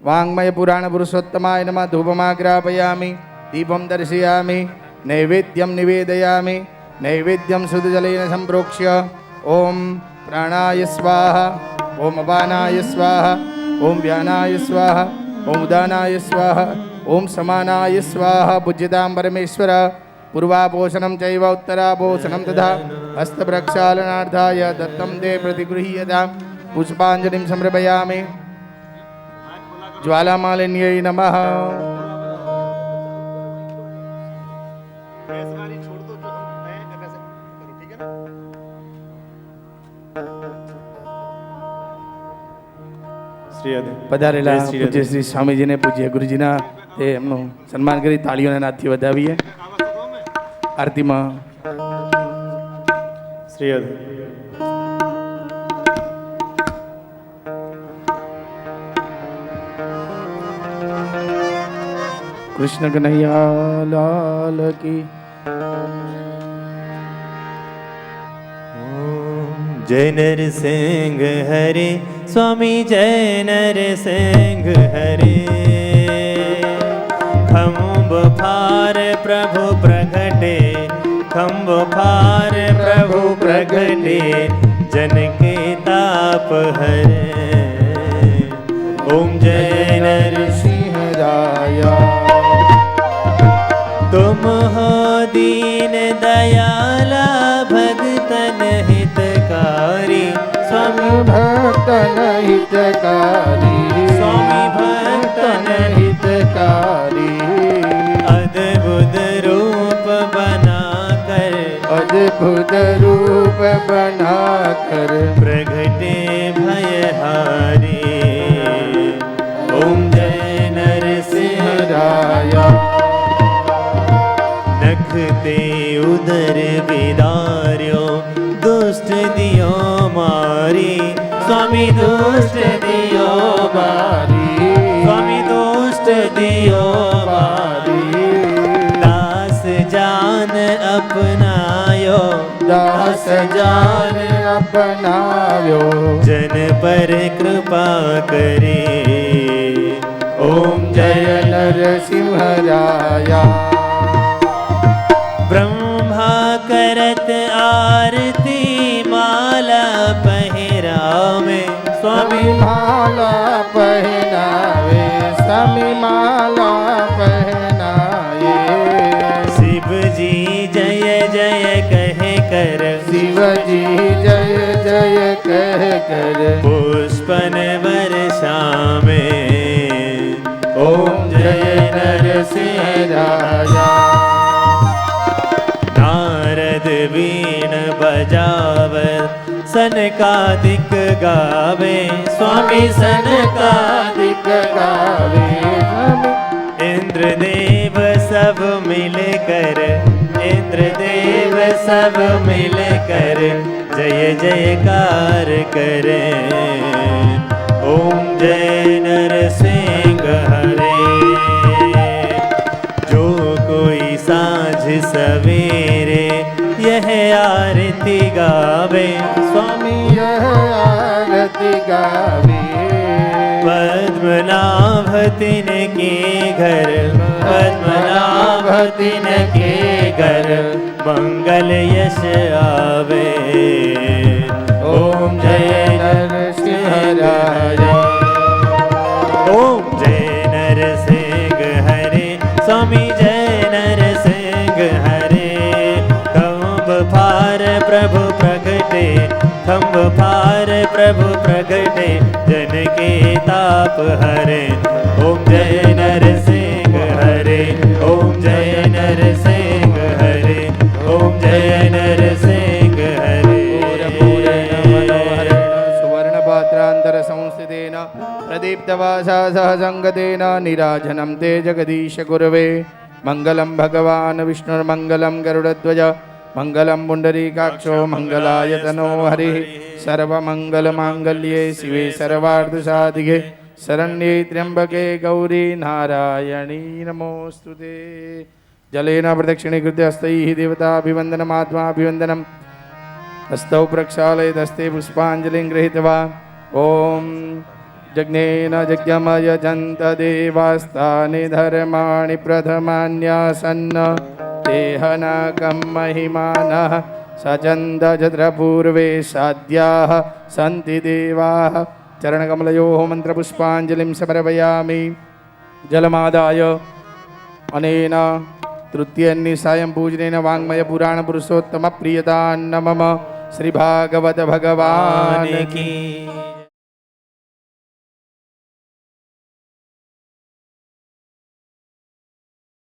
वाङ्मय पुराण पुरुषोत्तमाय नमः धूपमाग्रापयामि, दीपं दर्शयामि, नैवेद्यं निवेदयामि. नैवेद्यं शुद्धजलेन सम्प्रोक्ष्य ओम प्राणाय स्वाहा, ओम अपानाय स्वाहा, ओम व्यानाय स्वाहा, ओम उदानाय स्वाहा, ओम समानाय स्वाहा. पूज्यतां परमेश्वर. पूर्वापोषणं चैव उत्तरापोषणं तथा हस्तप्रक्षालनार्थाय दत्तं ते प्रतिगृह्यतां. पुष्पाञ्जलिं समर्पयामि. ज्वालामालिन्यै नमः. પધારેલા પૂજ્ય શ્રી સ્વામીજીને, પૂજ્ય ગુરુજીના તે એમનું સન્માન કરી તાળીઓના નાદથી વધાવીએ. આરતીમાં श्री કૃષ્ણ કનૈયા લાલ કી. जय नरसिंह हरे स्वामी, जय नरसिंह हरे. खम्ब फार प्रभु प्रगटे, खम्ब फार प्रभु प्रगटे, जन के ताप हरे. ओम जय नरसिंह રાયા तुम हो दीन दयाला भगतन हितकारी. स्वामी ભક્તન હિતકારી, स्वामी भक्तन હિતકારી. अद्भुत रूप बनाकर, અદ્ભુત રૂપ બનાકર प्रगटे भयहारी. ओम जय नरसिंह રાયા नखते उदर विदार्यो, दुष्ट दियो मारी. स्वामी दुष्ट दियो मारी, स्वामी दुष्ट दियो मारी. दास जान अपनायो, દાસ જાન અપનાવ્યો. जन पर कृपा करे. ॐ जय नरसिंहराया। ब्रह्मा करत आरती माला पहरावे स्वामी स्वामी माला पहनावे, स्वामी माला पहनाए। शिव जी जय जय कह कर शिव जी जय जय कह कर पुष्पन वर्षावे ओम जय नरसिंहराया। नारद वीण बजाव सनकादिक गावे स्वामी सनकादिक गावे, इंद्रदेव सब मिलकर इंद्रदेव सब मिलकर जय जयकार करे ओम जय नरसिंह हरे। जो कोई साँझ सवेरे यह आरती गावे स्वामी यह आरती गावे। पद्मनाभ तिनके घर पद्मनाभ तिनके घर मंगल यश आवे ओम जय नरसिंहराया। ओम जय नरसिंह हरे स्वामी जय नरसिंह हरे। खम्भ फार प्रभु प्रगटे खम्भ फार प्रभु प्रगटे जन के ताप हरे ओम जय नरसिंह हरे ओम जय नरसिंह हरे ओम जय नरसिंह हरे। सुवर्णपात्रान्तर संस्थितेन प्रदीप्तवासा सहसङ्गतेन निराजनं ते जगदीश गुरवे। मङ्गलं भगवान् विष्णुर्मङ्गलं गरुडध्वज मङ्गलं पुण्डरीकाक्षो मङ्गलायतनो हरिः। सर्वमङ्गलमाङ्गल्ये शिवे सर्वार्थसाधिके शरण्ये त्र्यम्बके गौरी नारायणी नमोऽस्तुते। जलेन प्रदक्षिणीकृत्य हस्तैः देवताभिवन्दनमात्माभिवन्दनम् हस्तौ प्रक्षालयदस्ते पुष्पाञ्जलिं गृहीत्वा ॐ जज्ञेन यज्ञमयजन्त देवास्तानि धर्माणि प्रथमान्यासन्न तेहनकं महिमानः सचन्दजत्रपूर्वे साध्याः सन्ति देवाः। चरणकमलयोः मन्त्रपुष्पाञ्जलिं समर्पयामि। जलमादाय अनेन तृतीयन्निसायं पूजनेन वाङ्मयपुराणपुरुषोत्तमप्रियतान्नमः। श्रीभागवत भगवान् की